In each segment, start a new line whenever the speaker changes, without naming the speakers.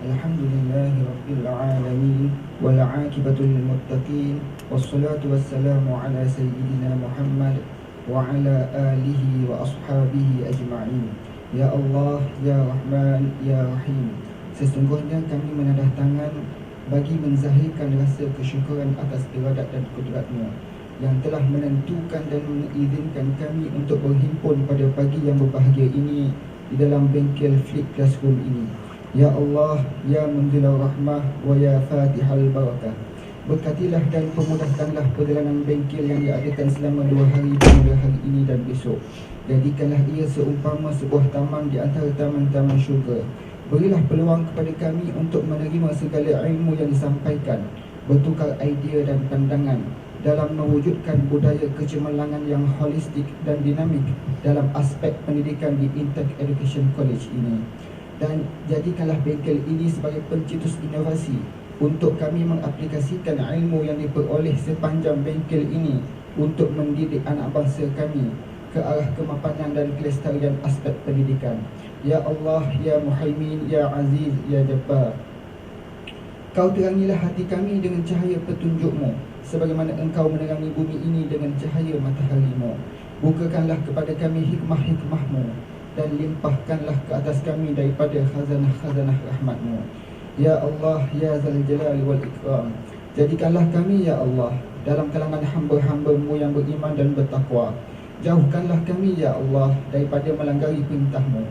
Alhamdulillahi Rabbil Alamin wal aqibatu lil muttaqin wassalatu wassalamu ala sayyidina Muhammad wa ala alihi wa ashabihi ajma'in. Ya Allah, Ya Rahman, Ya Rahim, sesungguhnya kami menadah tangan bagi menzahirkan rasa kesyukuran atas iradat dan kudratmu yang telah menentukan dan mengizinkan kami untuk berhimpun pada pagi yang berbahagia ini di dalam bengkel Flip Classroom ini. Ya Allah, Ya Munzilar Rahmah wa Ya Fatihal Barakah, berkatilah dan pemudahkanlah perjalanan bengkel yang diadakan selama 2 hari pada hari ini dan besok. Jadikanlah ia seumpama sebuah taman di antara taman-taman syurga. Berilah peluang kepada kami untuk menerima segala ilmu yang disampaikan, bertukar idea dan pandangan dalam mewujudkan budaya kecemerlangan yang holistik dan dinamik dalam aspek pendidikan di Intech Education College ini. Dan jadikanlah bengkel ini sebagai pencetus inovasi untuk kami mengaplikasikan ilmu yang diperoleh sepanjang bengkel ini untuk mendidik anak bangsa kami ke arah kemapanan dan kelestarian aspek pendidikan. Ya Allah, Ya Muhaimin, Ya Aziz, Ya Jabbar, Kau terangilah hati kami dengan cahaya petunjuk-Mu, sebagaimana Engkau menerangi bumi ini dengan cahaya matahari-Mu. Bukakanlah kepada kami hikmah-hikmah-Mu dan limpahkanlah ke atas kami daripada khazanah-khazanah rahmat-Mu. Ya Allah, Ya Zal Jalal wal Ikram, jadikanlah kami, Ya Allah, dalam kalangan hamba-hamba-Mu yang beriman dan bertakwa. Jauhkanlah kami, Ya Allah, daripada melanggari perintah-Mu.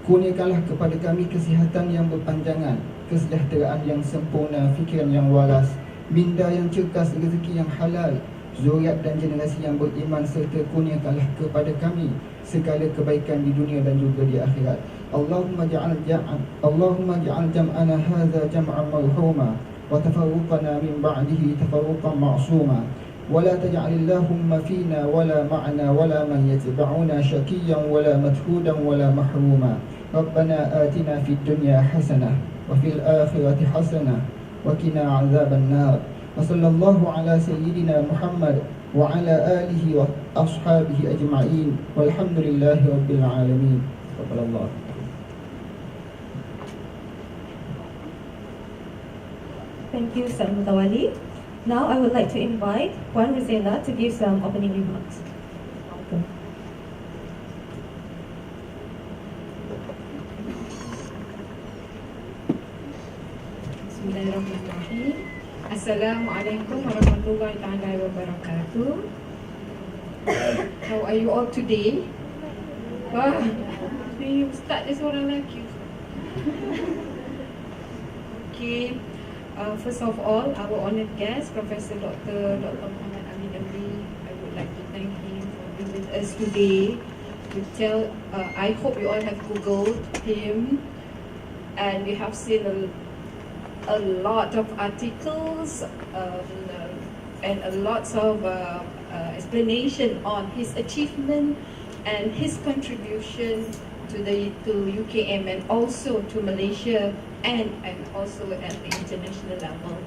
Kurniakanlah kepada kami kesihatan yang berpanjangan, kesejahteraan yang sempurna, fikiran yang waras, minda yang cergas, rezeki yang halal, zuriat dan generasi yang beriman, serta kurniakanlah kepada kami segala kebaikan di dunia dan juga di akhirat. Allahumma ja'al jam'ana hadza jam'an marhuma wa tafarruqana min ba'dihi tafarruqan ma'suma. ولا تجعل اللهم فينا ولا معنا ولا من يتبعنا شقيا ولا مدحودا ولا محروما. ربنا آتنا في الدنيا حسنة وفي الآخرة حسنة وقنا عذاب النار. وصلى الله على سيدنا محمد وعلى آله وأصحابه أجمعين والحمد لله رب العالمين. تقبل الله.
Thank you, Ustaz Mutawali. Now I would like to invite Puan Rosella to give some opening remarks. Welcome.
Bismillahirrahmanirrahim. Assalamualaikum warahmatullahi wabarakatuh. How are you all today? Wah, ni ustaz dia seorang lelaki. Okay. First of all, our honoured guest, Professor Dr. Muhammad Amin Amri, I would like to thank him for being with us today. I hope you all have Googled him, and we have seen a lot of articles and a lot of explanation on his achievement and his contribution to UKM and also to Malaysia and also at the international level.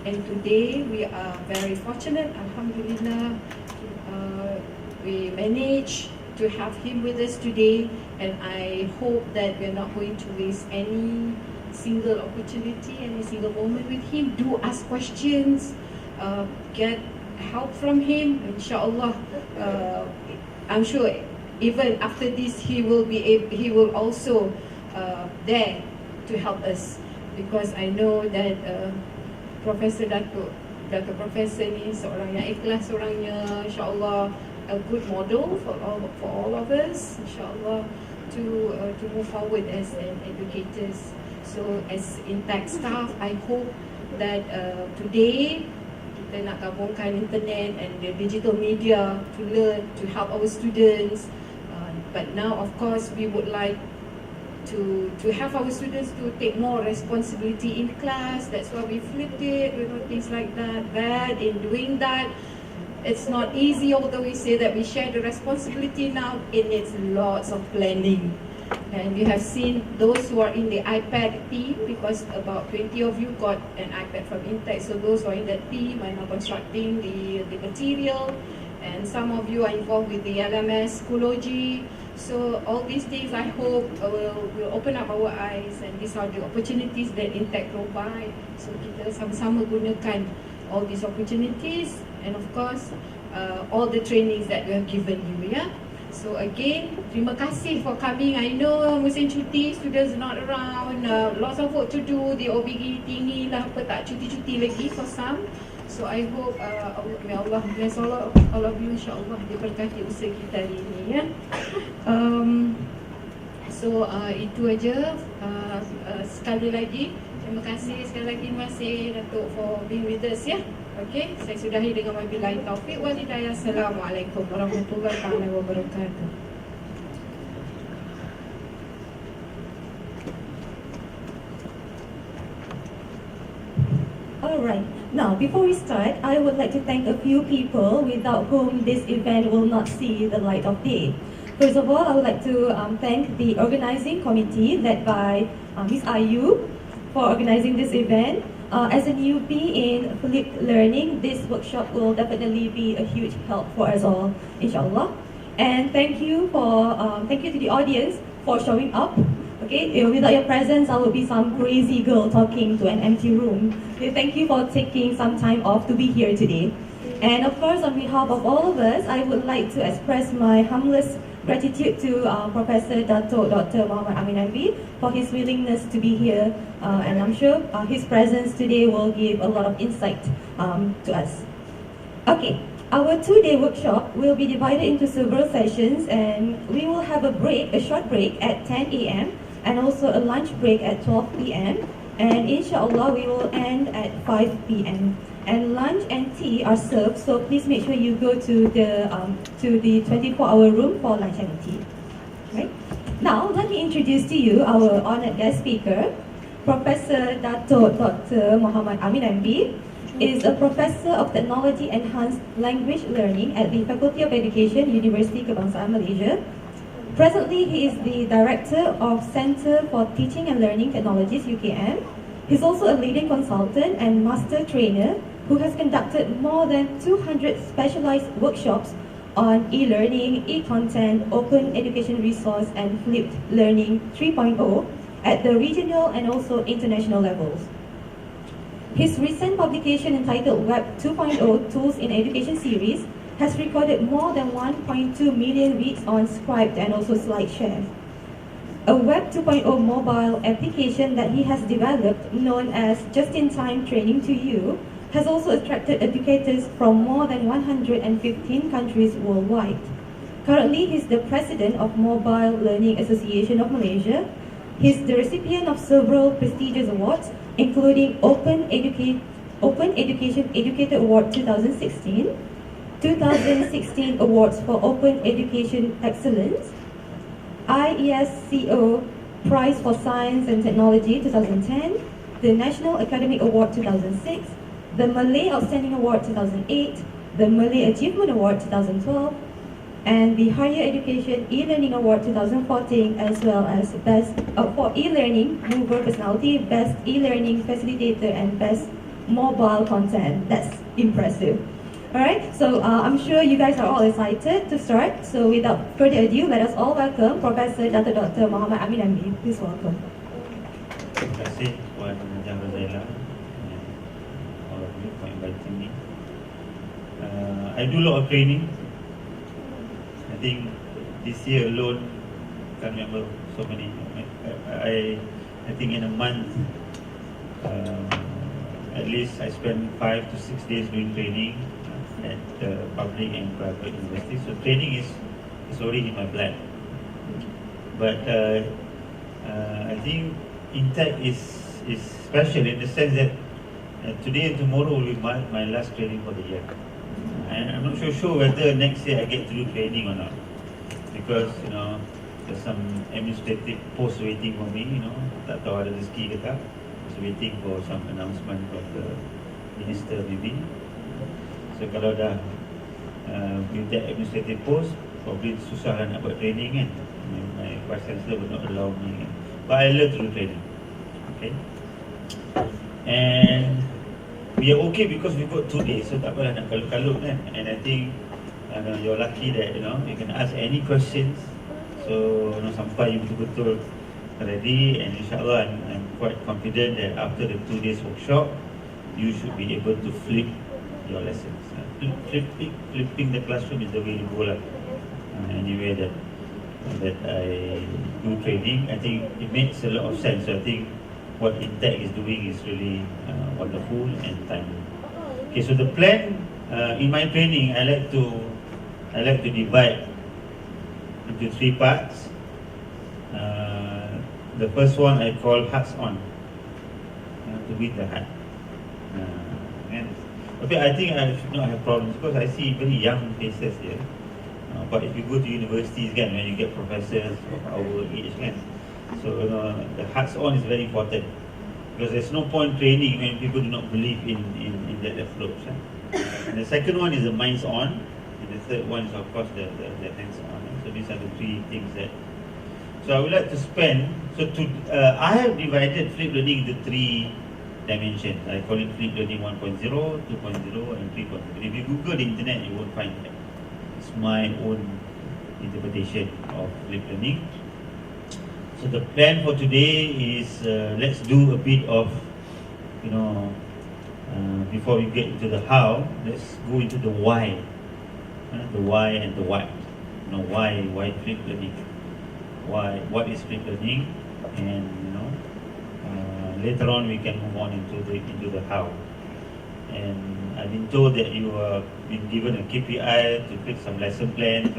And today we are very fortunate, Alhamdulillah, we managed to have him with us today, and I hope that we're not going to waste any single opportunity, any single moment with him. Do ask questions, get help from him, inshallah. I'm sure even after this he will also there to help us, because I know that Professor Professor ni seorang yang ikhlas, seorangnya insyaAllah a good model for all of us, insyaAllah, to move forward as educators. So as Intech staff, I hope that today kita nak gabungkan internet and the digital media to learn, to help our students. But now, of course, we would like to have our students to take more responsibility in class. That's why we flipped it, things like that. But in doing that, it's not easy, although we say that we share the responsibility now. It needs lots of planning. And we have seen those who are in the iPad team, because about 20 of you got an iPad from Intech. So those who are in that team are now constructing the material. And some of you are involved with the LMS Schoology. So all these things I hope will open up our eyes, and these are the opportunities that Intech provide. So kita sama-sama gunakan all these opportunities, and of course all the trainings that we have given you, yeah. So again, terima kasih for coming. I know musim cuti, students not around, lots of work to do. They all begini tinggi lah, apa tak cuti-cuti lagi for some. So I hope may Allah bless all of you, insyaAllah, dia berkati usaha kita hari ini, ya. So itu aja. Sekali lagi terima kasih, sekali lagi terima kasih Datuk for being with us, ya. Okay, saya sudahi dengan wabillahi taufiq wal hidayah. Assalamualaikum warahmatullahi wabarakatuh.
Alright, now before we start, I would like to thank a few people without whom this event will not see the light of day. First of all, I would like to thank the organizing committee led by Ms. Ayu for organizing this event. As a newbie in flipped learning, this workshop will definitely be a huge help for us all, inshallah. And thank you to the audience for showing up. Okay, without your presence, I would be some crazy girl talking to an empty room. Okay, thank you for taking some time off to be here today. And of course, on behalf of all of us, I would like to express my humblest gratitude to Professor Dr. Muhammad Amin MB for his willingness to be here, and I'm sure his presence today will give a lot of insight to us. Okay, our 2-day workshop will be divided into several sessions, and we will have a short break at 10 a.m. and also a lunch break at 12 p.m. and inshallah we will end at 5 p.m. and lunch and tea are served, so please make sure you go to the 24-hour room for lunch and tea. Right? Now, let me introduce to you our honored guest speaker. Professor Dr. Muhammad Amin MB is a professor of Technology Enhanced Language Learning at the Faculty of Education, University Kebangsaan Malaysia. Presently, he is the Director of Center for Teaching and Learning Technologies, UKM. He's also a leading consultant and master trainer who has conducted more than 200 specialized workshops on e-learning, e-content, open education resource, and flipped learning 3.0 at the regional and also international levels. His recent publication entitled Web 2.0 Tools in Education series has recorded more than 1.2 million reads on Scribd and also SlideShare. A Web 2.0 mobile application that he has developed, known as Just-in-Time Training to You, has also attracted educators from more than 115 countries worldwide. Currently, he's the president of Mobile Learning Association of Malaysia. He's the recipient of several prestigious awards, including Open Education Educator Award 2016, 2016 Awards for Open Education Excellence, IESCO Prize for Science and Technology 2010, the National Academic Award 2006, the Malay Outstanding Award 2008, the Malay Achievement Award 2012, and the Higher Education E-Learning Award 2014, as well as Best for E-Learning Mover Personality, Best E-Learning Facilitator, and Best Mobile Content. That's impressive. Alright, so I'm sure you guys are all excited to start. So without further ado, let us all welcome Professor Dr. Muhammad Amin MB. Please welcome.
Terima kasih Puan Jahazaila all of you for inviting me. I do a lot of training. I think this year alone, can't remember so many. I think in a month, at least I spend 5 to 6 days doing training at public and private universities. So training is already in my blood. But I think Intech is special in the sense that today and tomorrow will be my last training for the year. And I'm not sure whether next year I get to do training or not, because there's some administrative posts waiting for me. Tak tahu ada rezeki ke tak. Just waiting for some announcement from the minister maybe. So kalau dah with that administrative post, probably susah lah nak buat training kan. My vice chancellor will not allow me. But I love to do training. Okay. And we are okay because we got 2 days, so tak apalah nak kalut-kalut kan. And I think you're lucky that you can ask any questions. So So sampai you betul-betul ready, and insyaAllah I'm quite confident that after the 2 days workshop, you should be able to flip your lessons. Flipping the classroom is the way to go lah. Anyway, that I do training, I think it makes a lot of sense. So I think what Intech is doing is really wonderful and timely. Okay, so the plan in my training, I like to divide into 3 parts. The first one I call hearts on, to win the heart. Okay, I think I should not have problems because I see very young faces here. But if you go to universities again, when you get professors of our age again, so the hearts on is very important because there's no point training when people do not believe in that approach. And the second one is the minds on, and the third one is of course the hands on. So these are the 3 things that. So I would like to spend. So I have divided flip learning into 3 dimensions. I call it flip learning 1.0, 2.0, and 3.0. If you Google the internet, you won't find that. It's my own interpretation of flip learning. So the plan for today is let's do a bit of, before we get into the how, let's go into the why. The why and the what. Why flip learning? What is flip learning? And later on we can move on into the how. And I've been told that you have been given a KPI to create some lesson plans.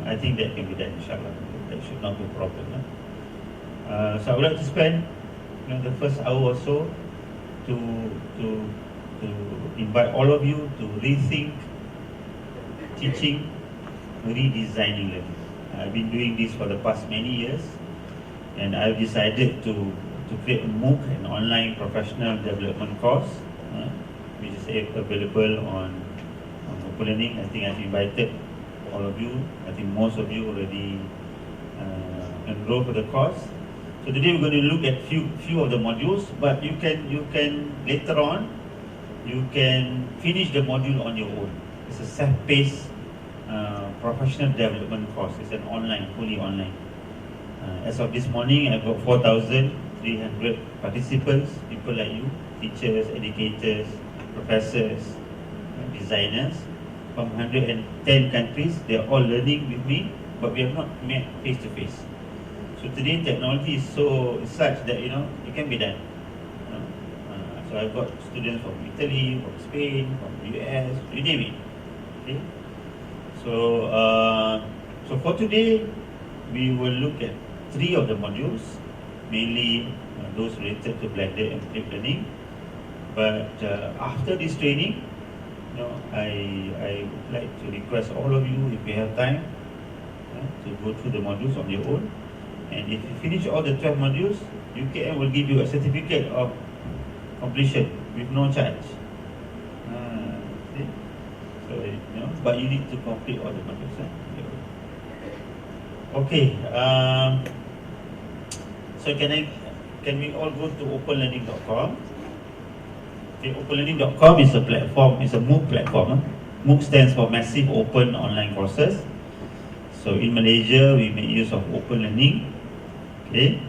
I think that can be done, inshallah. That should not be a problem. So I would like to spend the first hour or so to invite all of you to rethink teaching, redesigning learning. I've been doing this for the past many years, and I've decided to create a MOOC, an online professional development course, which is available on Open Learning. I think I've invited all of you. I think most of you already enrolled for the course. So today we're going to look at few of the modules, but you can later on you can finish the module on your own. It's a self-paced professional development course. It's an fully online. As of this morning, I've got 4,300 participants, people like you, teachers, educators, professors, designers from 110 countries. They're all learning with me, but we have not met face to face. So today technology is such that it can be done. So I've got students from Italy, from Spain, from US, you name it. Okay. So for today, we will look at 3 of the modules, mainly those related to blended and flipped learning. But after this training, I would like to request all of you, if you have time, to go through the modules on your own. And if you finish all the 12 modules, UKM will give you a certificate of completion with no charge. So, but you need to complete all the modules. Okay. So can we all go to openlearning.com? Okay, openlearning.com is a platform, is a MOOC platform. MOOC stands for Massive Open Online Courses. So in Malaysia, we make use of Open Learning. Okay.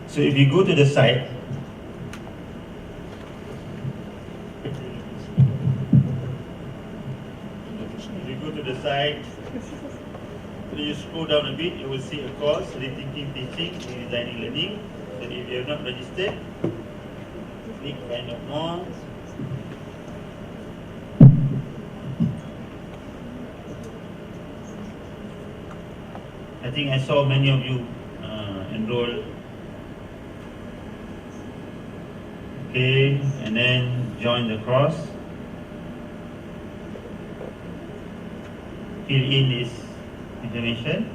So if you go to the site, you scroll down a bit, you will see a course, Rethinking Teaching, Redesigning Learning. So if you have not registered, click find out more. I think I saw many of you enroll. Okay, and then join the course. Fill in this information,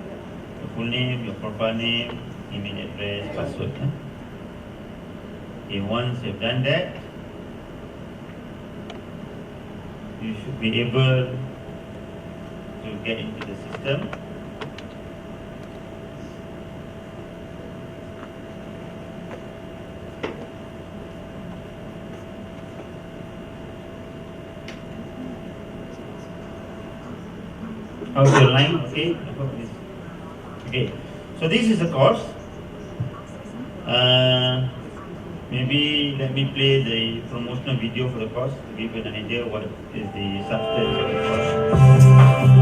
your full name, your profile name, email address, password. Okay, once you've done that, you should be able to get into the system. How's your line? Okay. Okay. So this is the course. Maybe let me play the promotional video for the course to give you an idea what is the substance of the course.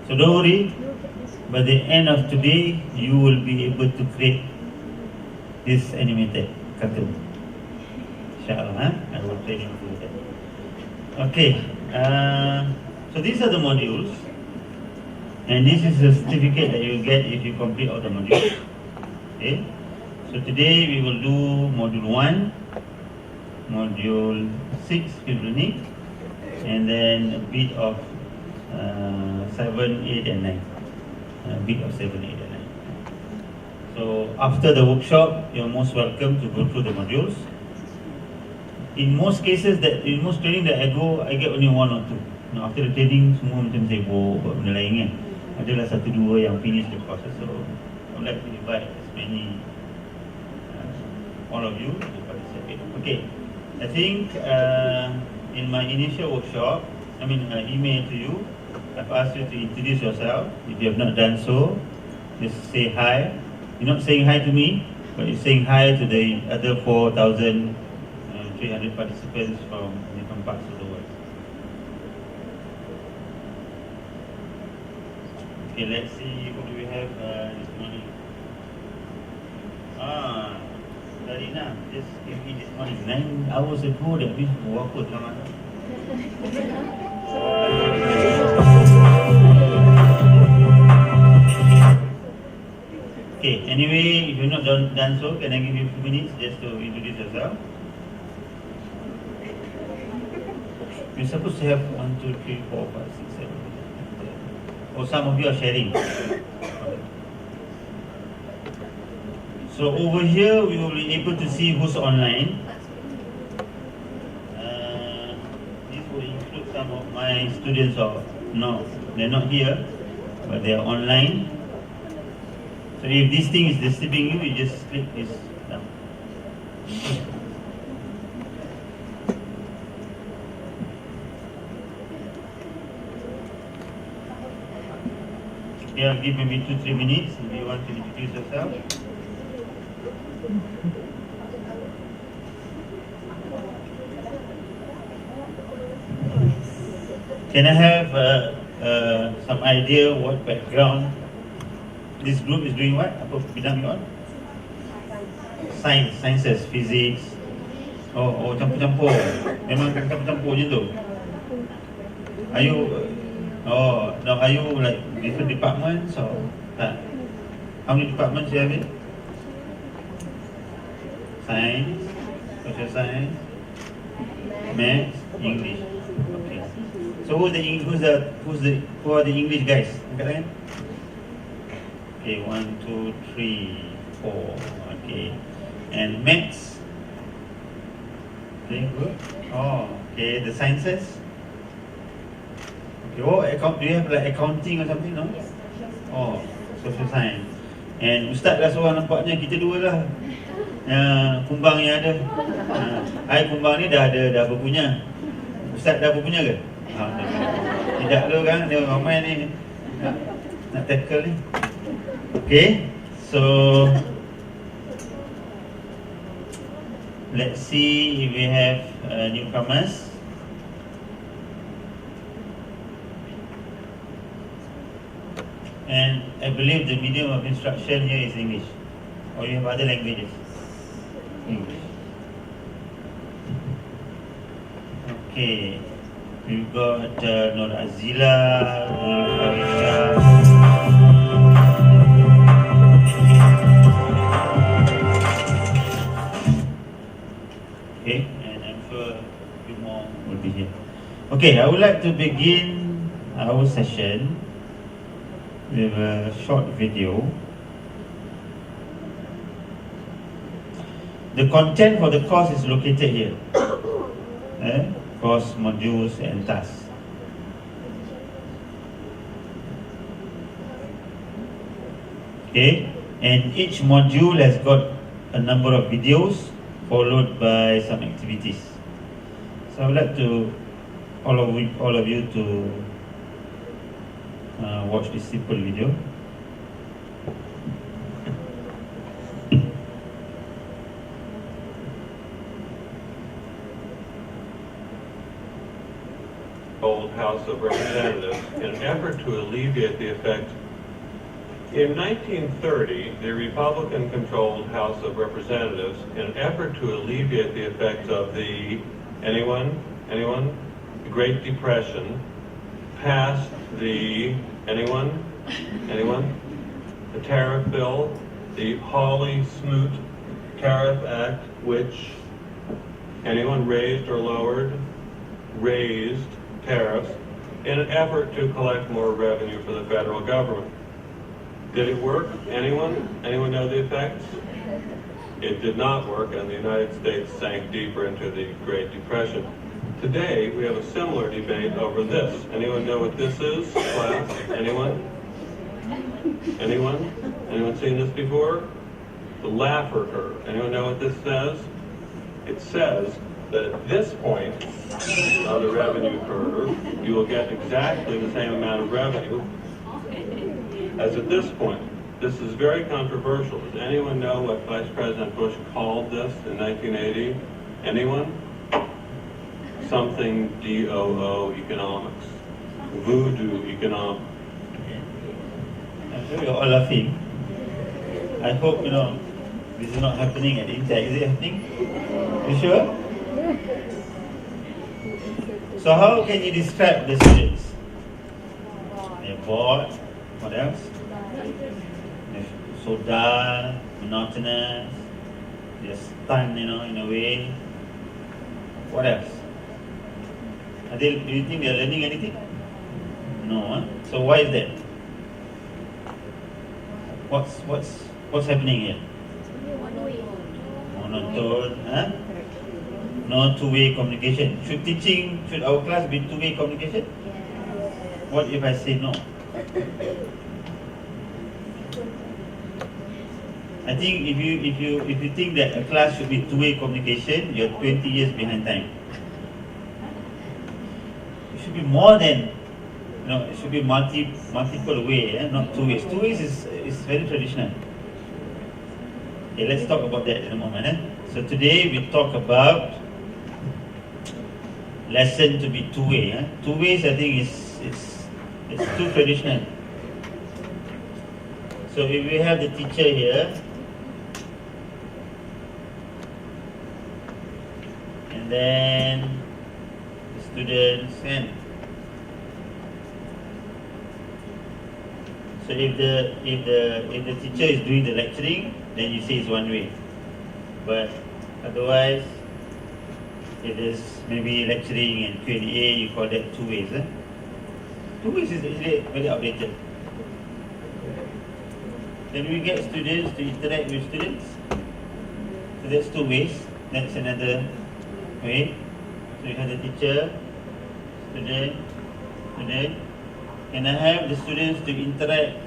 So don't worry, by the end of today, you will be able to create this animated cartoon. Inshallah, I will train you to do that. Okay, so these are the modules, and this is the certificate that you get if you complete all the modules. Okay, so today we will do module 1, module 6, field learning, and then a bit of 7, 8 and 9. A bit of 7, 8 and 9. So after the workshop, you're most welcome to go through the modules. In most cases, in most training that I go, I get only 1 or 2. Now after the training, semua macam sibuk buat benda lain kan. Adalah 1, 2 yang finish the course. So I would like to invite as many, all of you to participate. Okay, I think in my initial workshop, email to you, I've asked you to introduce yourself. If you have not done so, just say hi. You're not saying hi to me, but you're saying hi to the other 4,300 participants from different parts of the world. Okay, let's see, who do we have this morning? Darina just came in this morning, 9 hours ago. That means buat apa tengah malam? Okay, anyway, if you're not done so, can I give you a few minutes just to introduce yourself? You're supposed to have 1, 2, 3, 4, 5, 6, 7. Or some of you are sharing. So over here, we will be able to see who's online. This will include some of my students, or no, they're not here, but they are online. So if this thing is disturbing you, you just click this down. Okay, I'll give maybe 2-3 minutes if you want to introduce yourself. Can I have some idea what background this group is doing? What? Apa bidang you on? Sciences, physics. Oh, campur-campur. Memang campur-campur je tu. Are you are you like different departments or tak? How many departments you have it? Science, social science, maths, English. Okay. So who are the English guys? Angkat tangan. Okay, 1, 2, 3, 4. Okay. And maths? Very good. Oh, okay. The sciences? Okay. Oh, do you have like accounting or something? No? Oh, social science. And Ustaz lah seorang nampaknya, kita dua lah. Kumbang yang ada. I kumbang ni dah berpunya. Ustaz dah berpunya ke? Tidak tu kan, dia ramai ni nak tackle ni. Okay, so let's see if we have newcomers. And I believe the medium of instruction here is English. Or you have other languages? English. Okay. We've got Nur Azila, Aisha. Okay, and I'm sure a few more will be here. Okay, I would like to begin our session with a short video. The content for the course is located here. Course, modules and tasks. Okay, and each module has got a number of videos followed by some activities. So I would like to all of you to watch this simple video.
House of Representatives in an effort to alleviate the effect. In 1930, the Republican-controlled House of Representatives, in an effort to alleviate the effects of the the Great Depression, passed the the tariff bill, the Hawley-Smoot Tariff Act, which raised or lowered, raised tariffs in an effort to collect more revenue for the federal government. Did it work? Anyone know the effects? It did not work, and the United States sank deeper into the Great Depression. Today, we have a similar debate over this. Anyone know what this is, class? Anyone? Anyone seen this before? The Laffer curve. Anyone know what this says? It says that at this point of the revenue curve, you will get exactly the same amount of revenue as at this point. This is very controversial. Does anyone know what Vice President Bush called this in 1980? Anyone? Something DOO economics. Voodoo economics.
I'm sure you're all laughing. I hope, this is not happening at Intech. Is it happening? You sure? So how can you describe the students? They're bored. What else? They're so dull, monotonous. They're stunned, in a way. What else? Do you think they're learning anything? No, huh? So why is that? What's happening here? Monotone, huh? No two-way communication. Should our class be two-way communication? What if I say no? I think if you think that a class should be two-way communication, you're 20 years behind time. It should be more than, it should be multiple way, not two ways. Two ways is very traditional. Okay, let's talk about that in a moment. So today we talk about lesson to be two-way. Two ways, I think, it's too traditional. So if we have the teacher here, and then the students, and so if the teacher is doing the lecturing, then you say it's one way. But otherwise, if there's maybe lecturing and Q&A, you call that two ways. Two ways is actually very outdated. Then we get students to interact with students. So that's two ways. That's another way. So you have the teacher, student. Can I have the students to interact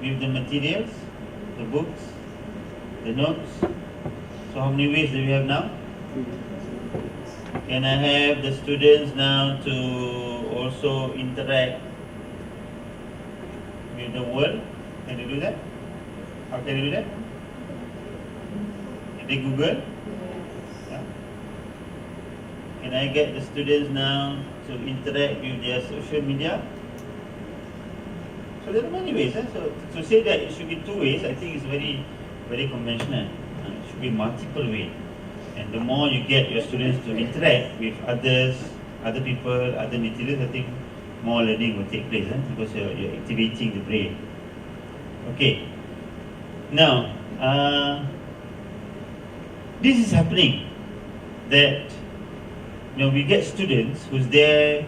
with the materials, the books, the notes? So how many ways do we have now? Can I have the students now to also interact with the world? Can they do that? How can they do that? Can they Google? Yeah. Can I get the students now to interact with their social media? So there are many ways. So to say that it should be two ways, I think is very, very conventional. It should be multiple ways. And the more you get your students to interact with other people, other materials, I think more learning will take place, because you're activating the brain. Okay. Now, this is happening, that we get students who's there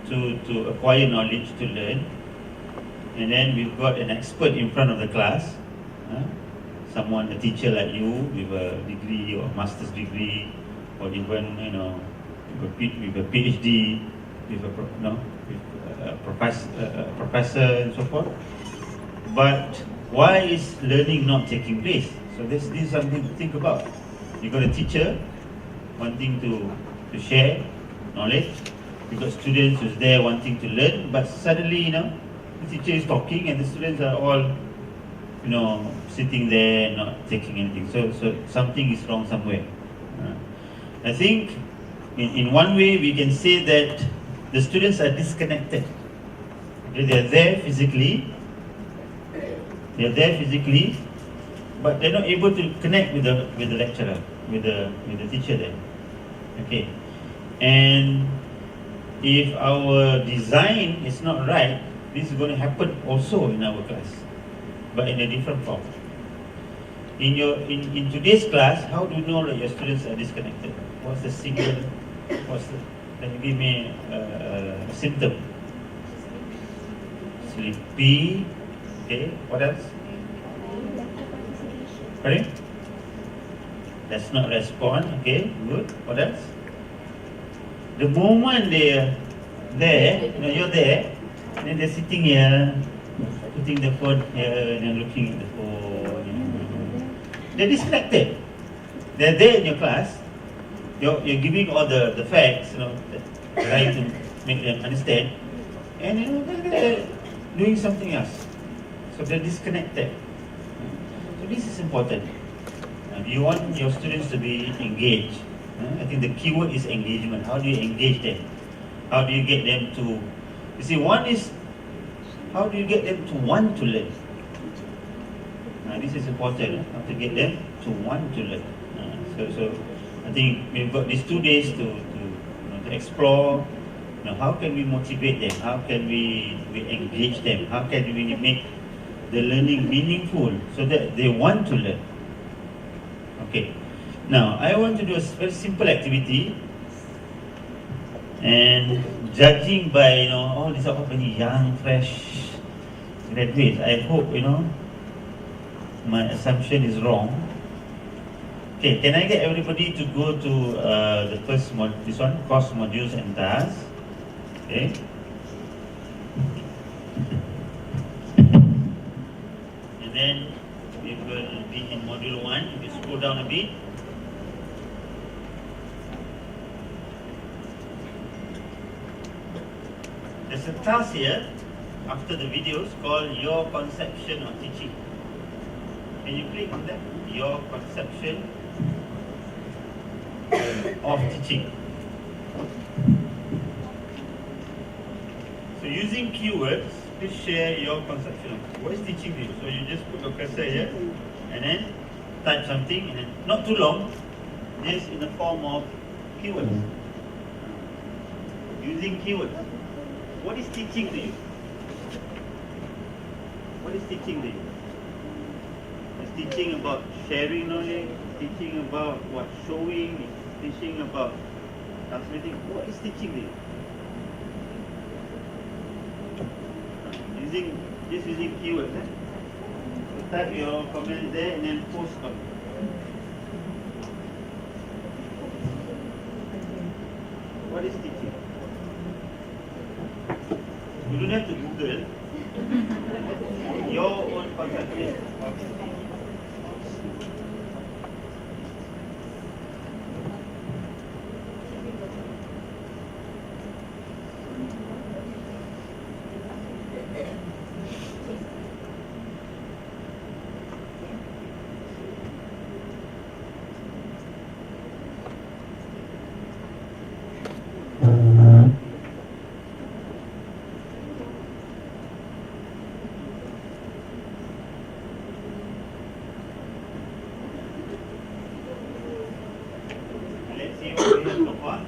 to acquire knowledge, to learn, and then we've got an expert in front of the class. Someone, a teacher like you with a degree or a master's degree, or even with a PhD, with a professor and so forth. But why is learning not taking place? So this is something to think about. You got a teacher wanting to share knowledge. You got students who's there wanting to learn, but suddenly the teacher is talking and the students are all sitting there not taking anything. So something is wrong somewhere. I think in one way we can say that the students are disconnected. Okay, they're there physically, but they're not able to connect with the lecturer, with the teacher there. Okay, and if our design is not right, this is going to happen also in our class, but in a different form. In today's class, how do you know that your students are disconnected? What's the signal? Can you give me a symptom? Sleepy. Okay, what else? Sorry? Does not respond. Okay, good. What else? The moment they're there, you're there, and then they're sitting here, putting the phone here, and then looking at the phone. They're disconnected. They're there in your class. You're giving all the facts, trying to make them understand, and they're doing something else. So they're disconnected. So this is important. You want your students to be engaged. I think the key word is engagement. How do you engage them? How do you get them to... You see, one is, how do you get them to want to learn? This is important, how to get them to want to learn. So I think we've got these 2 days to explore. How can we motivate them? How can we engage them? How can we make the learning meaningful so that they want to learn? Okay. Now, I want to do a very simple activity, and judging by all these young, fresh graduates, I hope my assumption is wrong. Okay, can I get everybody to go to the first this one, course modules and tasks? Okay. And then we will be in module go down a bit. There's a task here after the videos called Your Conception of Teaching. Can you click on that? Your Conception of Teaching. So using keywords, please share your conception of what is teaching to you. So you just put your cursor here and then type something, and then not too long, just in the form of keywords. Using keywords. What is teaching to you? What is teaching to you? Is teaching about sharing knowledge? Teaching about what? Showing? Is teaching about transmitting? What is teaching to you? Using keywords. So type your comment there and then post on. What is teaching? You don't have to Google. Your own conception. Let's see what we have so far.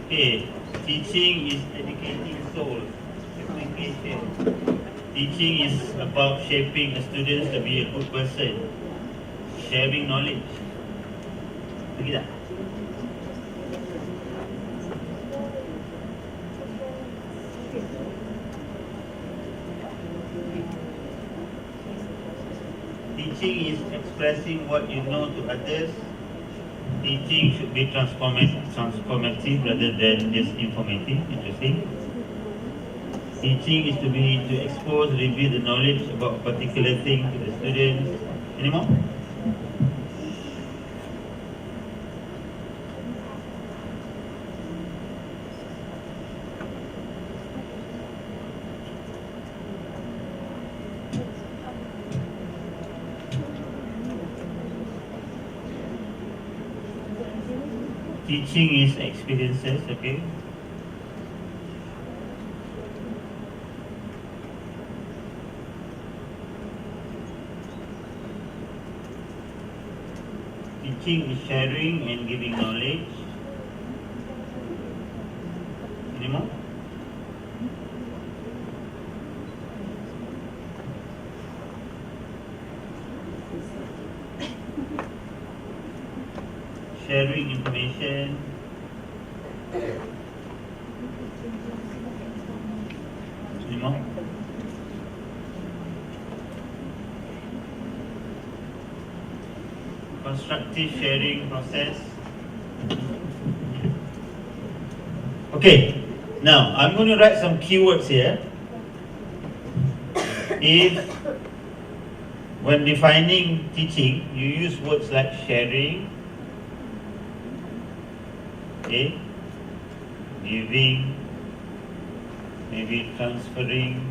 Okay, teaching is educating souls. Education. Teaching is about shaping the students to be a good person. Sharing knowledge. Pergi tak? Teaching is expressing what you know to others. Teaching should be transformative rather than just informative. Interesting. Teaching is to expose, reveal the knowledge about a particular thing to the students. Any more? Teaching is experiences, okay? Teaching is sharing and giving knowledge. Any more? Sharing information. Any more? Constructive sharing process. Okay, now I'm going to write some keywords here. If when defining teaching, you use words like sharing, okay, giving, maybe transferring,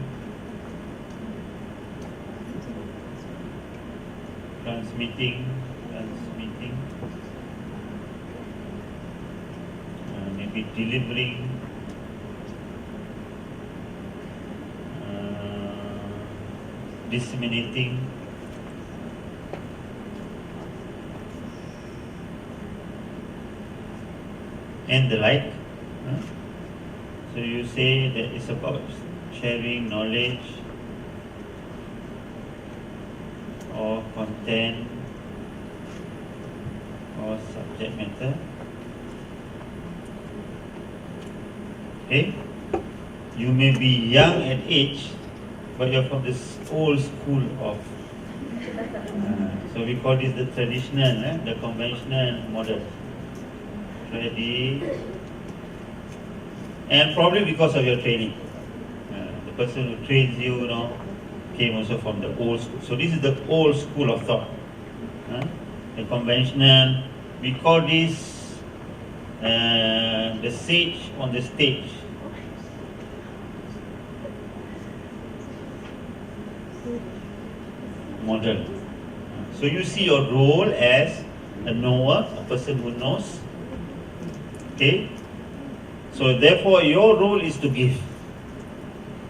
transmitting, maybe delivering, disseminating, and the like. So you say that it's about sharing knowledge or content or subject matter. Okay, you may be young at age, but you're from this old school of So we call this the traditional, the conventional model. Ready? And probably because of your training. The person who trains you, came also from the old school. So this is the old school of thought. The conventional, we call this the sage on the stage. Model. So you see your role as a knower, a person who knows. Okay? So therefore your role is to give.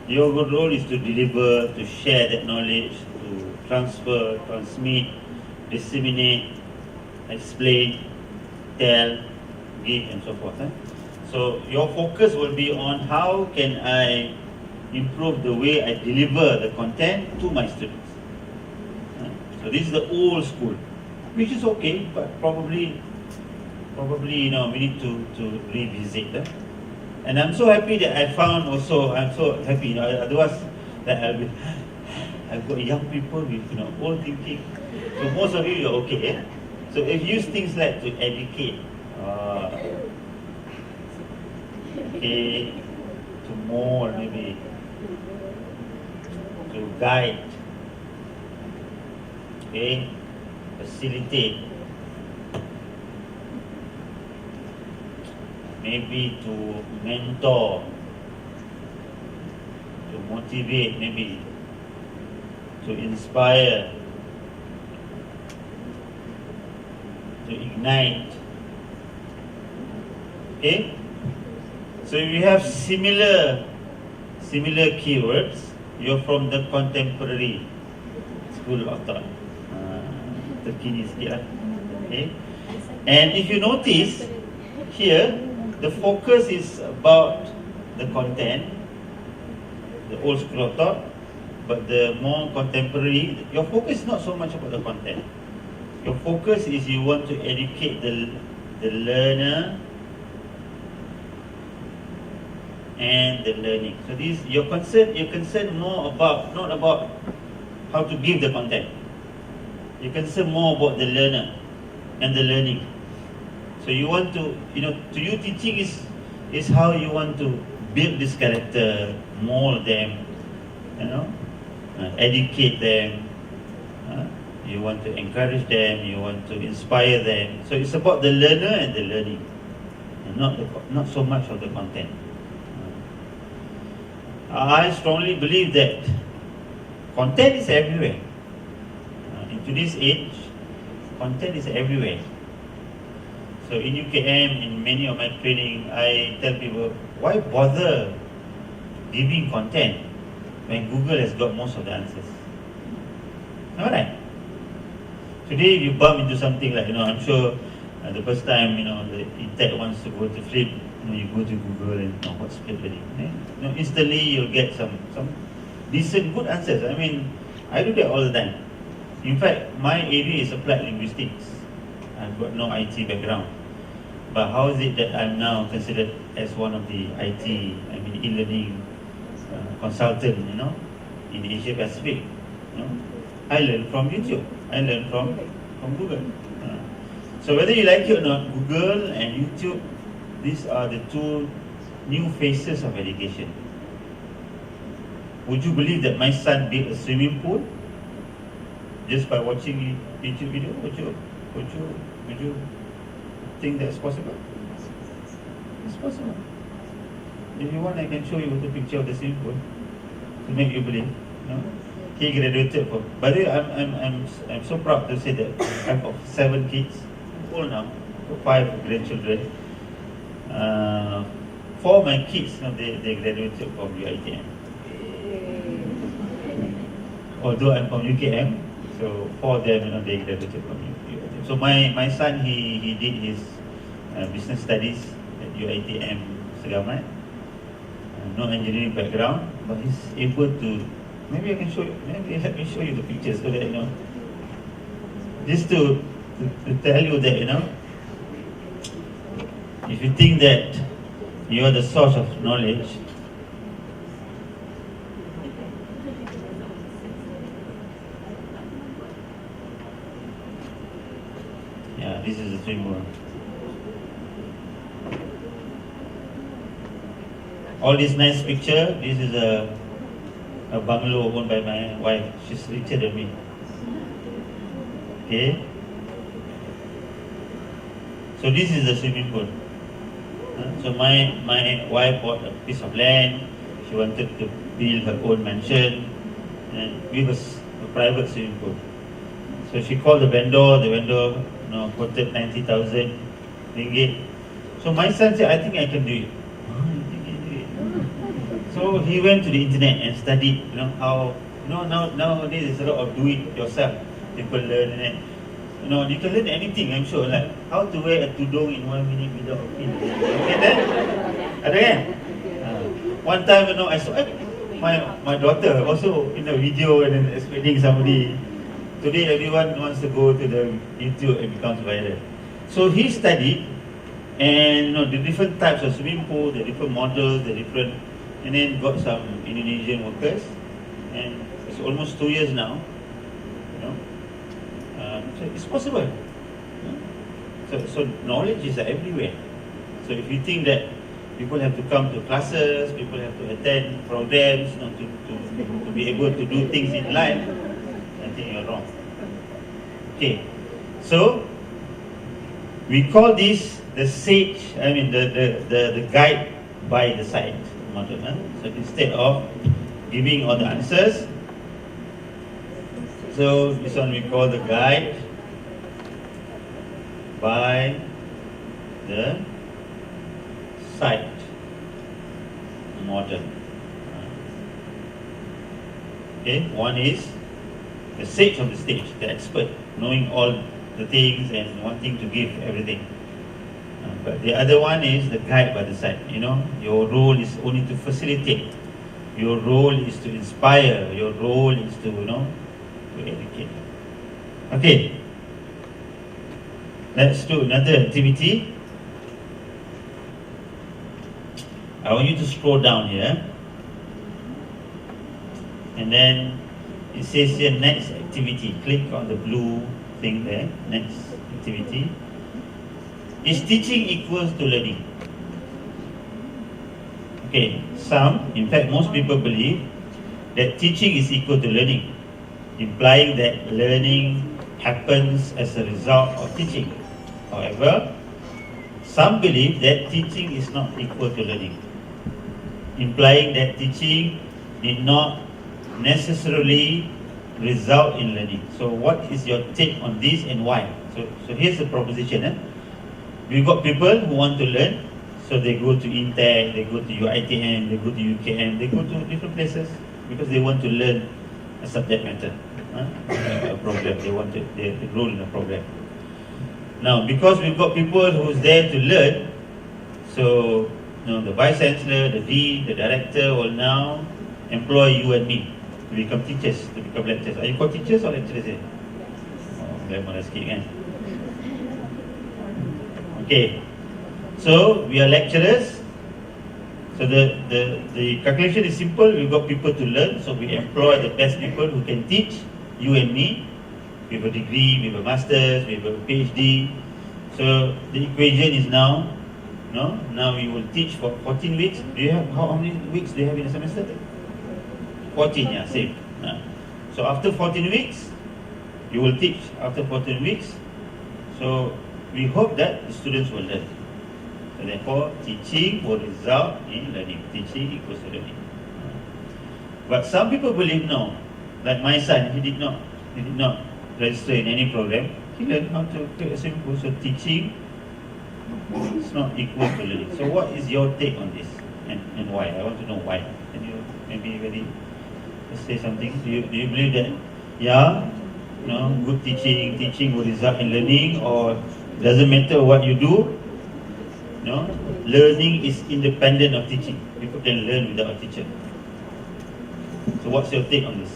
Your role is to deliver, to share that knowledge, to transfer, transmit, disseminate, explain, tell, give, and so forth. So your focus will be on how can I improve the way I deliver the content to my students. So this is the old school, which is okay, but probably we need to revisit. And I'm so happy that I found also, I'm so happy, otherwise that I've got young people with old thinking. So most of you are okay. So if you use things like to educate, okay, to mold maybe, to guide, okay, facilitate, maybe to mentor, to motivate, maybe to inspire, to ignite. Okay? So if you have similar keywords, you're from the contemporary school of thought. Terkini sikit lah. Okay? And if you notice here, the focus is about the content, the old school of thought, but the more contemporary, your focus is not so much about the content. Your focus is you want to educate the learner and the learning. So this you're concerned more about, not about how to give the content. You're concerned more about the learner and the learning. So you want to, to you teaching is how you want to build this character, mold them, educate them. You want to encourage them, you want to inspire them. So it's about the learner and the learning, and not so much of the content. I strongly believe that content is everywhere. In today's age, content is everywhere. So in UKM, in many of my training, I tell people, why bother giving content when Google has got most of the answers? Alright. Today, if you bump into something like, I'm sure the first time, the intake wants to go to flip, you go to Google and what's flip learning. Instantly you'll get some decent, good answers. I mean, I do that all the time. In fact, my area is applied linguistics. I've got no IT background. But how is it that I'm now considered as one of the IT, e-learning consultant, in Asia Pacific? I learn from YouTube. I learn from Google. So whether you like it or not, Google and YouTube, these are the two new faces of education. Would you believe that my son built a swimming pool just by watching YouTube video? Would you think that's possible? It's possible. If you want, I can show you the picture of the swimming pool to make you believe. He graduated from. By the way, I'm so proud to say that I've got 7 kids, all now, 5 grandchildren. 4 of my kids, they graduated from UiTM. Although I'm from UKM, so 4 of them, they graduated from UiTM. So my son, he did his business studies at UiTM Segamat. No engineering background, but he's able to. Maybe I can show you. Maybe let me show you the pictures so that just to tell you that if you think that you are the source of knowledge, This is the swimming pool. All this nice picture, this is a bungalow owned by my wife. She's richer than me. Okay. So this is the swimming pool. So my wife bought a piece of land. She wanted to build her own mansion and with a private swimming pool. So she called the vendor. The vendor, quoted 90,000 ringgit. So my son said, "I think I can do it." So he went to the internet and studied, how, nowadays there's a lot of do it yourself. People learn and you can learn anything, I'm sure, like how to wear a tudung in 1 minute without a pin. Okay then? Ada kan? One time, I saw my daughter also in a video and then explaining somebody. Today everyone wants to go to the YouTube and becomes viral. So he studied and the different types of swimming pool, the different models, the different, and then got some Indonesian workers, and it's almost 2 years now. So it's possible. So knowledge is everywhere. So if you think that people have to come to classes, people have to attend programs, to be able to do things in life, I think you're wrong. Okay, so we call this the sage. I mean the guide by the side model. So instead of giving all the answers, so this one we call the guide by the side model. Okay, one is the sage of the stage, the expert, knowing all the things and wanting to give everything. But the other one is the guide by the side. Your role is only to facilitate. Your role is to inspire. Your role is to educate. Okay. Let's do another activity. I want you to scroll down here. And then it says here next activity. Click on the blue thing there. Next activity. Is teaching equals to learning? Okay, in fact most people believe that teaching is equal to learning, implying that learning happens as a result of teaching. However, some believe that teaching is not equal to learning, implying that teaching did not necessarily result in learning. So what is your take on this and why? So here's the proposition. We've got people who want to learn, so they go to Intech, they go to UiTM, they go to UKM, they go to different places because they want to learn a subject matter, a program. They want to enroll in a program. Now, because we've got people who's there to learn, so the Vice Chancellor, the Dean, the Director will now employ you and me to become teachers, to become lecturers. Are you called teachers or lecturers here? Glamorous sikit kan? Okay, so we are lecturers. So the calculation is simple. We've got people to learn, so we employ the best people who can teach, you and me, with a degree, with a master's, with a PhD. So the equation is now we will teach for 14 weeks. Do you have, how many weeks do you have in a semester? 14, yeah, same. So after 14 weeks, you will teach. After 14 weeks, so we hope that the students will learn. So therefore, teaching will result in learning. Teaching equals to learning. But some people believe no. Like my son, he did not register in any program. He learned how to create a swimming pool. So teaching is not equal to learning. So what is your take on this and why? I want to know why. Can you maybe say something? Do you believe that good teaching will result in learning, or doesn't matter what you do? Learning is independent of teaching. People can learn without a teacher. So what's your take on this?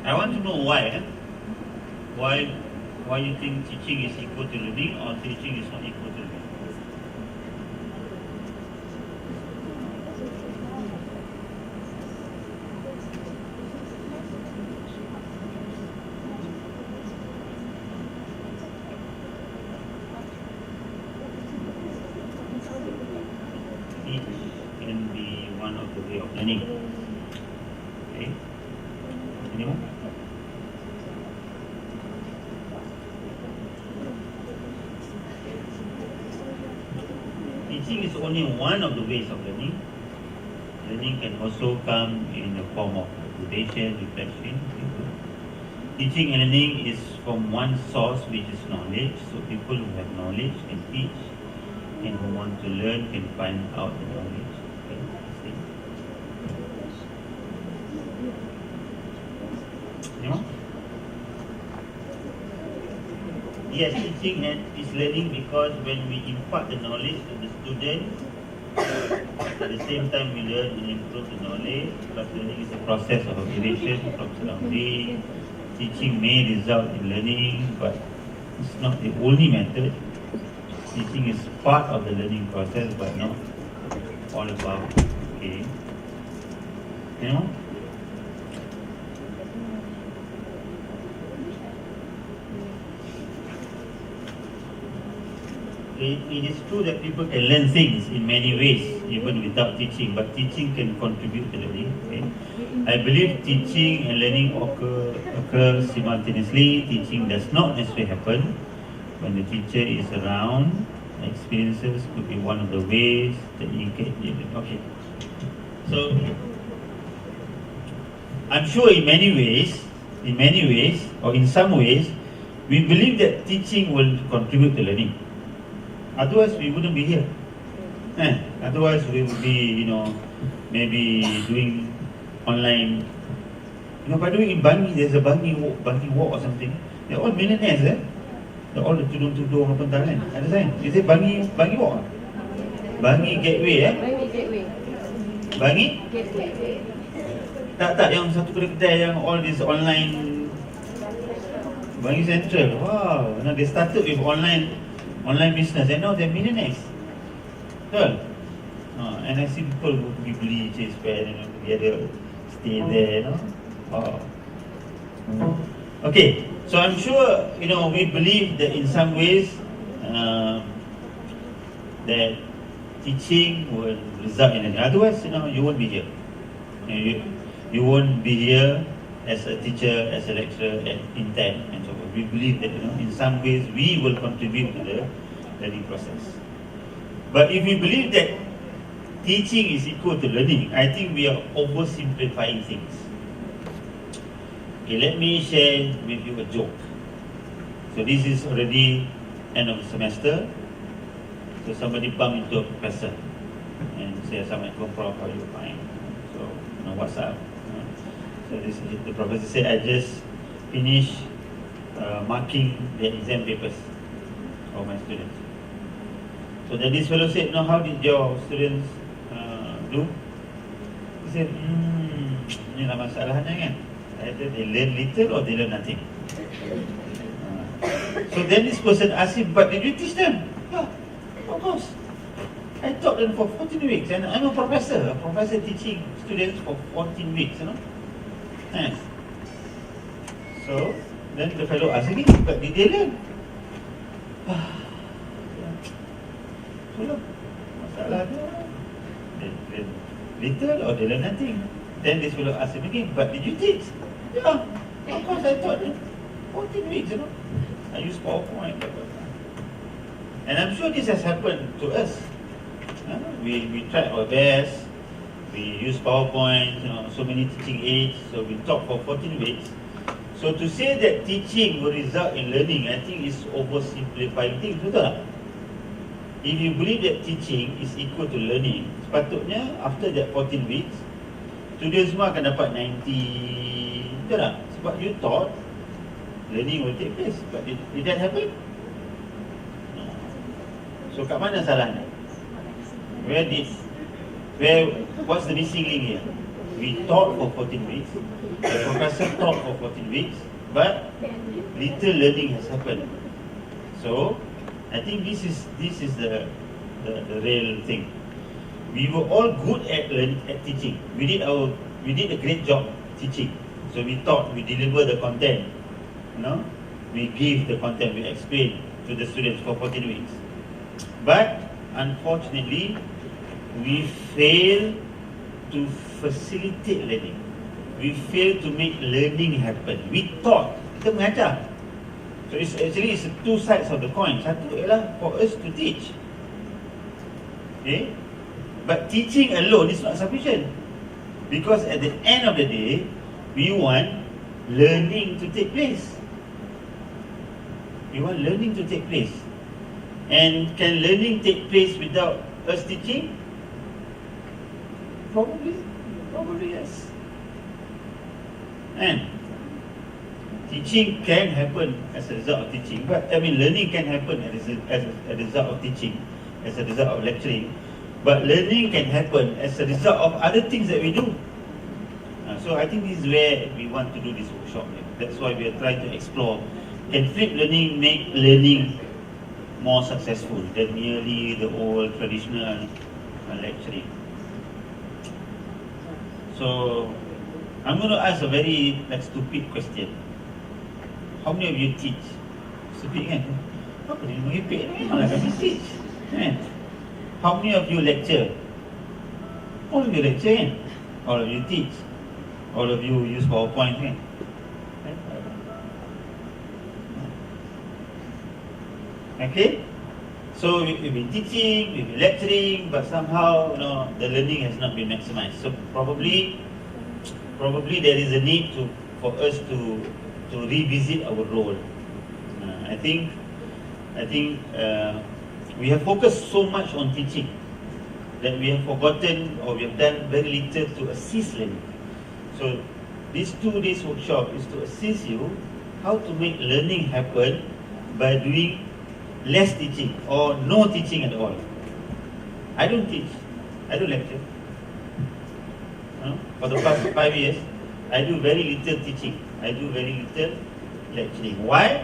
I want to know why. Why you think teaching is equal to learning or teaching is not equal to learning? Each can be one of the way of learning. Okay. Anyone? Teaching is only one of the ways of learning. Learning can also come in the form of observation, reflection. Teaching and learning is from one source, which is knowledge. So people who have knowledge can teach, and who want to learn can find out the knowledge. Okay, see? No? Yes, teaching is learning because when we impart the knowledge to the student, at the same time we learn and improve the knowledge. Because learning is a process of observation from surrounding. Teaching may result in learning, but it's not the only method. Teaching is part of the learning process, but not all about. Okay. You know? It is true that people can learn things in many ways, even without teaching, but teaching can contribute to learning. Okay? I believe teaching and learning occur simultaneously. Teaching does not necessarily happen when the teacher is around. Experiences could be one of the ways that you can. Okay. So, I'm sure in many ways, or in some ways, we believe that teaching will contribute to learning. Otherwise, we wouldn't be here. Otherwise, we would be, maybe doing online. By the way, in Bangi, there's a Bangi walk or something. They're all millionaires, They're all the tudung-tudung apa entah kan. Understand? Is it Bangi walk? Bangi Gateway,
Bangi Gateway.
Bangi?
Gateway.
Tak, yang satu kedai yang all this online. Bangi Central. Wow. Now they started with online business and now they're millionaires. Betul? And I see people who pergi beli chase pen, together, stay there, Okay, so I'm sure, we believe that in some ways, that teaching will result in learning. Otherwise, you won't be here. You won't be here as a teacher, as a lecturer, in time, and so forth. We believe that, in some ways, we will contribute to the learning process. But if we believe that teaching is equal to learning, I think we are oversimplifying things. Okay, let me share with you a joke. So this is already end of the semester. So somebody bumped into a professor and say, "Assalamualaikum, Prof, how are you? Fine." So, what's up? So the professor said, "I just finished marking the exam papers of my students." So then this fellow said, "How did your students do?" He said, inilah masalahnya kan. Either they learn little or they learn nothing. So then this person asked him, "But did you teach them?" "Yeah, of course. I taught them for 14 weeks and I'm a professor teaching students for 14 weeks, Yes. So then the fellow asked again, "But did they learn?" Masalah dia, they learn little or they learn nothing. Then this fellow asked him again, "But did you teach?" "Yeah, of course I taught them 14 weeks, I use PowerPoint." And I'm sure this has happened to us. We tried our best. We use PowerPoint, so many teaching aids. So we taught for 14 weeks. So to say that teaching will result in learning, I think is oversimplifying things, betul tak? If you believe that teaching is equal to learning, sepatutnya after that 14 weeks, students semua akan dapat 90, betul tak? Sebab you taught, learning will take place. But did that happen? No. So kat mana salahnya? What's the missing link here? We taught for 14 weeks. The professor taught for 14 weeks, but little learning has happened. So I think this is the real thing. We were all good at teaching. We did a great job teaching. So we taught, we deliver the content. We give the content, we explain to the students for 14 weeks. But unfortunately, we fail to facilitate learning. We fail to make learning happen. We taught, kita mengajar. So it's two sides of the coin. Satu ialah for us to teach. Okay? But teaching alone is not sufficient. Because at the end of the day, we want learning to take place. We want learning to take place. And can learning take place without us teaching? Probably yes. And teaching can happen as a result of teaching, but learning can happen as a result of teaching, as a result of lecturing. But learning can happen as a result of other things that we do. So I think this is where we want to do this workshop. That's why we are trying to explore, can flipped learning make learning more successful than merely the old traditional lecturing. So I'm going to ask a very stupid question. How many of you teach? Stupid kan? Apa ni mengipik ni? Malah kami teach. How many of you lecture? All of you lecture kan? All of you teach. All of you use PowerPoint kan? Okay? So we've been teaching, we've been lecturing, but somehow the learning has not been maximized. So probably there is a need for us to revisit our role. I think we have focused so much on teaching that we have forgotten, or we have done very little to assist learning. So this 2 days workshop is to assist you how to make learning happen by doing less teaching or no teaching at all. I don't teach, I don't lecture. For the past 5 years, I do very little teaching, I do very little lecturing. Why?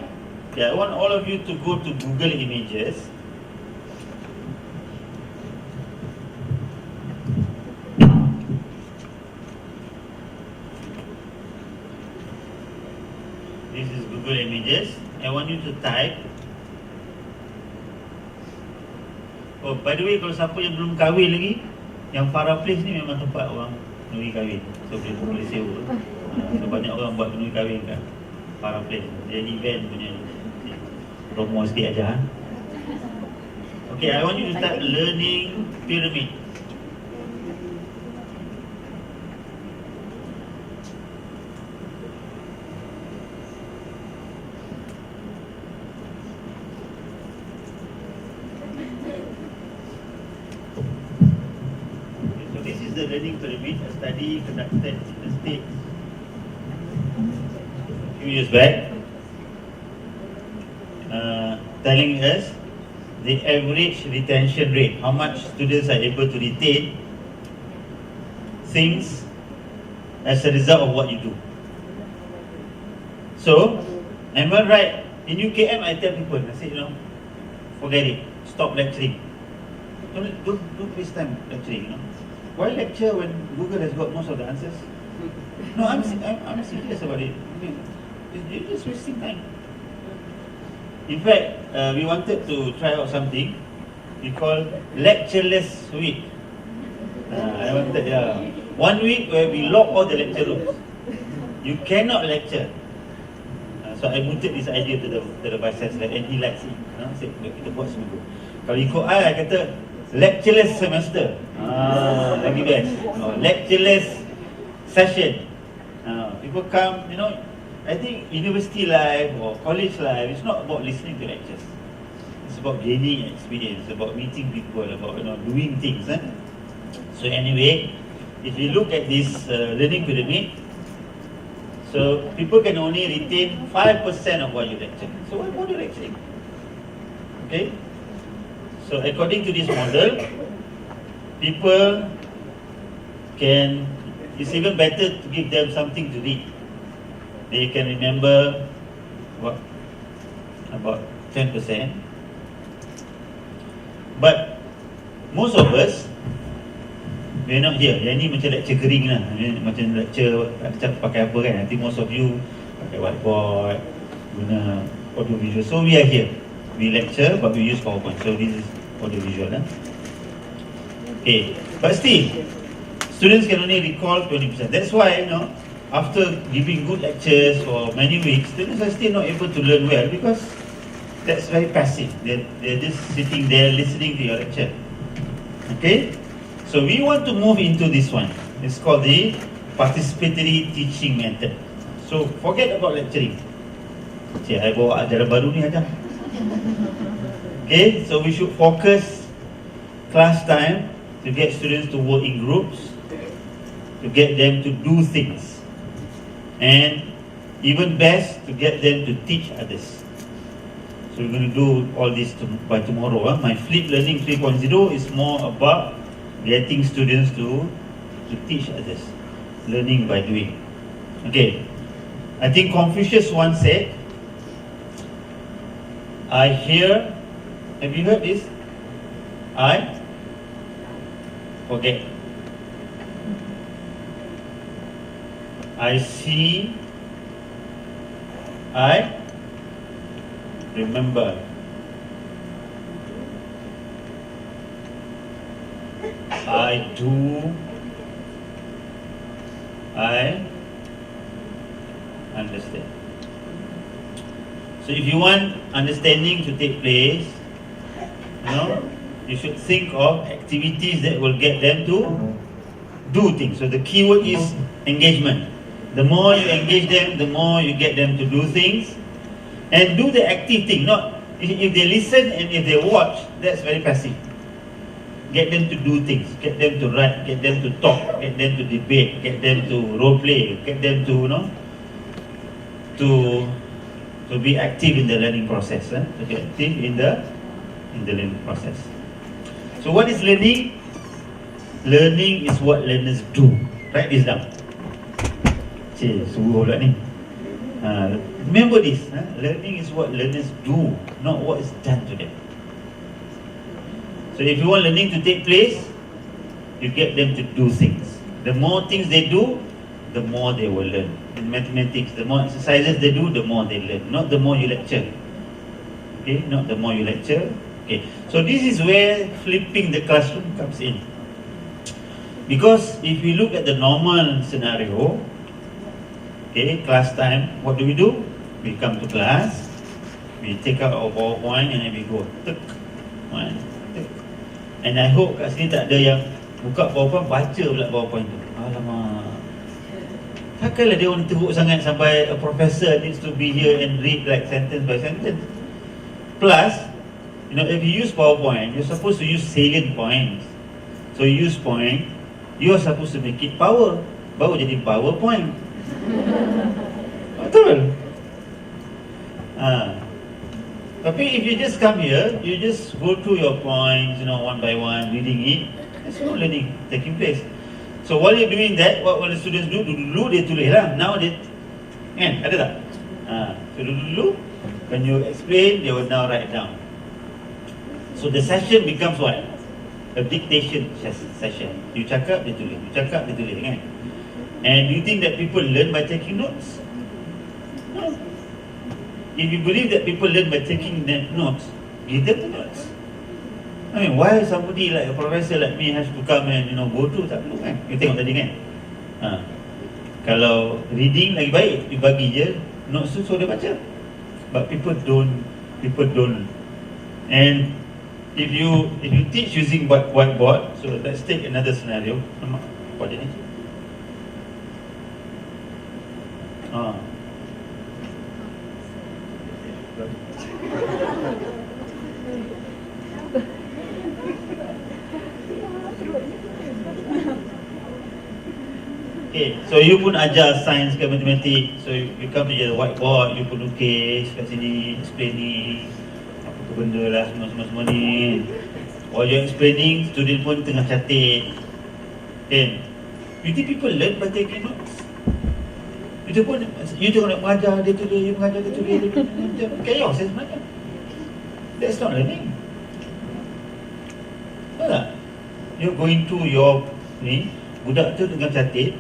I want all of you to go to Google Images. This is Google Images. I want you to type. Oh, by the way, kalau siapa yang belum kahwin lagi, yang Farah Place ni memang tempat orang kenduri kahwin. So boleh sewa. So banyak orang buat kenduri kahwin kat Farah Place. Dia event punya promo sikit aja. Okay, I want you to start learning pyramid. The learning pyramid, a study conducted in the States a few years back, telling us the average retention rate, how much students are able to retain things as a result of what you do. So, am I right? In UKM, I tell people, I say, forget it, stop lecturing. Don't waste time lecturing, Why lecture when Google has got most of the answers? No, I'm serious about it. You're just wasting time. In fact, we wanted to try out something we call lectureless week. I wanted 1 week where we lock all the lecture rooms. You cannot lecture. So I mooted this idea to the vice chancellor, and he likes it. Kita buat seminggu. Kalau ikut I kata lectureless semester. Lagi best. Lectureless session. People come, I think university life or college life, it's not about listening to lectures. It's about gaining experience, about meeting people, about doing things. So anyway, if you look at this learning pyramid, so people can only retain 5% of what you lecture. So why bother lecturing? Okay? So according to this model, people can it's even better to give them something to read. They can remember what, about 10%. But most of us, we're not here. Yang ni macam lecture kering lah. Macam lecture tak pakai apa kan. I think most of you pakai whiteboard, guna audio visual. So we are here. We lecture but we use PowerPoint. So this is audio visual lah. Okay. But still, students can only recall 20%. That's why, after giving good lectures for many weeks, students are still not able to learn well because that's very passive. They're just sitting there listening to your lecture. Okay? So we want to move into this one. It's called the participatory teaching method. So forget about lecturing. Cik, I bawa ajaran baru ni aja. Okay, so we should focus class time to get students to work in groups, to get them to do things, and even best to get them to teach others. So we're going to do all this by tomorrow. My Flip Learning 3.0 is more about getting students to teach others, learning by doing. Okay, I think Confucius once said, I hear, have you heard this? I forget. I see, I remember. I do, I understand. So if you want understanding to take place, you should think of activities that will get them to do things. So the key word is engagement. The more you engage them, the more you get them to do things. And do the active thing. Not if they listen and if they watch, that's very passive. Get them to do things, get them to write, get them to talk, get them to debate, get them to role play, get them to to be active in the learning process. To get active in the learning process. So what is learning? Learning is what learners do. Write this down. Cik, suruh pula ni. Remember this. Learning is what learners do, not what is done to them. So if you want learning to take place, you get them to do things. The more things they do, the more they will learn. In mathematics, the more exercises they do, the more they learn. Not the more you lecture. Okay, not the more you lecture. Okay, so this is where flipping the classroom comes in. Because if we look at the normal scenario, okay, class time, what do? We come to class, we take out our PowerPoint and then we go, tek, one, tek. And I hope kat sini tak ada yang buka PowerPoint, baca pula PowerPoint tu. Alamak. Takkanlah dia orang teruk sangat sampai a professor needs to be here and read like sentence by sentence. Plus, if you use PowerPoint, you're supposed to use salient points. So you use point, you're supposed to make it power. Baru jadi PowerPoint. Betul? Tapi if you just come here, you just go through your points, one by one, reading it, there's no learning taking place. So while you're doing that, what will the students do? Dulu dia tulis lah. Now they, ada tak? So dulu, when you explain, they will now write down. So the session becomes what? A dictation session. You cakap, dia tulis. You cakap, dia tulis, kan? And do you think that people learn by taking notes? No. If you believe that people learn by taking notes, give them the notes. I mean, why somebody like a professor like me has to come and go through? Tak perlu kan? You tengok tadi kan? Kalau reading lagi baik, you bagi je notes tu suruh dia baca. But people don't. And if you teach using whiteboard, so let's take another scenario. Apa dia ni? Okay, so you pun ajar science ke matematik. So you come to the whiteboard, you pun lukis kat sini, explaining apa tu benda lah, semua ni. While you're explaining, student pun tengah catat. Okay, You think people learn by taking notes? Itu pun, you tengok nak mengajar dia tulis, you mengajar dia tulis, dia macam chaos sebenarnya. That's not learning. Betul tak? You're going to your ni, budak tu dengan catit,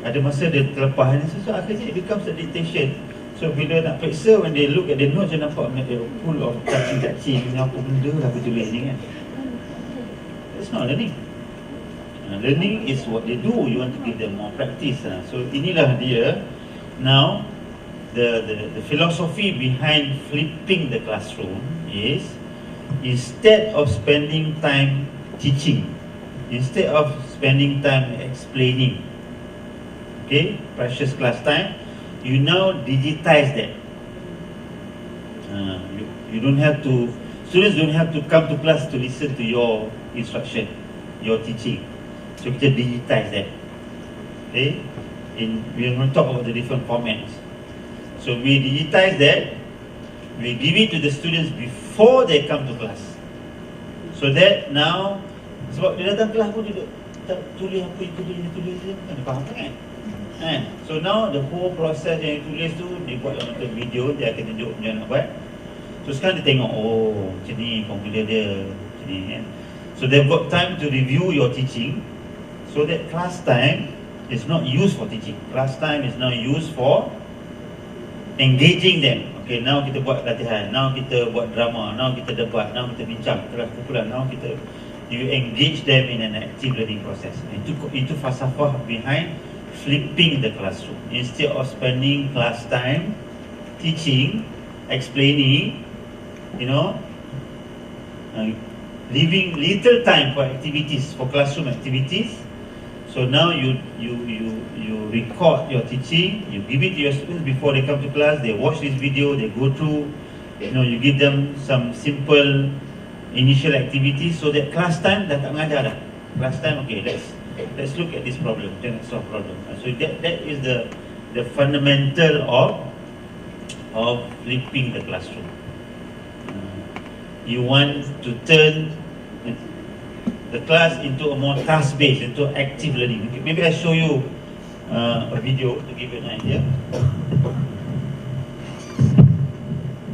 ada masa dia terlepas ni, so akhirnya it becomes a dictation. So bila nak periksa, when they look at the notes, dia nampak full of cacing-cacing, apa benda lah aku tulis ni kan. That's not learning. Learning is what they do. You want to give them more practice. So inilah dia. Now, the philosophy behind flipping the classroom is, instead of spending time teaching, instead of spending time explaining, okay, precious class time, you now digitize that. You don't have to, students don't have to come to class to listen to your instruction, your teaching. So kita digitize that. Okay, we're going to talk about the different formats. So we digitize that, we give it to the students before they come to class. So that now, sebab dia datang kelas pun dia tak tulis apa itu dia tulis dia kan, dia faham kan? So now the whole process yang dia tulis tu, dia buat dalam video, dia akan tunjuk macam nak buat. So sekarang dia tengok, oh macam ni formula dia, macam ni kan. So they've got time to review your teaching. So that class time is not used for teaching. Class time is now used for engaging them. Okay, now kita buat latihan, now kita buat drama, now kita debat, now kita bincang, kelas kumpulan, now kita, you engage them in an active learning process. Itu falsafah behind flipping the classroom. Instead of spending class time teaching, explaining, you know, leaving little time for activities, for classroom activities. So now you record your teaching, you give it to your students before they come to class, they watch this video, they go through, you know, you give them some simple initial activities so that class time dah tak mengajar dah. Class time, okay, let's look at this problem, then solve problem. So that is the fundamental of flipping the classroom. You want to turn the class into a more task-based, into active learning. Okay, maybe I show you a video to give you an idea.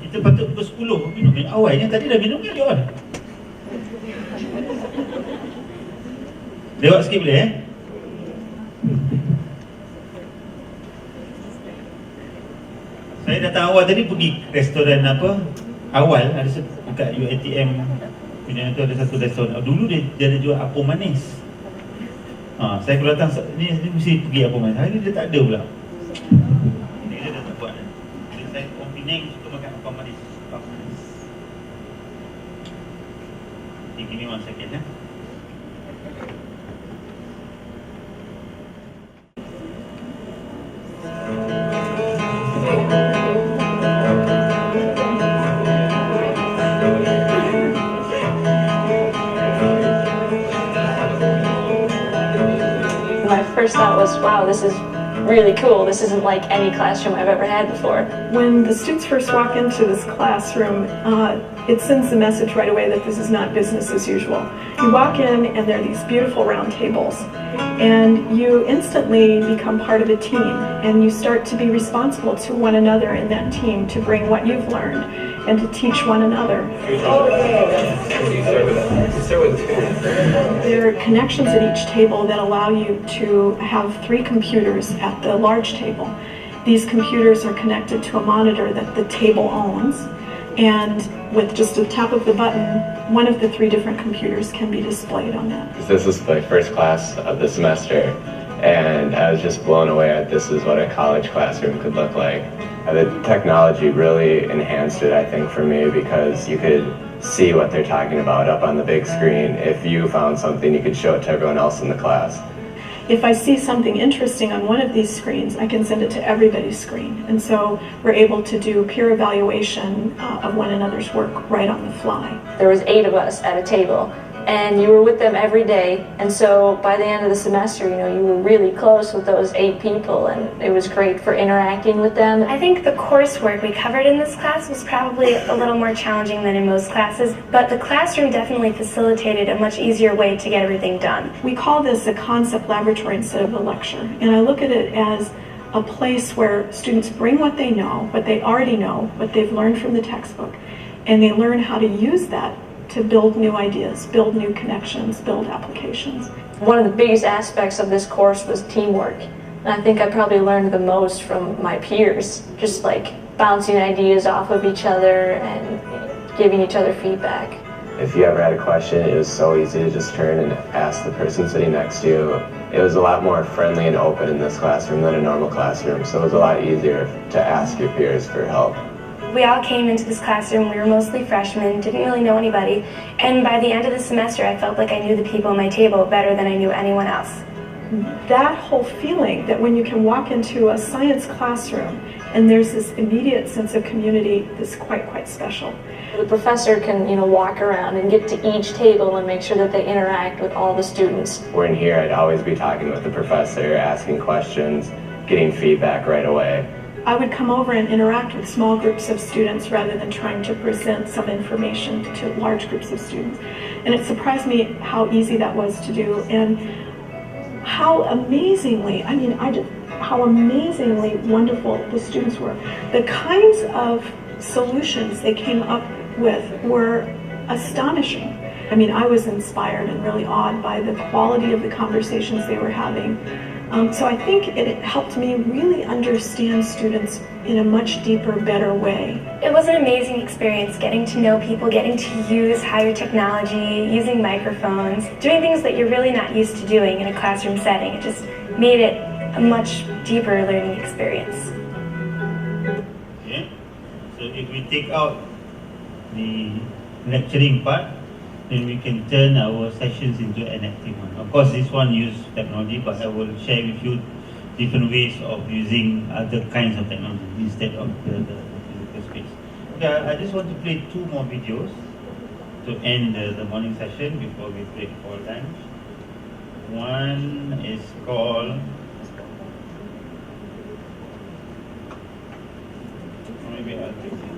Kita patut pukul 10 minum awalnya, tadi dah minum kan Johan? Lewat sikit boleh Saya datang awal tadi pergi restoran apa awal, ada dekat UATM punya tu ada satu restoran. Dulu dia ada jual apam manis. Saya kalau datang ni mesti pergi apam manis. Hari ni dia tak ada pula. Ini dia dah tak buat. Jadi saya orang Penang suka makan apam manis. Give me 1 second .
My first thought was, wow, this is really cool. This isn't like any classroom I've ever had before.
When the students first walk into this classroom, it sends the message right away that this is not business as usual. You walk in and there are these beautiful round tables, and you instantly become part of a team, and you start to be responsible to one another in that team to bring what you've learned and to teach one another. There are connections at each table that allow you to have 3 computers at the large table. These computers are connected to a monitor that the table owns, and with just a tap of the button, one of the 3 different computers can be displayed on that.
This was my first class of the semester, and I was just blown away at this is what a college classroom could look like. The technology really enhanced it, I think, for me, because you could see what they're talking about up on the big screen. If you found something, you could show it to everyone else in the class.
If I see something interesting on one of these screens, I can send it to everybody's screen. And so we're able to do peer evaluation of one another's work right on the fly.
There was 8 of us at a table, and you were with them every day. And so by the end of the semester, you were really close with those 8 people, and it was great for interacting with them.
I think the coursework we covered in this class was probably a little more challenging than in most classes, but the classroom definitely facilitated a much easier way to get everything done.
We call this a concept laboratory instead of a lecture, and I look at it as a place where students bring what they know, what they already know, what they've learned from the textbook, and they learn how to use that to build new ideas, build new connections, build applications.
One of the biggest aspects of this course was teamwork. And I think I probably learned the most from my peers, just like bouncing ideas off of each other and giving each other feedback.
If you ever had a question, it was so easy to just turn and ask the person sitting next to you. It was a lot more friendly and open in this classroom than a normal classroom, so it was a lot easier to ask your peers for help.
We all came into this classroom, we were mostly freshmen, didn't really know anybody, and by the end of the semester I felt like I knew the people at my table better than I knew anyone else.
That whole feeling that when you can walk into a science classroom and there's this immediate sense of community is quite special.
The professor can, walk around and get to each table and make sure that they interact with all the students.
Where in here, I'd always be talking with the professor, asking questions, getting feedback right away.
I would come over and interact with small groups of students rather than trying to present some information to large groups of students. And it surprised me how easy that was to do and how amazingly, how amazingly wonderful the students were. The kinds of solutions they came up with were astonishing. I was inspired and really awed by the quality of the conversations they were having. So I think it helped me really understand students in a much deeper, better way.
It was an amazing experience getting to know people, getting to use higher technology, using microphones, doing things that you're really not used to doing in a classroom setting. It just made it a much deeper learning experience.
Okay, so if we take out the lecturing part, then we can turn our sessions into an active one. Of course, this one uses technology, but I will share with you different ways of using other kinds of technology instead of the physical space. Okay, I just want to play 2 more videos to end the morning session before we break for lunch. One is called, maybe I'll take it.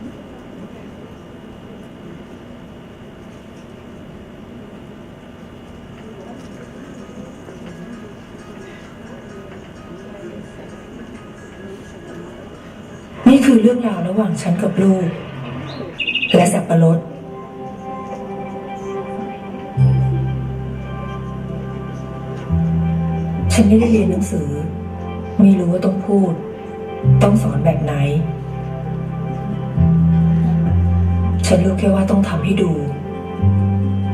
นี่คือเรื่องราวระหว่างฉันกับลูกและสับปะรดฉันไม่ได้เรียนหนังสือไม่รู้ว่าต้องพูดต้องสอนแบบไหนฉันรู้แค่ว่าต้องทำให้ดู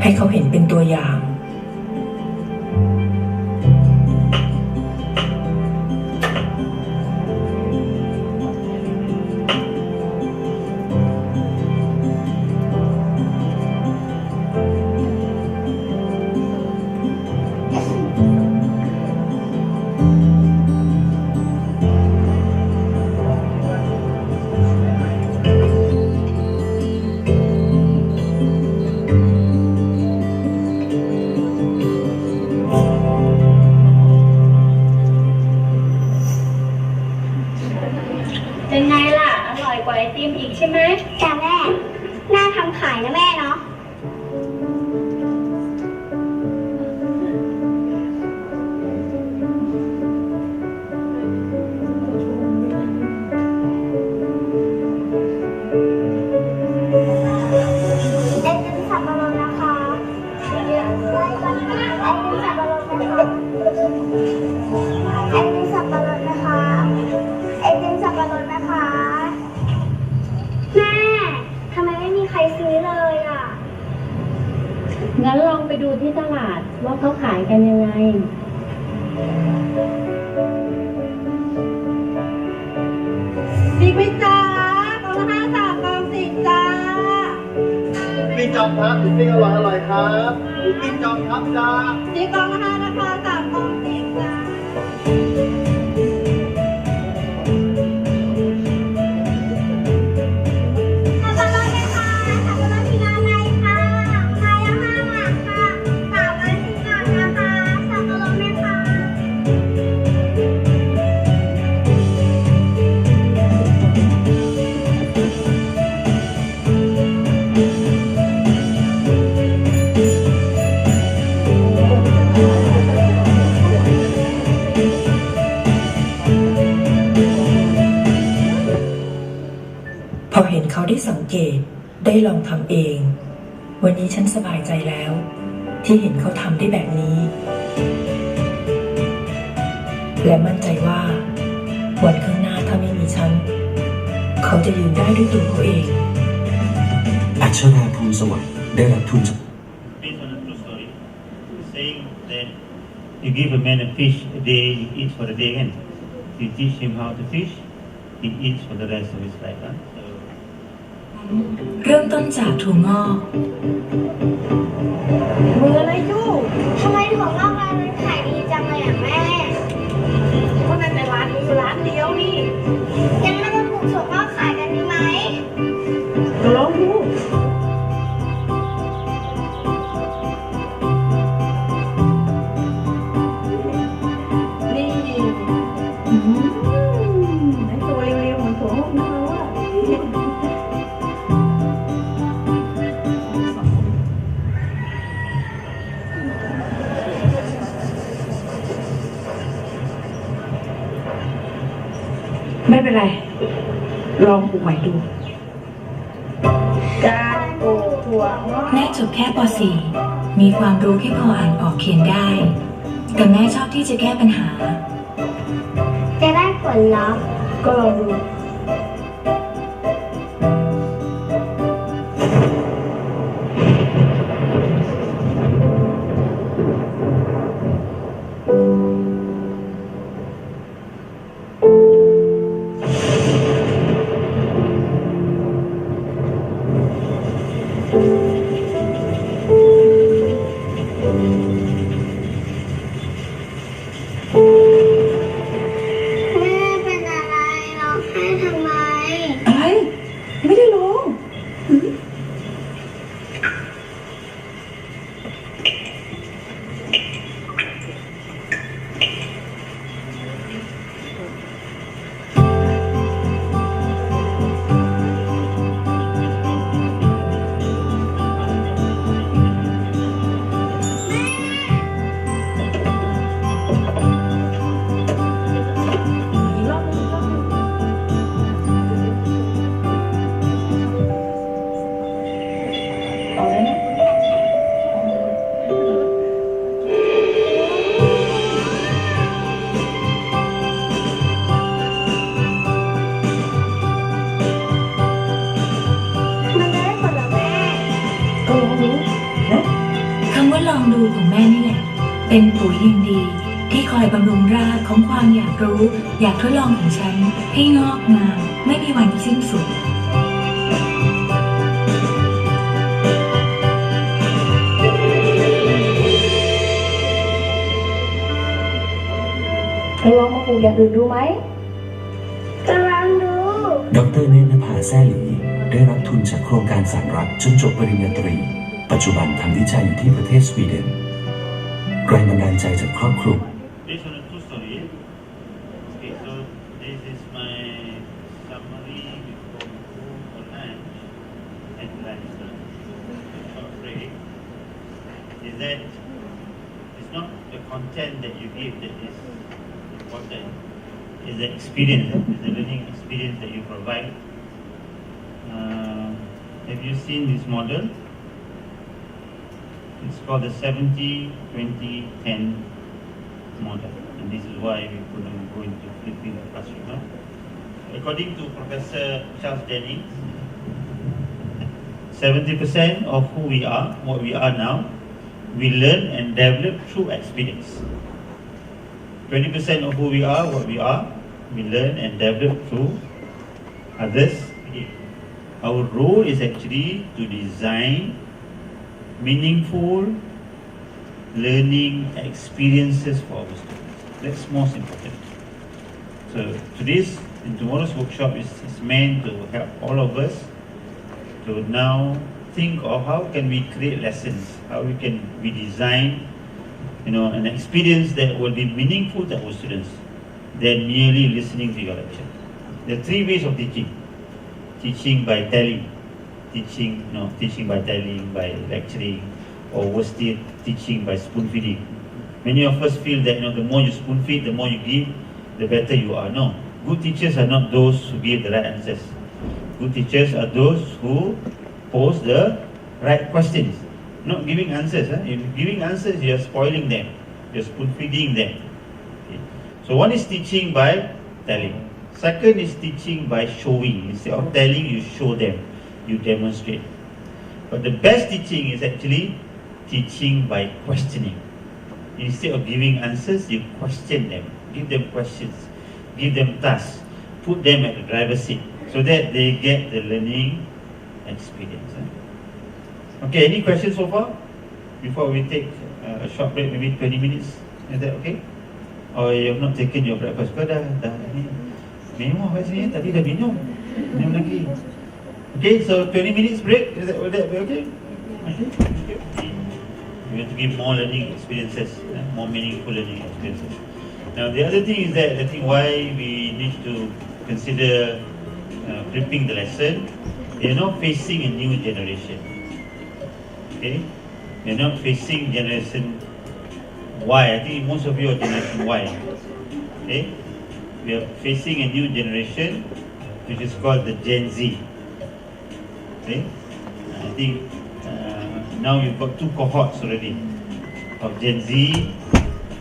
ให้เขาเห็นเป็นตัวอย่าง
เป็นไงล่ะ อร่อยกว่าไอติมอีกใช่ไหมจ้ะแม่ น่าทำขายนะแม่เนาะไอติมสับปะรดนะคะไอติมสับปะรดนะคะไอติมสับปะรดนะคะไอติมสับปะรดนะคะแม่ทำไมไม่มีใครซื้อเลยอ่ะงั้นลองไปดูที่ตลาดว่าเขาขายกันยังไงมีไหมจ๊ะกล่องละ5 3กล่อง10จ้า
ปิ้งจอมครับปิ้งอร่อยครับปิ้งจอมครับจ้า
4กล่องละ5นะคะ3กล่อง10จ้าสับปะรดนะคะสับปะรดที่ร้านไหนคะขายละ5 บาทค่ะ
ได้ลองทำเอง วันนี้ฉันสบายใจแล้ว ที่เห็นเขาทำได้แบบนี้ และมั่นใจว่าวันข้างหน้าถ้าไม่มีฉันเขาจะยืนได้ด้วยตัวเขาเอง
อัชราภูลสวัสดิ์ได้รับทุนจาก
Based on a true story, saying that you give a man a fish a day, he eats for the day end. You teach him how to fish, he eats for the rest of his life. Huh? So,
เริ่มต้นจากถั่วงอก
มืออะไรยู่ทำไมถั่วงอกร้านนั้นขายดีจังเลยอ่ะแม่ก็นั่นแต่ร้านนี้อยู่ร้านเดียวนี่ยังไม่ต้องปลูกถั่วงอกขายกันดีไหมลองดู
ไหนตัวเร็วๆเหมือนถั่วงอกนะเราอะไม่เป็นไร ลองปลูกใหม่ดู การปลูกถั่วงอก
แม่จบแค่ป .4 มีความรู้แค่พออ่านออกเขียนได้ แต่แม่ชอบที่จะแก้ปัญหา
จะได้ผลลัพธ์
ก็ลองดู
แม่เป็นอะไรร้องไห้ทำไม
อะไร ไม่ได้ร้อง
มันจะได้ผลเหรอแม่
ก็ลองดูนะ
คำว่าลองดูของแม่นี่แหละ เป็นปุ๋ยอย่างดีที่คอยบำรุงรากของความอยากรู้ อยากทดลองของฉัน ให้งอกงามไม่มีวันสิ้นสุด
ลองมาปลูกอย่างอื่นดูไหม
จะลองดู
ดรเนตรนภาแซ่หลีได้รับทุนจากโครงการสารรัฐจนจบปริญญาตรี ปัจจุบันทำวิจัยอยู่ที่ประเทศสวีเดนแรงบันดาลใจจากครอบครัว
based on a true story, okay, so this is my summary before food for lunch and lunch. Short break. Is that it's not the content that you give that is important. It's the experience, it's the learning experience that you provide. Have you seen this model? It's called the 70-20-10 model, and this is why we couldn't go into flipping the classroom. No? According to Professor Charles Jennings, 70% of who we are, what we are now, we learn and develop through experience. 20% of who we are, what we are, we learn and develop through others. Our role is actually to design meaningful learning experiences for our students. That's most important. So today's and tomorrow's workshop is meant to help all of us to now think of how can we create lessons, how we can we design, an experience that will be meaningful to our students than merely listening to your lecture. There are three ways of teaching. Teaching by telling, teaching by telling, by lecturing, or worse still, teaching by spoon feeding. Many of us feel that the more you spoon feed, the more you give, the better you are. No, good teachers are not those who give the right answers. Good teachers are those who pose the right questions. Not giving answers. If giving answers, you are spoiling them. You're spoon feeding them. Okay. So one is teaching by telling. Second is teaching by showing. Instead of telling, you show them. You demonstrate. But the best teaching is actually teaching by questioning. Instead of giving answers, you question them. Give them questions. Give them tasks. Put them at the driver's seat so that they get the learning experience. Okay, any questions so far? Before we take a short break, maybe 20 minutes. Is that okay? Or you have not taken your breakfast? Kau dah ni minum kat sini, tadi dah minum. Minum lagi. Okay, so 20 minutes break. Will that be okay? Okay. We have to give more learning experiences, more meaningful learning experiences. Now the other thing is that I think why we need to consider flipping the lesson. You're not facing a new generation. Okay, you're not facing generation Y. I think most of you are generation Y. Okay, we are facing a new generation which is called the Gen Z. Okay, I think now you've got 2 cohorts already of Gen Z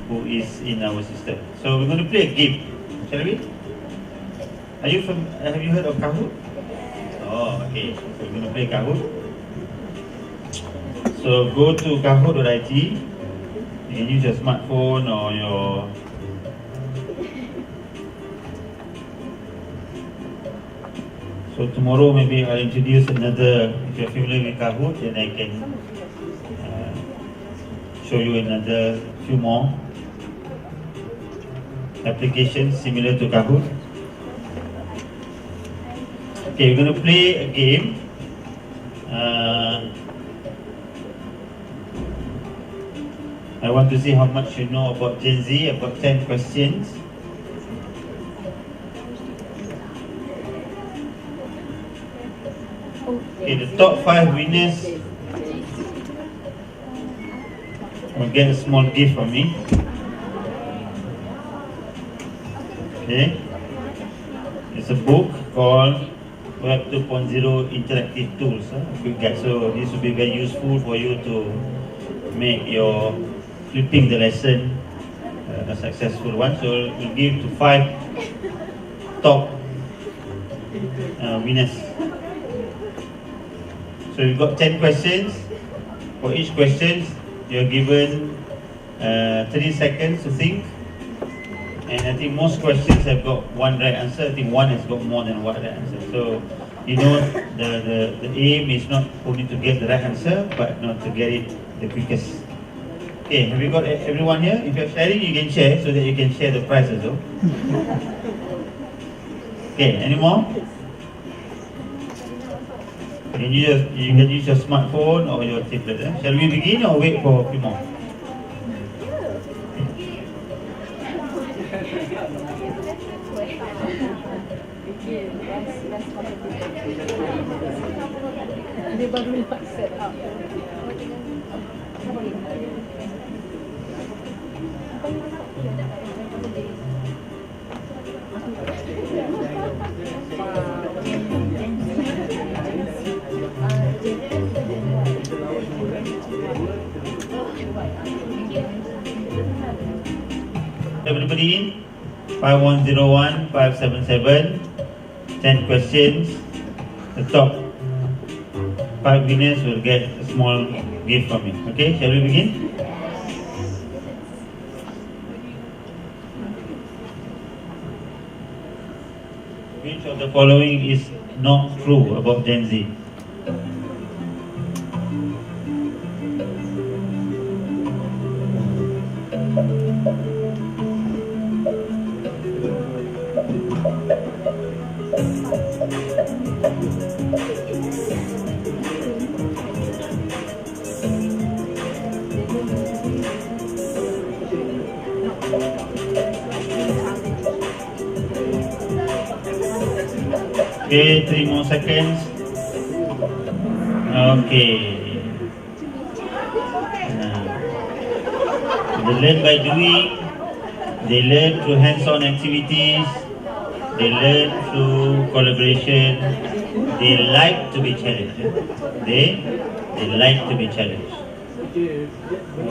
who is in our system. So we're going to play a game, shall we? Have you heard of Kahoot? Oh, okay. So we're going to play Kahoot. So go to kahoot.it. You can use your smartphone or your So tomorrow maybe I'll introduce another. If you're familiar with Kahoot, then I can show you another few more applications similar to Kahoot. Okay, we're going to play a game. I want to see how much you know about Gen Z. I've got 10 questions. Okay, the top 5 winners will get a small gift from me. Okay, it's a book called Web 2.0 Interactive Tools. A quick guide. So this will be very useful for you to make your flipping the lesson a successful one. So we'll give to 5 top winners. So you've got 10 questions. For each question, you're given 30 seconds to think. And I think most questions have got one right answer. I think one has got more than one right answer. So you know the aim is not only to get the right answer, but not to get it the quickest. Okay, have you got everyone here? If you're sharing, you can share so that you can share the prize as well. Okay, any more? You can use your smartphone or your tablet. Shall we begin or wait for a few more? Everybody in? 5101 577. 10 questions. The top 5 winners will get a small gift from me. Okay, shall we begin? Which of the following is not true about Gen Z? Okay, 3 more seconds. Okay. They learn by doing. They learn through hands-on activities. They learn through collaboration. They like to be challenged. They like to be challenged.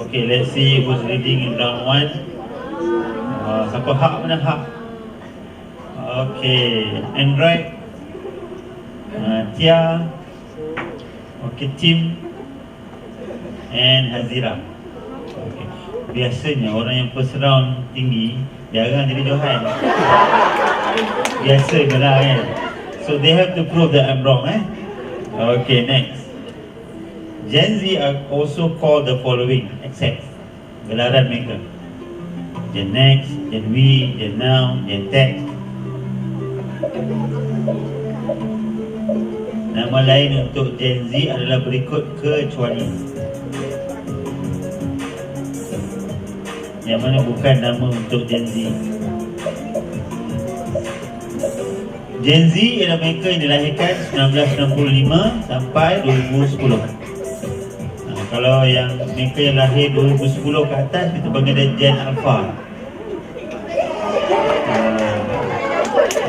Okay, let's see who's leading in round 1. Siapa hak mana hak? Okay, Android, Tia, okay, Tim, and Hazira. Okay. Biasanya orang yang first round tinggi jarang jadi Johan. Biasa je lah kan. So they have to prove that I'm wrong. Okay, next. Gen Z are also called the following, except gelaran mereka: Gen X, Gen Y, Gen Now, Gen Tech. Nama lain untuk Gen Z adalah berikut kecuali. Yang mana bukan nama untuk Gen Z. Gen Z ialah mereka yang dilahirkan 1965 sampai 2010. Kalau yang mereka yang lahir 2010 ke atas, kita panggil dia Gen Alpha.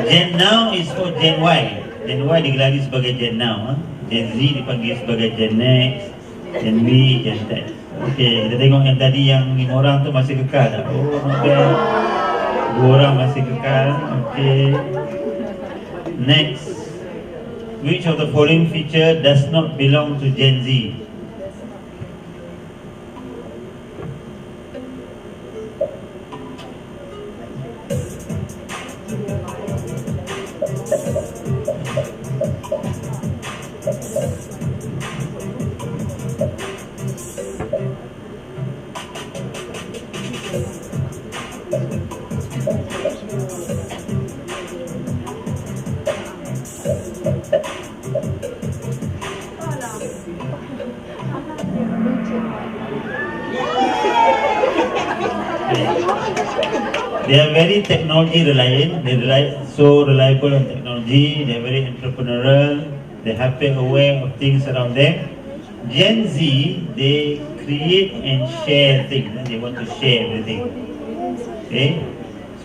Gen Now is for Gen Y. Gen Y digelari sebagai Gen Now. Gen Z dipanggil sebagai Gen X, Gen Y, Gen Z. Okey, kita tengok yang tadi yang 5 orang tu masih kekal tak? Oh, okay. 2 orang masih kekal. Okey. Next. Which of the following feature does not belong to Gen Z? They are very technology reliant. They so reliable on technology. They are very entrepreneurial. They are happy aware of things around them. Gen Z, they create and share things. They want to share everything. Okay,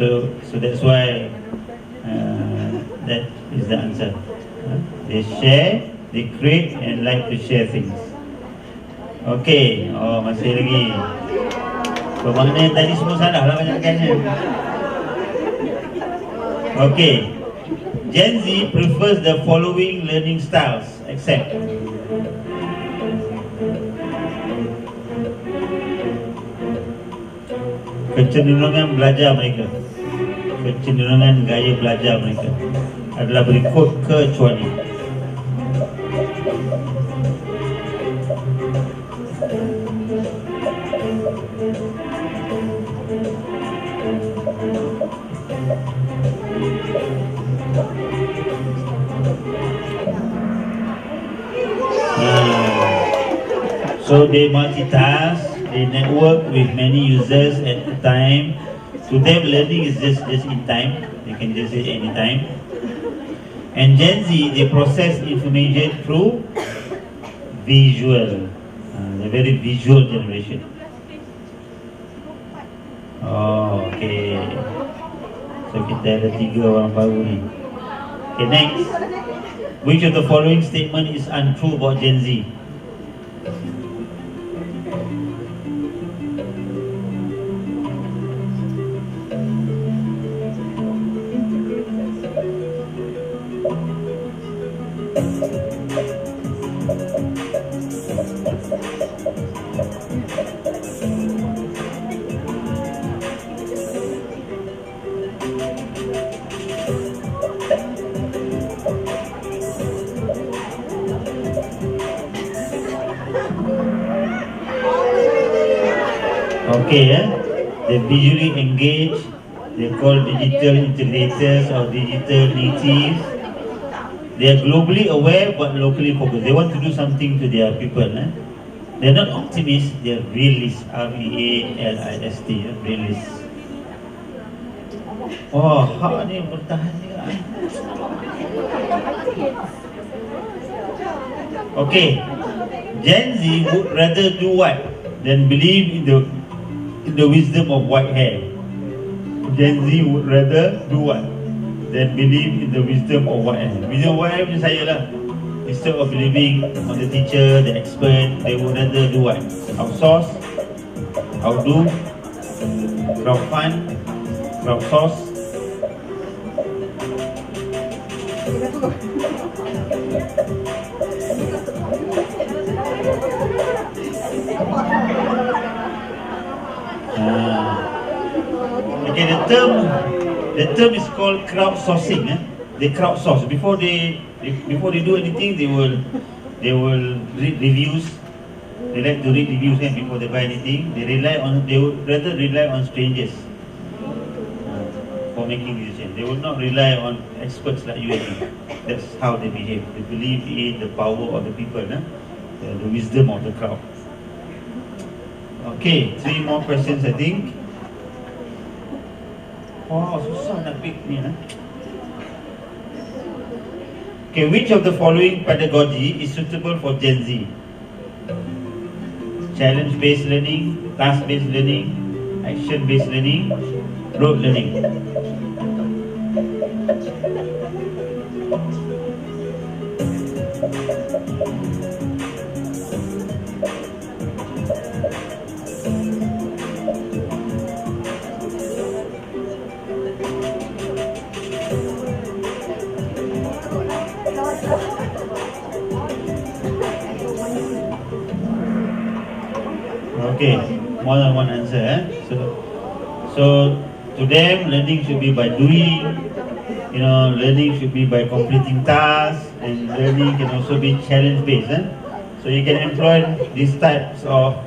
so that's why that is the answer. They share, they create, and like to share things. Okay, oh masih lagi. Bermakna tadi semua salah lah banyakkannya. Okay, Gen Z prefers the following learning styles, except kecenderungan belajar mereka, kecenderungan gaya belajar mereka adalah berikut kecuali. So they multitask, they network with many users at a time. To them, learning is just in time. They can just say anytime. And Gen Z, they process information through visual. They're very visual generation. Oh, okay. So kita ada 3 orang baru ni. Okay, next. Which of the following statement is untrue about Gen Z? Okay, they visually engage. They call digital integrators or digital natives. They are globally aware but locally focused. They want to do something to their people. They're not optimists. They're realists. R-E-A-L-I-S-T. Realists. Oh, hak ni bertahan juga. Okay, Gen Z would rather do what than believe in the wisdom of white hair. Gen Z would rather do what than believe in the wisdom of YM. Wisdom of YM ni saya lah. Instead of believing on the teacher, the expert, they would rather do what? Outsource, outdo, crowdfund, crowdsource. Okay, the term is called crowdsourcing. They crowdsource before they do anything. They will read reviews. They like to read reviews before they buy anything. They would rather rely on strangers for making decisions. They will not rely on experts like you and me. That's how they behave. They believe in the power of the people, the wisdom of the crowd. Okay, 3 more questions I think. Wow, susah nak pick ni. Okay, which of the following pedagogy is suitable for Gen Z? Challenge-based learning, task-based learning, action-based learning, rote learning. Okay, more than one answer. So to them, learning should be by doing. Learning should be by completing tasks, and learning can also be challenge-based. So you can employ these types of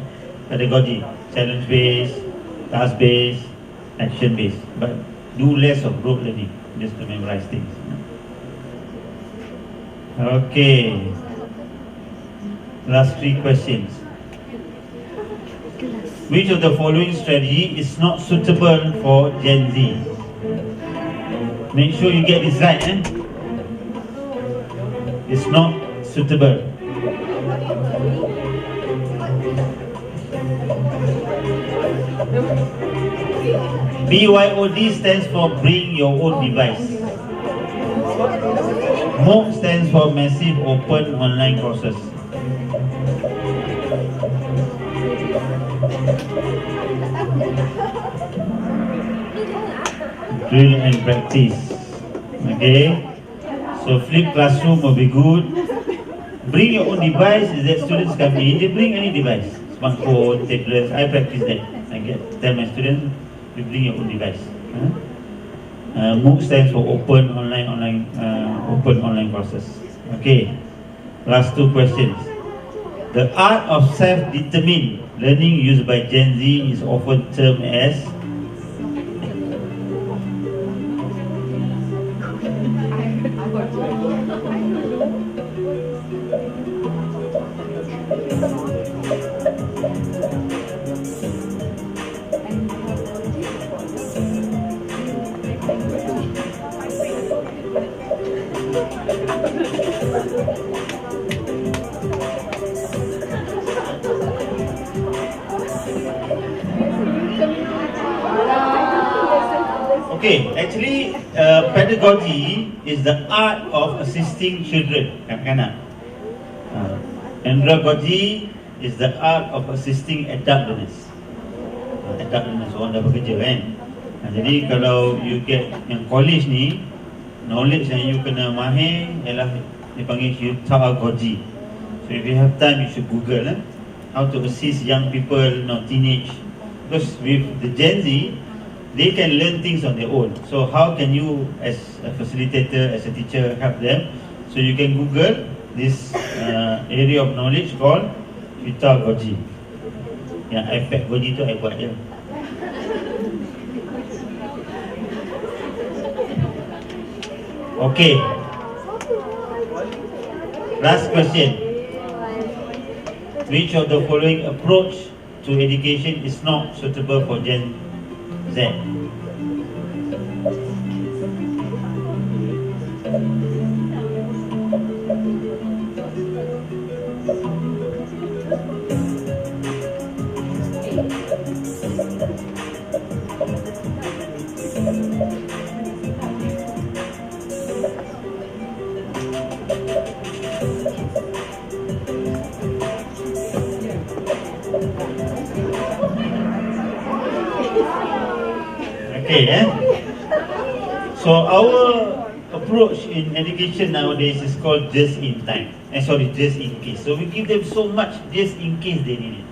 pedagogy: challenge-based, task-based, action-based. But do less of rote learning, just to memorize things. Okay. Last 3 questions. Which of the following strategy is not suitable for Gen Z? Make sure you get this right. It's not suitable. BYOD stands for bring your own device. MOOC stands for massive open online courses. Drill and practice. Okay, so flip classroom will be good. Bring your own device is that students come in, they bring any device, smartphone, tablets. I practice that. I tell my students, you bring your own device. MOOC stands for open online courses. Okay, last 2 questions. The art of self-determined learning used by Gen Z is often termed as Okay, actually, pedagogy is the art of assisting children. Andragogy is the art of assisting adult learners. Adult learners, orang dah bekerja kan. Jadi kalau you get yang college ni, knowledge yang you kena mahir ialah dipanggil Hutagogy. So if you have time, you should Google how to assist young people, teenage. Because with the Gen Z, they can learn things on their own. So how can you, as a facilitator, as a teacher, help them? So you can Google this area of knowledge called Hutagogy. Yang iPad Goji tu I buat je. Okay. Last question. Which of the following approach to education is not suitable for Gen Z? Okay, So our approach in education nowadays is called just in time. Just in case. So we give them so much just in case they need it.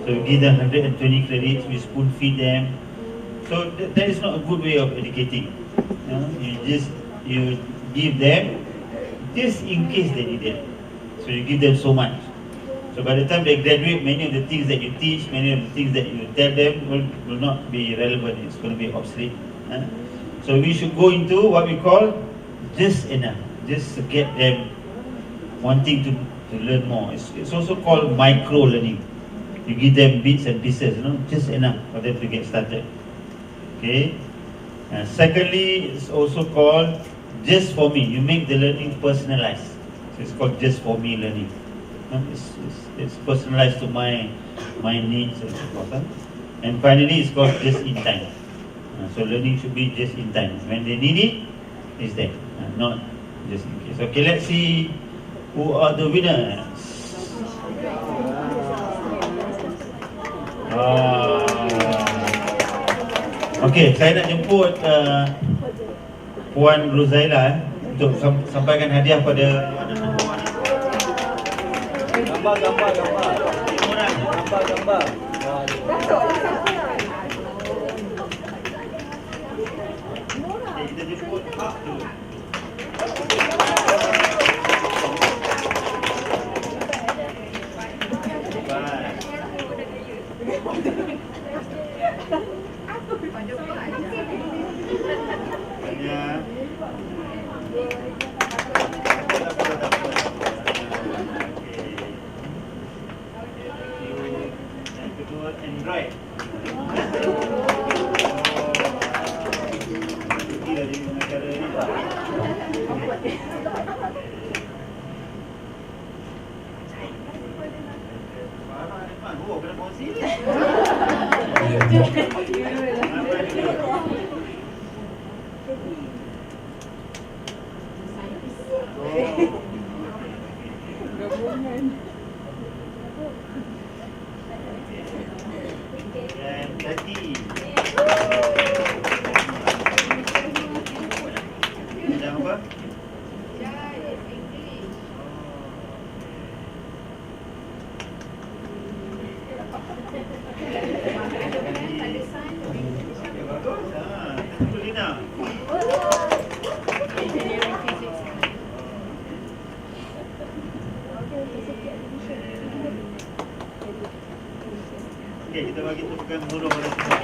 So we give them 120 credits, we spoon feed them. So that is not a good way of educating. You give them just in case they need it. So you give them so much. So by the time they graduate, many of the things that you teach, many of the things that you tell them will not be relevant. It's going to be obsolete. So we should go into what we call just enough, just to get them wanting to learn more. It's also called micro learning. You give them bits and pieces, just enough for them to get started. Okay. Secondly, it's also called just for me. You make the learning personalized. So it's called just for me learning. It's personalized to my needs and so forth. And finally, it's called just in time. So learning should be just in time. When they need it, it's there, not just in case. Okay, let's see who are the winners. Okay, saya nak jemput Puan Rozaila untuk sampaikan hadiah pada gambar. Kita jemput Pak dulu. Android. Okey, kita bagi tepukan muruh pada semua.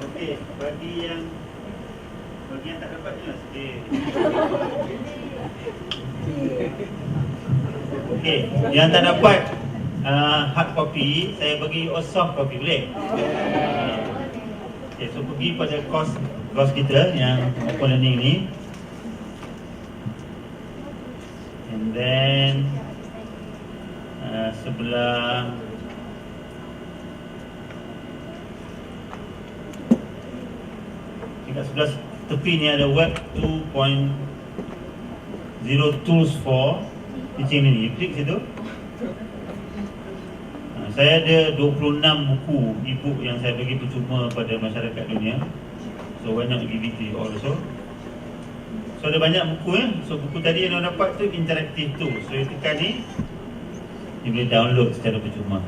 Okey, bagi yang tak dapat ni lah sedih. Okey, yang tak dapat hard copy, saya bagi soft copy, boleh? Okey, so pergi pada course kita yang open learning ni. And then sebelah dekat sebelah tepi ni ada web 2.0 tools for teaching ni. Klik situ. Saya ada 26 buku e-book yang saya bagi percuma pada masyarakat dunia. So why not give it to you all also. So ada banyak buku So buku tadi yang anda dapat tu interactive tool. So you tekan ni, you boleh download secara percuma.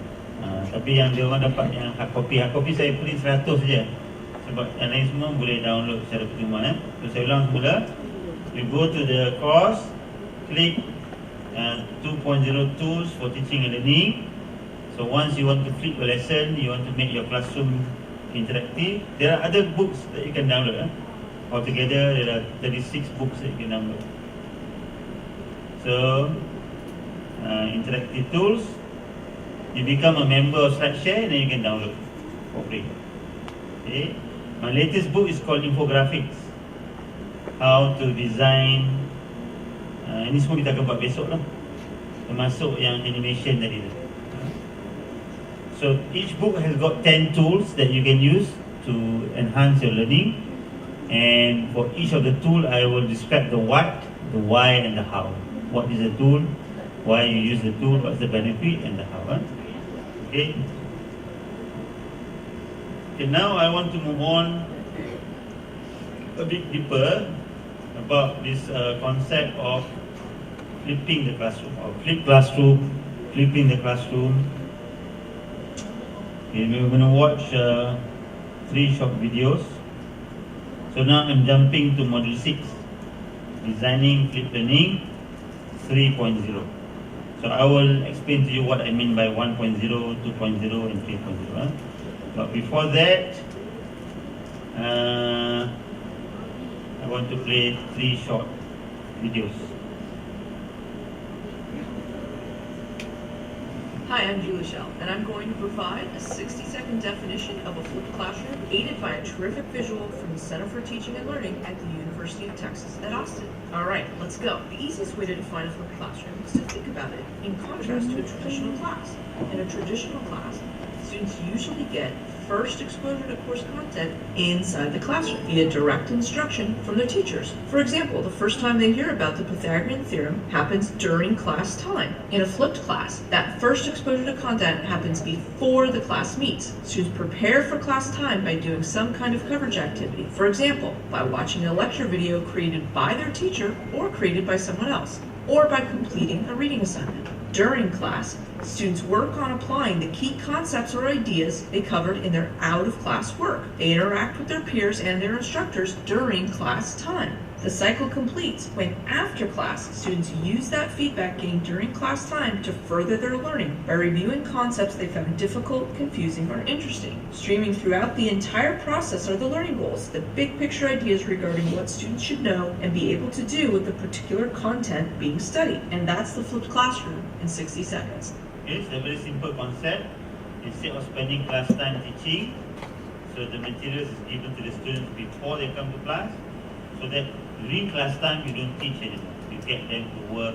Tapi yang dia orang dapat yang hard copy saya print 100 saja. Sebab yang lain semua boleh download secara percuma. So saya ulang semula. You go to the course, click 2.0 tools for teaching and learning. So once you want to flip a lesson, you want to make your classroom interactive, there are other books that you can download. Altogether, there are 36 books that you can download. So, interactive tools, you become a member of SlideShare, then you can download for free. Okay. My latest book is called Infographics. How to design. Ini semua kita akan buat besok lah. Termasuk yang animation tadi tu. So each book has got 10 tools that you can use to enhance your learning. And for each of the tool, I will describe the what, the why, and the how. What is the tool? Why you use the tool? What's the benefit and the how? Okay. Okay, now I want to move on a bit deeper about this concept of flipping the classroom, or flipping the classroom. Okay, we're going to watch 3 short videos. So now I'm jumping to Module 6, Designing Flipped Learning 3.0. So I will explain to you what I mean by 1.0, 2.0 and 3.0. But before that, I want to play 3 short videos.
Hi, I'm Julie Schell, and I'm going to provide a 60-second definition of a flipped classroom aided by a terrific visual from the Center for Teaching and Learning at the University of Texas at Austin. All right, let's go. The easiest way to define a flipped classroom is to think about it in contrast to a traditional class. In a traditional class, students usually get first exposure to course content inside the classroom via direct instruction from their teachers. For example, the first time they hear about the Pythagorean theorem happens during class time. In a flipped class, that first exposure to content happens before the class meets. Students prepare for class time by doing some kind of coverage activity. For example, by watching a lecture video created by their teacher or created by someone else, or by completing a reading assignment. During class, students work on applying the key concepts or ideas they covered in their out-of-class work. They interact with their peers and their instructors during class time. The cycle completes when, after class, students use that feedback gained during class time to further their learning by reviewing concepts they found difficult, confusing, or interesting. Streaming throughout the entire process are the learning goals, the big picture ideas regarding what students should know and be able to do with the particular content being studied. And that's the flipped classroom in 60 seconds.
Okay, it's a very simple concept. Instead of spending class time teaching, so the materials is given to the students before they come to class, so that during class time you don't teach anymore. You get them to work,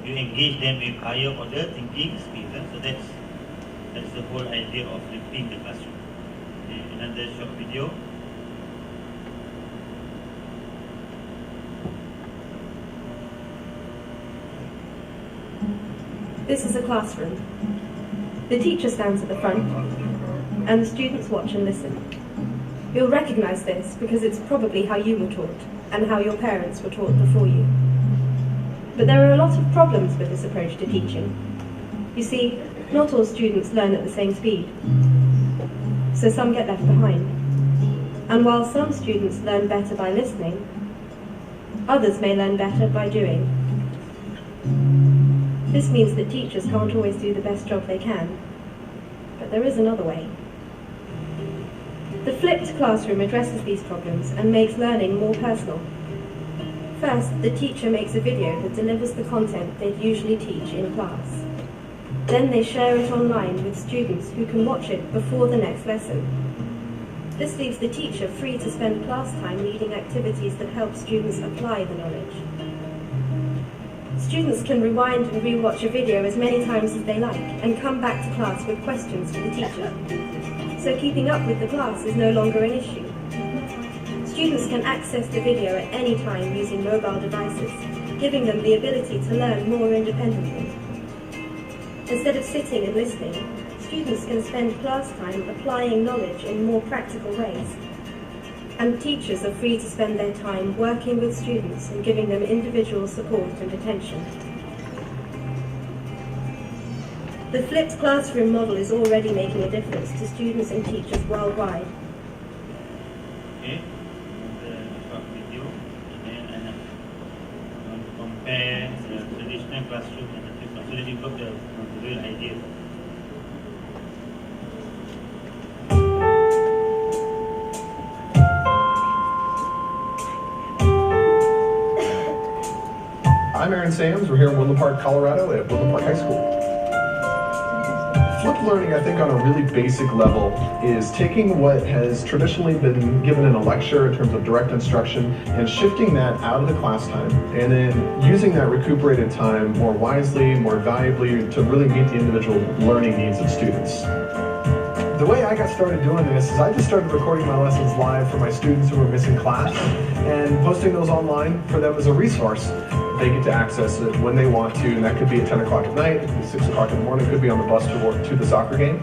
you engage them with higher order thinking skills. So that's the whole idea of flipping the classroom. Okay, another short video.
This is a classroom. The teacher stands at the front, and the students watch and listen. You'll recognize this because it's probably how you were taught, and how your parents were taught before you. But there are a lot of problems with this approach to teaching. You see, not all students learn at the same speed, so some get left behind. And while some students learn better by listening, others may learn better by doing. This means that teachers can't always do the best job they can, but there is another way. The flipped classroom addresses these problems and makes learning more personal. First, the teacher makes a video that delivers the content they'd usually teach in class. Then they share it online with students who can watch it before the next lesson. This leaves the teacher free to spend class time leading activities that help students apply the knowledge. Students can rewind and rewatch a video as many times as they like and come back to class with questions for the teacher. So keeping up with the class is no longer an issue. Students can access the video at any time using mobile devices, giving them the ability to learn more independently. Instead of sitting and listening, students can spend class time applying knowledge in more practical ways. And teachers are free to spend their time working with students and giving them individual support and attention. The flipped classroom model is already making a difference to students and teachers worldwide.
Okay, the short video, and then I want to compare the traditional classroom and the flipped classroom, so that you got the real idea.
I'm Aaron Sams. We're here in Woodland Park, Colorado at Woodland Park High School. Flipped learning, I think on a really basic level, is taking what has traditionally been given in a lecture in terms of direct instruction and shifting that out of the class time and then using that recuperated time more wisely, more valuably to really meet the individual learning needs of students. The way I got started doing this is I just started recording my lessons live for my students who were missing class and posting those online for them as a resource. They get to access it when they want to, and that could be at 10 o'clock at night, it could be 6 o'clock in the morning, it could be on the bus to the soccer game.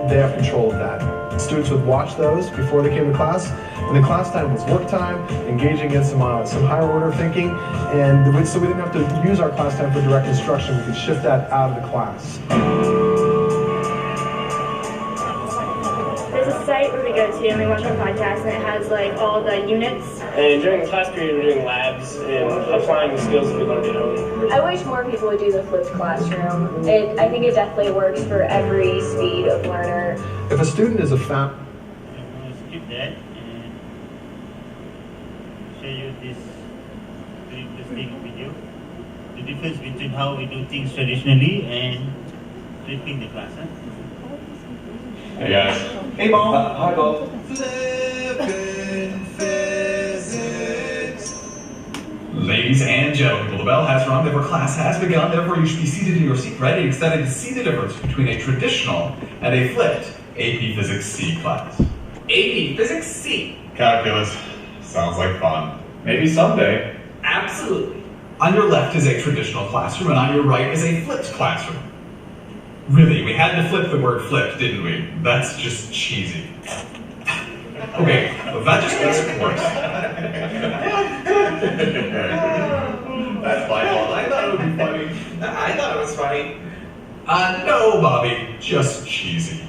they have control of that. Students would watch those before they came to class, and the class time was work time, engaging in some higher order thinking, and so we didn't have to use our class time for direct instruction. We could shift that out of the class.
There's a site where we go to and we watch our podcast, and it has like all the units.
And during the class period, we're doing labs and applying the skills that we learned at home.
I wish more people would do the flipped classroom. I think it definitely works for every speed of learner.
If a student is a
I'm going to skip that and show you this very interesting video. The difference between how we do things traditionally and flipping the class.
Hey guys.
Hey Bo.
Hi Bo. Ladies and gentlemen, the bell has rung, therefore class has begun, therefore you should be seated in your seat ready and excited to see the difference between a traditional and a flipped AP Physics C class.
AP Physics C.
Calculus. Sounds like fun. Maybe someday.
Absolutely.
On your left is a traditional classroom and on your right is a flipped classroom. Really, we had to flip the word flipped, didn't we? That's just cheesy. Okay, well, that just makes it worse. That's my fault. I thought it would be funny.
I thought it was funny.
No, Bobby, just cheesy.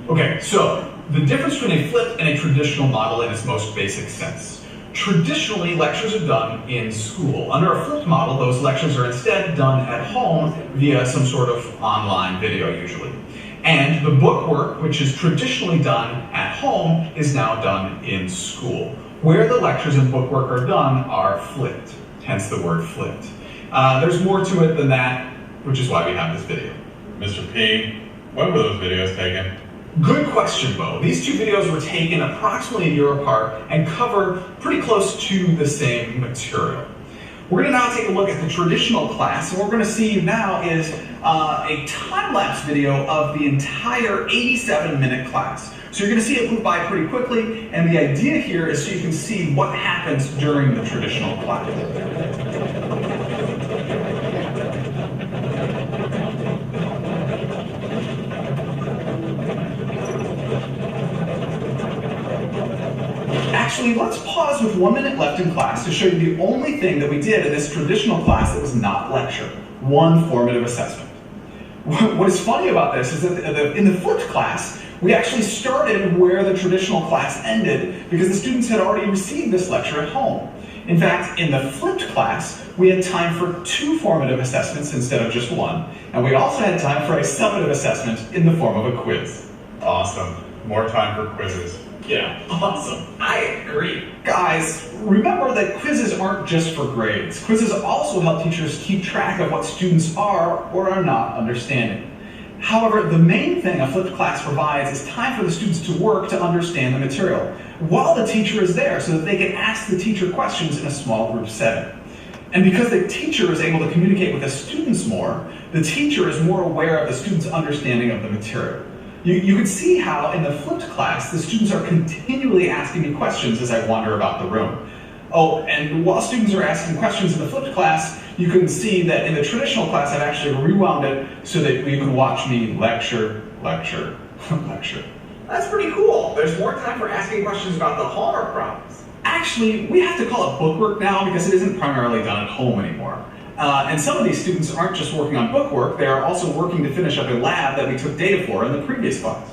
Okay, so the difference between a flipped and a traditional model in its most basic sense. Traditionally, lectures are done in school. Under a flipped model, those lectures are instead done at home via some sort of online video usually. And the bookwork, which is traditionally done at home, is now done in school. Where the lectures and bookwork are done are flipped, hence the word flipped. There's more to it than that, which is why we have this video.
Mr. P, when were those videos taken?
Good question, Bo. These two videos were taken approximately a year apart and cover pretty close to the same material. We're going to now take a look at the traditional class, and what we're going to see now is a time-lapse video of the entire 87-minute class. So you're going to see it move by pretty quickly, and the idea here is so you can see what happens during the traditional class. Actually, let's pause with 1 minute left in class to show you the only thing that we did in this traditional class that was not lecture, one formative assessment. What is funny about this is that in the flipped class, we actually started where the traditional class ended because the students had already received this lecture at home. In fact, in the flipped class, we had time for 2 formative assessments instead of just 1, and we also had time for a summative assessment in the form of a quiz.
Awesome. More time for quizzes.
Yeah, awesome. I agree. Guys, remember that quizzes aren't just for grades. Quizzes also help teachers keep track of what students are or are not understanding. However, the main thing a flipped class provides is time for the students to work to understand the material, while the teacher is there so that they can ask the teacher questions in a small group setting. And because the teacher is able to communicate with the students more, the teacher is more aware of the students' understanding of the material. You can see how in the flipped class, the students are continually asking me questions as I wander about the room. Oh, and while students are asking questions in the flipped class, you can see that in the traditional class, I've actually rewound it so that you can watch me lecture, lecture, lecture. That's pretty cool. There's more time for asking questions about the homework problems. Actually, we have to call it bookwork now because it isn't primarily done at home anymore. And some of these students aren't just working on bookwork, they are also working to finish up a lab that we took data for in the previous class.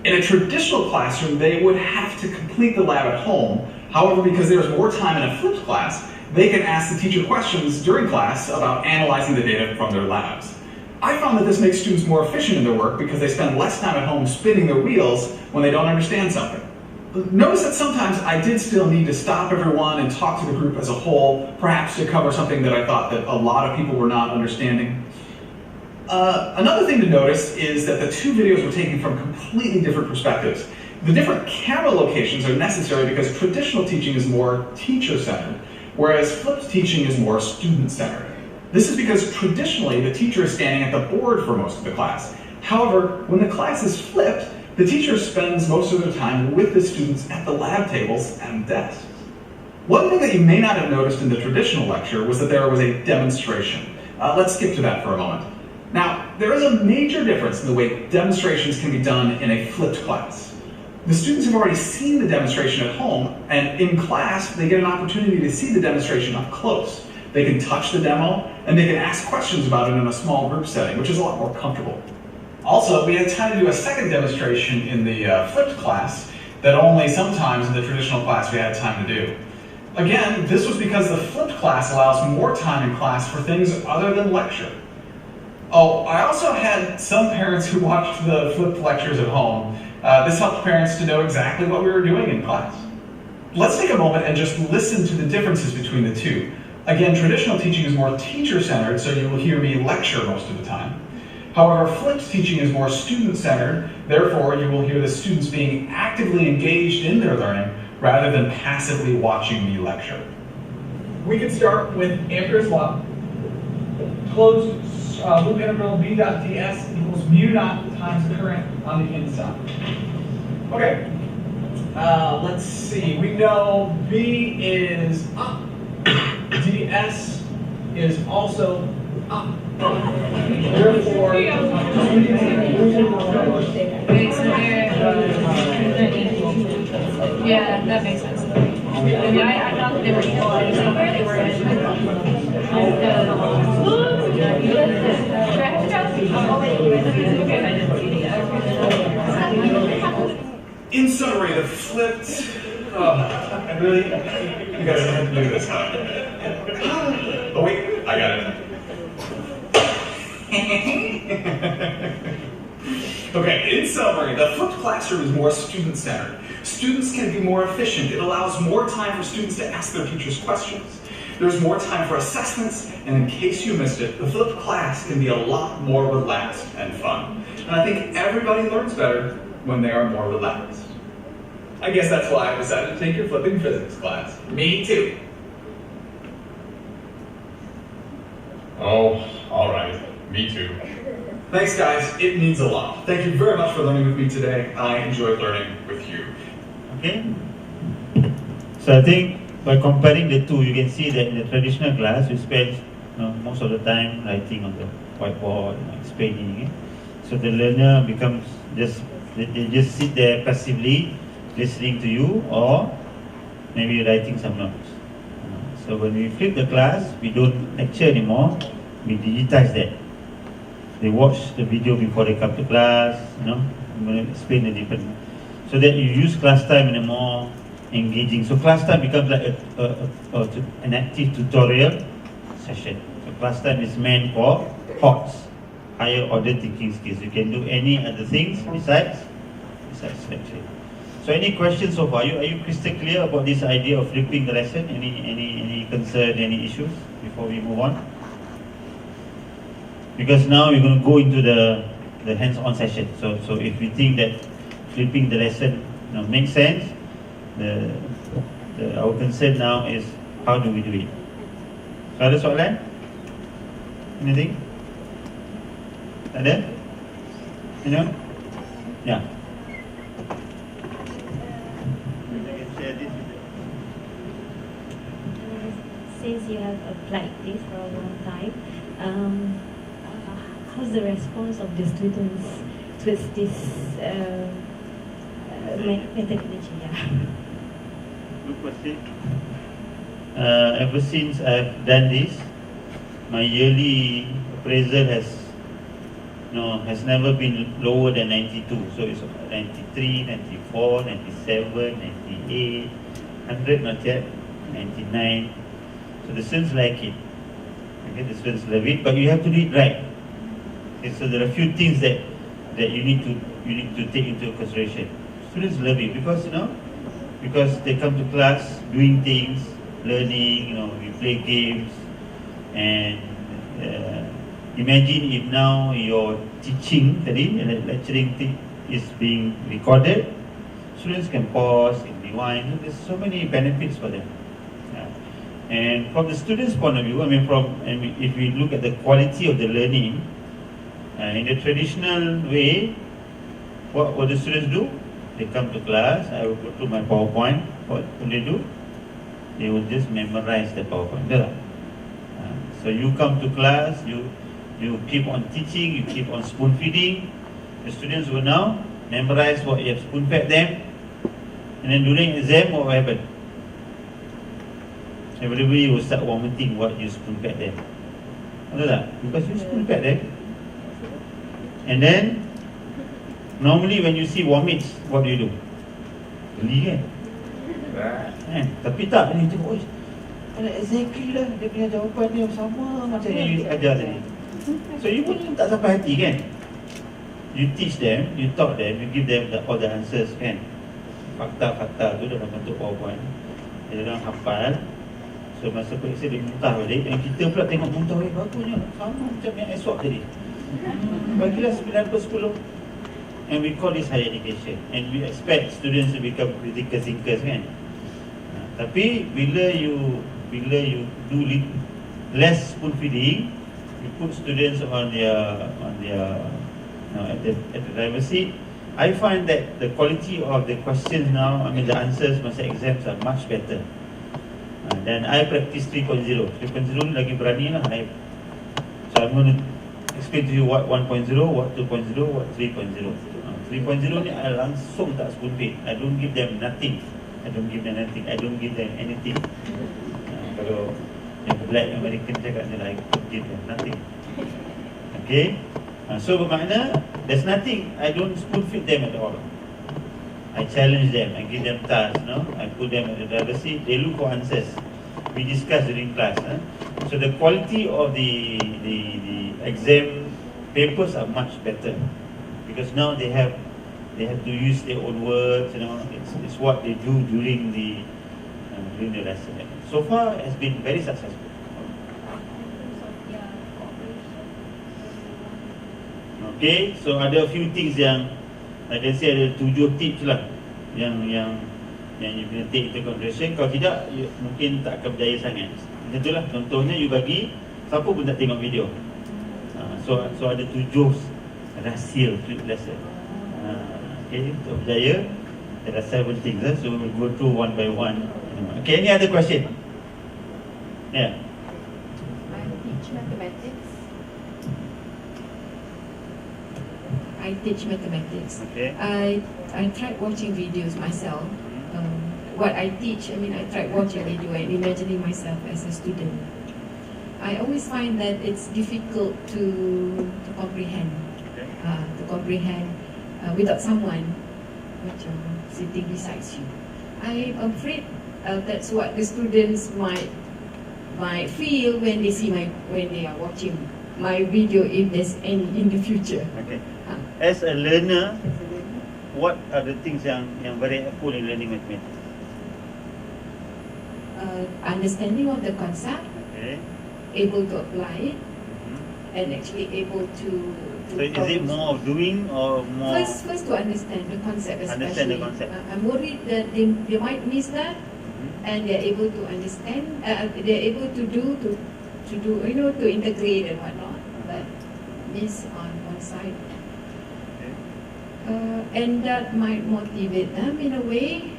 In a traditional classroom, they would have to complete the lab at home. However, because there's more time in a flipped class, they can ask the teacher questions during class about analyzing the data from their labs. I found that this makes students more efficient in their work because they spend less time at home spinning their wheels when they don't understand something. Notice that sometimes I did still need to stop everyone and talk to the group as a whole, perhaps to cover something that I thought that a lot of people were not understanding. Another thing to notice is that the 2 videos were taken from completely different perspectives. The different camera locations are necessary because traditional teaching is more teacher-centered, whereas flipped teaching is more student-centered. This is because traditionally the teacher is standing at the board for most of the class. However, when the class is flipped, the teacher spends most of their time with the students at the lab tables and desks. One thing that you may not have noticed in the traditional lecture was that there was a demonstration. Let's skip to that for a moment. Now, there is a major difference in the way demonstrations can be done in a flipped class. The students have already seen the demonstration at home, and in class, they get an opportunity to see the demonstration up close. They can touch the demo, and they can ask questions about it in a small group setting, which is a lot more comfortable. Also, we had time to do a second demonstration in the flipped class that only sometimes in the traditional class we had time to do. Again, this was because the flipped class allows more time in class for things other than lecture. Oh, I also had some parents who watched the flipped lectures at home. This helped parents to know exactly what we were doing in class. Let's take a moment and just listen to the differences between the two. Again, traditional teaching is more teacher-centered, so you will hear me lecture most of the time. However, flipped teaching is more student-centered, therefore you will hear the students being actively engaged in their learning rather than passively watching me lecture.
We could start with Ampere's law. Closed loop integral V dot ds equals mu naught times current on the inside. Okay, let's see. We know V is up. ds is also up. Therefore,
yeah, that makes sense. I thought they were equal. I didn't know where they were
In summary, the flipped.
Really? You guys don't have to do this, huh? Oh wait, I got it.
Okay, in summary, the flipped classroom is more student-centered. Students can be more efficient. It allows more time for students to ask their teachers questions. There's more time for assessments, and in case you missed it, the flipped class can be a lot more relaxed and fun. And I think everybody learns better when they are more relaxed. I guess that's why I decided to take your flipping physics class.
Me too. Oh, all right. Me too.
Thanks, guys. It means a lot. Thank you very much for learning with me today. I enjoyed learning with you.
Okay. So I think by comparing the two, you can see that in the traditional class, we spend most of the time writing on the whiteboard, explaining it. So the learner becomes they just sit there passively, listening to you, or maybe writing some notes. So when we flip the class, we don't lecture anymore. We digitize that. They watch the video before they come to class, I'm going to explain the difference. So that you use class time in a more engaging. So class time becomes like an active tutorial session. So class time is meant for HOTS, higher order thinking skills. You can do any other things besides lecture. So any questions so far? Are you crystal clear about this idea of flipping the lesson? Any concern, any issues before we move on? Because now we're going to go into the hands-on session. So if we think that flipping the lesson makes sense, our concern now is how do we do it? So ada soalan? Anything? Ada? Anyone? Yeah.
Since you have applied this for a long time, how's the response of the students towards this methodology?
Good question. Ever since I've done this, my yearly appraisal has never been lower than 92. So it's 93, 94, 97, 98, 100 not yet, 99. So the students like it. Okay, the students love it, but you have to do it right. Okay, so there are a few things that you need to take into consideration. Students love it because they come to class doing things, learning. We play games, and imagine if now your teaching, lecturing thing is being recorded. Students can pause, can rewind. There's so many benefits for them. And from the students' point of view, if we look at the quality of the learning, in the traditional way, what the students do? They come to class, I will go to my PowerPoint. What will they do? They will just memorize the PowerPoint. So you come to class, You keep on teaching, you keep on spoon feeding. The students will now memorize what you have spoon fed them. And then during exam, what will happen? Everybody will start vomiting what you spoon fed them. Betul tak? Because you spoon fed them. And then normally when you see vomits, what do? Beli kan? Tapi tak, ni tengok, exactly lah dia punya jawapan dia sama macam yang you ajar tadi. So you pun tak sampai hati kan? You teach them, you taught them, you give them all the answers kan? Fakta-fakta tu dalam bentuk PowerPoint. Dia orang hafal. So masa periksa dia muntah balik. Dan kita pula tengok muntah, bagusnya sama macam yang esok tadi. Bagilah 9/10. And we call this higher education. And we expect students to become critical thinkers kan? Tapi bila you do less spoon feeding, you put students on their at the driver's seat, I find that the quality of the questions now, I mean the answers masa exams are much better. Dan I practice 3.0. 3.0 lagi berani lah. So I'm going to explain to you what 1.0, what 2.0, what 3.0. 3.0 ni I langsung tak spoon feed. I don't give them nothing. I don't give them anything. Kalau yang black American cakap ni lah, I give them nothing. Okay. So bermakna there's nothing. I don't spoon feed them at all. I challenge them. I give them tasks. I put them at the driver's seat. They look for answers. We discuss during class. So the quality of the exam papers are much better because now they have to use their own words. It's what they do during the lesson. So far, it has been very successful. Okay, so ada a few things yang I can say ada 7 tips lah yang you kena take into consideration. Kalau tidak, mungkin tak akan berjaya sangat. Itulah contohnya you bagi siapa pun tak tengok video. So ada 7 rahsia flip lesson. Okay, untuk berjaya there are 7 things. So we'll go through one by one. Okay, any other question? Yeah.
I teach mathematics. Okay. I tried watching videos myself. What I teach, I tried watching video and imagining myself as a student. I always find that it's difficult to comprehend. Without someone sitting beside you. I'm afraid that's what the students might feel when they are watching my video, if there's any in the future.
Okay. As a learner, what are the things yang very helpful in learning mathematics?
Understanding of the concept, able to apply it, and actually able to
so is it more of doing or more?
First to understand the concept, especially.
Understand the concept.
I'm worried that they might miss that, and they're able to understand. They're able to do to integrate and whatnot, but miss on one side. And that might motivate them in a way,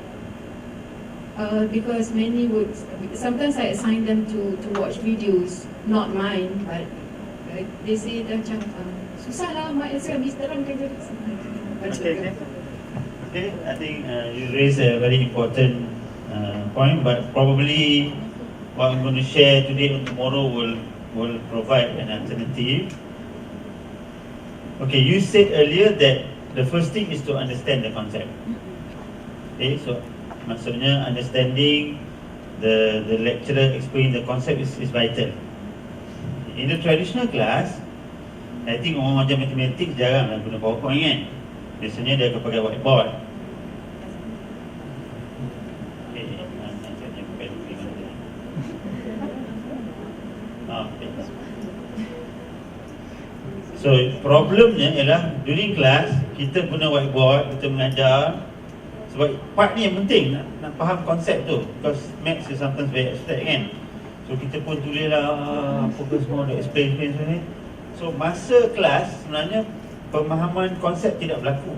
because many would. Sometimes I assign them to watch videos, not mine, but they say macam susah lah, mak saya Mr. Ram kerja.
Okay, I think you raise a very important point, but probably what I'm going to share today and tomorrow will provide an alternative. Okay, you said earlier that the first thing is to understand the concept. Okay, so maksudnya understanding the lecturer explaining the concept is vital. In the traditional class, I think orang macam matematik jarang lah guna PowerPoint kan. Biasanya dia akan pakai whiteboard. So problemnya ialah during class kita guna whiteboard, kita mengajar. Sebab part ni yang penting nak faham konsep tu. Because maths is sometimes very abstract kan. So kita pun tulis lah apa semua nak explain ni. So masa kelas sebenarnya pemahaman konsep tidak berlaku.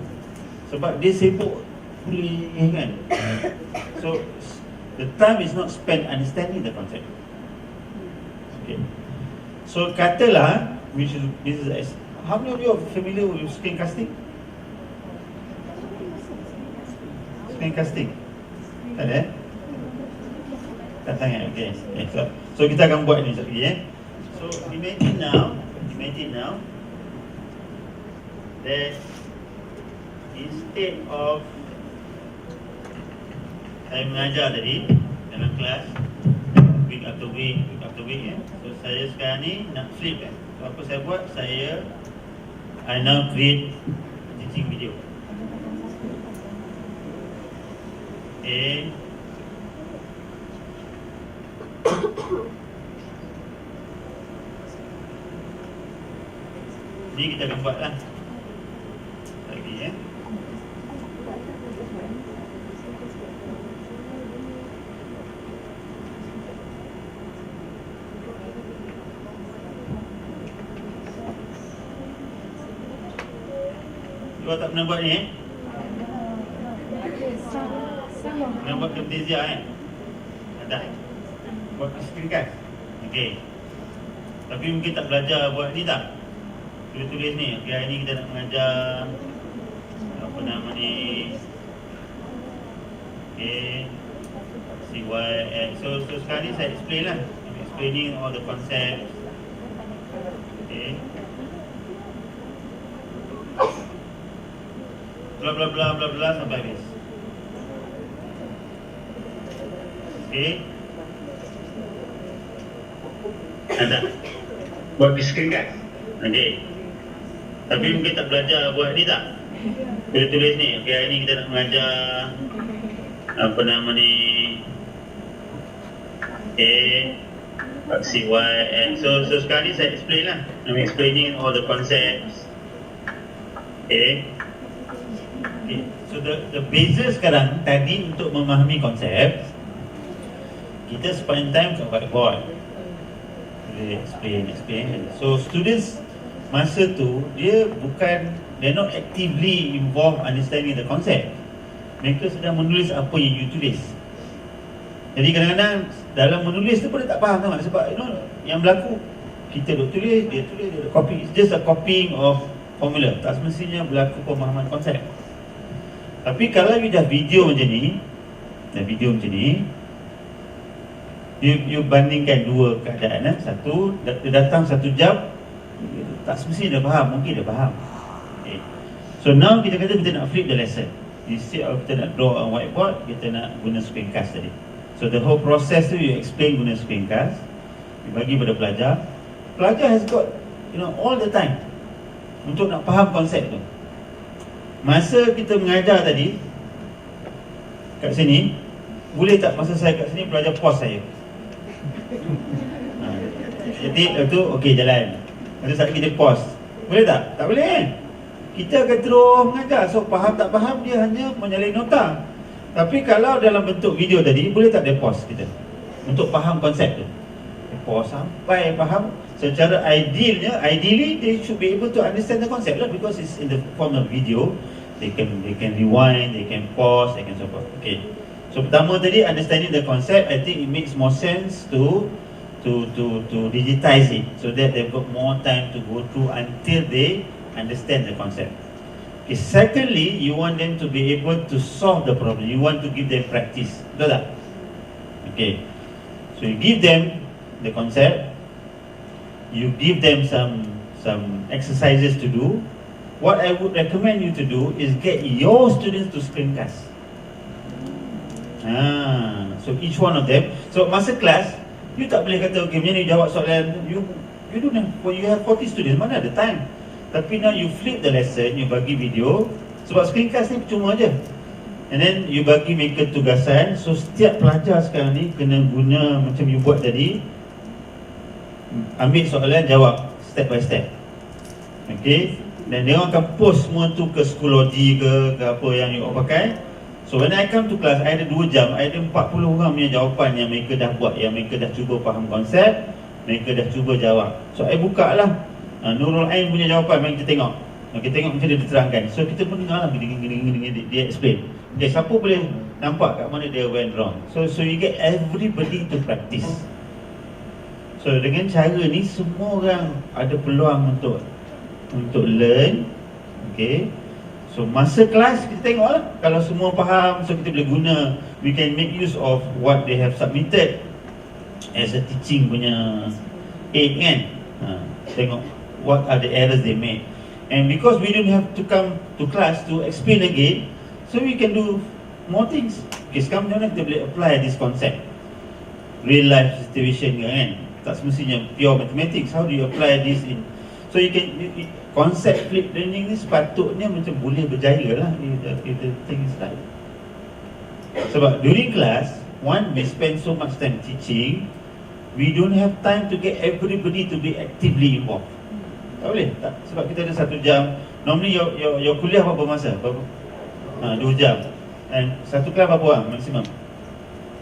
Sebab dia sibuk tulis kan. So the time is not spent understanding the concept. Okay. So katalah which is how many of you are familiar with screencasting? Screencasting? Tak ada? Tak sangat, okay. So kita akan buat ni sekejap lagi. So imagine now that instead of saya mengajar tadi dalam kelas week after week ya. So saya sekarang ni nak flip kan. So apa saya buat? I now create teaching video. Okay. Ni kita akan buat lah lagi ya. Kau tak pernah buat ni Pernah buat Camtasia Tak? Buat screencast? Okay. Tapi mungkin tak belajar buat ni tak? Tulis-tulis ni. Okay, hari ni kita nak mengajar apa nama ni? Okay, CYX. So sekarang ni saya explain lah. I'm explaining all the concepts. Okay, bla bla bla bla bla sampai habis. Okay, ada buat screencast. Okay, tapi mungkin tak belajar buat ni tak? Tulis-tulis ni. Okay, hari ni kita nak mengajar apa nama ni? Okay, CYX. So sekarang ni saya explain lah. I'm explaining all the concepts. Okay. Okay. So the basis sekarang tadi untuk memahami konsep, kita spend time kat whiteboard. Explain. So students masa tu they're not actively involved understanding the concept. Mereka sedang menulis apa yang you tulis. Jadi kadang-kadang dalam menulis tu pun dia tak faham tak? Sebab yang berlaku kita duk tulis, dia duk copy. It's just a copying of formula. Tak semestinya berlaku pemahaman konsep. Tapi kalau you dah video macam ni, you bandingkan dua keadaan. Satu, dia datang 1 jam, tak semestinya dia faham, mungkin dia faham. Okay. So now kita kata kita nak flip the lesson. Instead of kita nak draw on whiteboard, kita nak guna screencast tadi. So the whole process tu you explain guna screencast, you bagi pada pelajar. Pelajar has got all the time untuk nak faham konsep tu. Masa kita mengajar tadi kat sini, boleh tak masa saya kat sini pelajar pause saya? Jadi tu okey jalan. Masa saat kita pause. Boleh tak? Tak boleh kan? Kita akan terus mengajar. So faham tak faham dia hanya menyalin nota. Tapi kalau dalam bentuk video tadi, boleh tak dia pause kita untuk faham konsep tu? Dia pause sampai faham. Secara ideally they should be able to understand the concept lah, because it's in the form of video. They can rewind, they can pause, they can so forth. Okay. So pertama tadi understanding the concept, I think it makes more sense to digitize it so that they've got more time to go through until they understand the concept. Okay. Secondly, you want them to be able to solve the problem. You want to give them practice. Betul tak? Okay. So you give them the concept, you give them some exercises to do. What I would recommend you to do is get your students to screencast. So each one of them. So masa kelas, you tak boleh kata, okay, macam ni jawab soalan. You don't have, when you have 40 students, mana ada time. Tapi now you flip the lesson, you bagi video. Sebab screencast ni percuma je. And then you bagi mereka tugasan. So setiap pelajar sekarang ni kena guna macam you buat tadi. Ambil soalan, jawab step by step. Okay. Dan dia orang akan post semua tu ke Schoology ke apa yang you pakai. So when I come to class, I ada 2 jam, I ada 40 orang punya jawapan yang mereka dah buat, yang mereka dah cuba faham konsep, mereka dah cuba jawab. So I buka lah Nurul Ain punya jawapan, mari kita tengok. Okay, tengok macam dia diterangkan. So kita pun dengar lah, dia explain. Okay, siapa boleh nampak kat mana dia went wrong. So you get everybody to practice. So dengan cara ni semua orang ada peluang untuk learn. Okay. So masa kelas kita tengoklah, kalau semua faham, so kita boleh guna, we can make use of what they have submitted as a teaching punya aid kan. Tengok what are the errors they made. And because we don't have to come to class to explain again, so we can do more things. Okay, sekarang macam mana kita boleh apply this concept real life situation kan. Tak semestinya pure mathematics. How do you apply this in? So you can concept flip learning ni sepatutnya macam boleh berjaya lah if the thing is right. Sebab during class, one, we spend so much time teaching, we don't have time to get everybody to be actively involved. Tak boleh tak? Sebab kita ada 1 jam. Normally your kuliah berapa masa? 2 jam. And satu kelas berapa orang maksimum?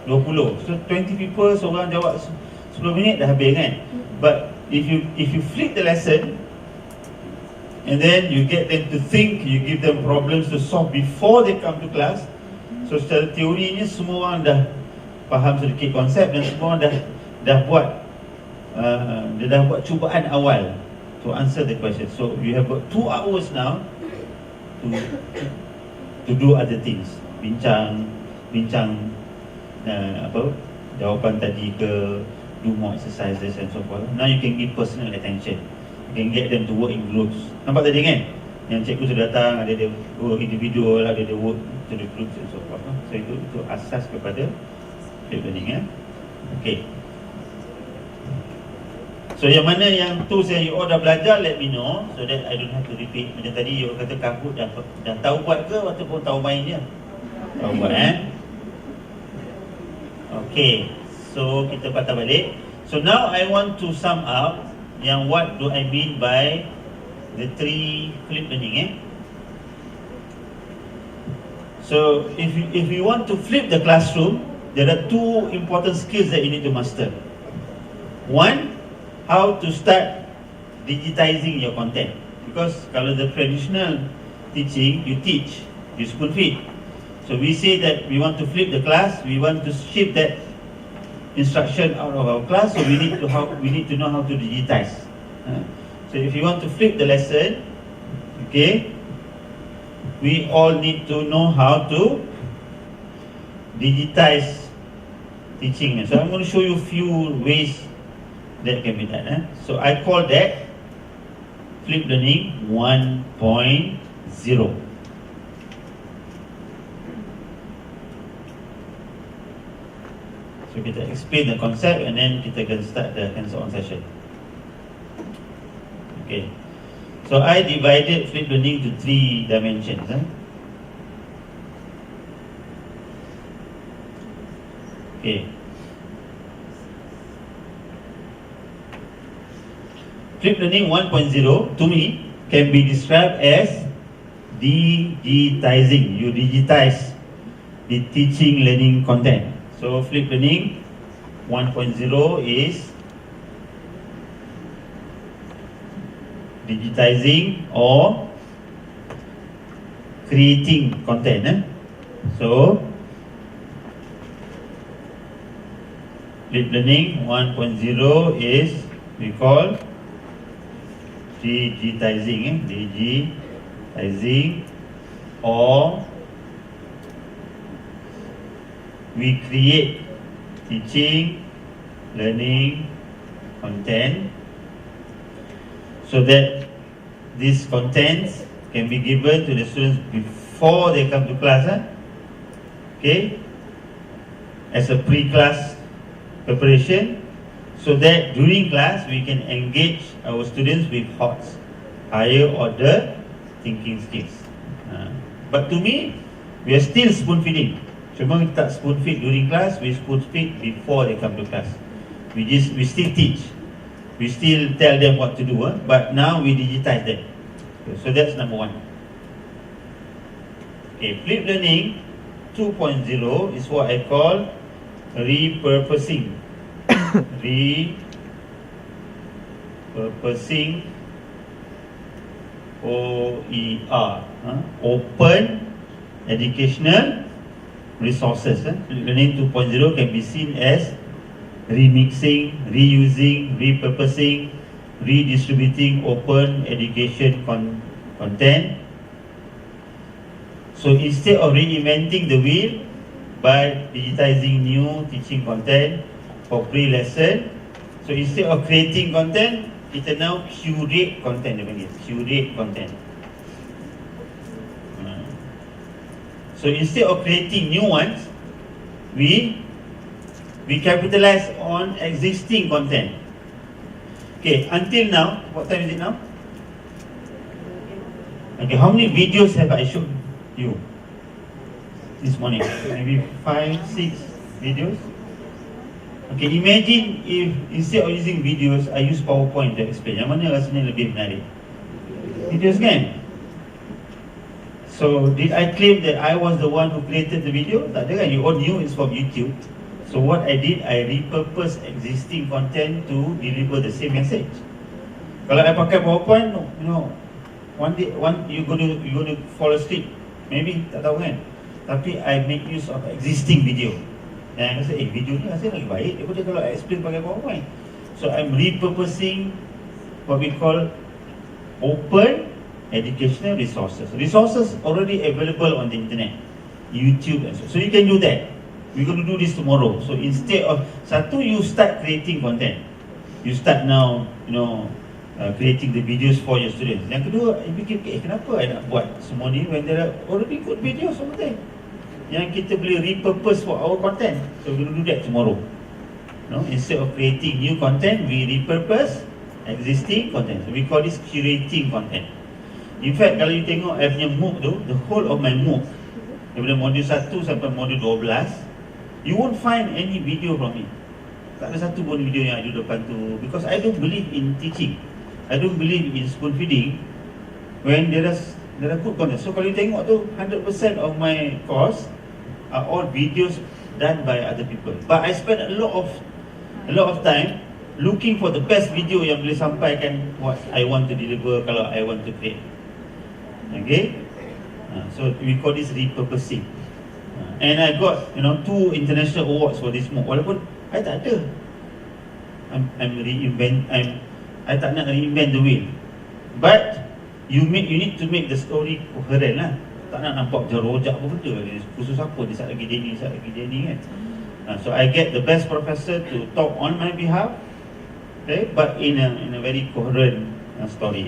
20. So 20 people, seorang jawab 10 minit dah habis kan. But if you flip the lesson and then you get them to think, you give them problems to solve before they come to class. So secara teorinya semua orang dah faham sedikit konsep dan semua orang dah buat cubaan awal to answer the question. So you have got 2 hours now to do other things. Bincang jawapan tadi ke, do more exercises and so forth. Now you can give personal attention. You can get them to work in groups. Nampak tadi kan? Yang cikgu sudah datang, ada dia work individual, ada dia work to the groups and so forth. So itu asas kepada flip learning. Okay. So yang mana yang tu saya you all dah belajar, let me know so that I don't have to repeat. Macam tadi you kata Kahoot dah tahu buat ke ataupun tahu main je? Tahu buat Okay. So kita patah balik. So now I want to sum up yang what do I mean by the 3 flip learning. So if you want to flip the classroom, there are 2 important skills that you need to master. One, how to start digitizing your content. Because kalau the traditional teaching, you teach, you spoon feed. So we say that we want to flip the class, we want to shift that instruction out of our class, so we need to know how to digitize. So if you want to flip the lesson, okay, we all need to know how to digitize teaching. So I'm going to show you a few ways that can be done. So I call that flip learning 1.0. So kita explain the concept and then kita can start the hands-on session. Okay. So I divided flip learning to 3 dimensions. Okay. Flip learning 1.0 to me can be described as digitizing. You digitize the teaching learning content. So flip learning 1.0 is digitizing or creating content. So flip learning 1.0 is we call digitizing, digitizing, or we create teaching, learning content so that these contents can be given to the students before they come to class. Okay, as a pre-class preparation, so that during class we can engage our students with HOTS, higher order thinking skills. But to me, we are still spoon feeding. Cuma kita tak spoon feed during class, we spoon feed before they come to class. We still teach, we still tell them what to do, but now we digitize them. So that's number 1. Okay, flip learning 2.0 is what I call repurposing. Repurposing, OER, open educational resources. Learning 2.0 can be seen as remixing, reusing, repurposing, redistributing open education content. So instead of reinventing the wheel by digitizing new teaching content for pre-lesson, so instead of creating content, kita now curate content, dia panggil curate content. So instead of creating new ones, we capitalize on existing content. Okay, until now, what time is it now? Okay, how many videos have I shown you this morning? Maybe 5, 6 videos. Okay, imagine if instead of using videos, I use PowerPoint to explain. Yang mana rasanya lebih menarik? Videos kan? So, did I claim that I was the one who created the video? Tak ada kan? You all knew it's from YouTube. So what I did, I repurpose existing content to deliver the same message. Kalau I pakai PowerPoint, you know, one day you gonna fall asleep. Maybe, tak tahu kan? Tapi I make use of existing video. Dan I rasa, video ni rasanya lagi baik daripada kalau I explain pakai PowerPoint. So I'm repurposing what we call open educational resources. Resources already available on the internet, YouTube and so you can do that. We're going to do this tomorrow. So instead of satu, you start creating content. You start now, you know, creating the videos for your students. Yang kedua, you fikir, kenapa I nak buat semua ni when there are already good videos over there yang kita boleh repurpose for our content. So we're going to do that tomorrow. No, instead of creating new content, we repurpose existing content. So we call this curating content. In fact, kalau you tengok I punya MOOC tu, the whole of my MOOC, daripada modul 1 sampai modul 12, you won't find any video from me. Tak ada satu pun video yang ada depan tu. Because I don't believe in teaching. I don't believe in spoon feeding when there are good content. So kalau you tengok tu, 100% of my course are all videos done by other people. But I spend a lot of time looking for the best video yang boleh sampaikan what I want to deliver kalau I want to create. Okay, so we call this repurposing. And I got 2 international awards for this MOOC. Walaupun I tak ada, I tak nak reinvent the wheel. But you need to make the story coherent lah. Tak nak nampak jerojak apa benda. Khusus apa dia lagi dia ni kan. So I get the best professor to talk on my behalf. Okay, but in a very coherent story.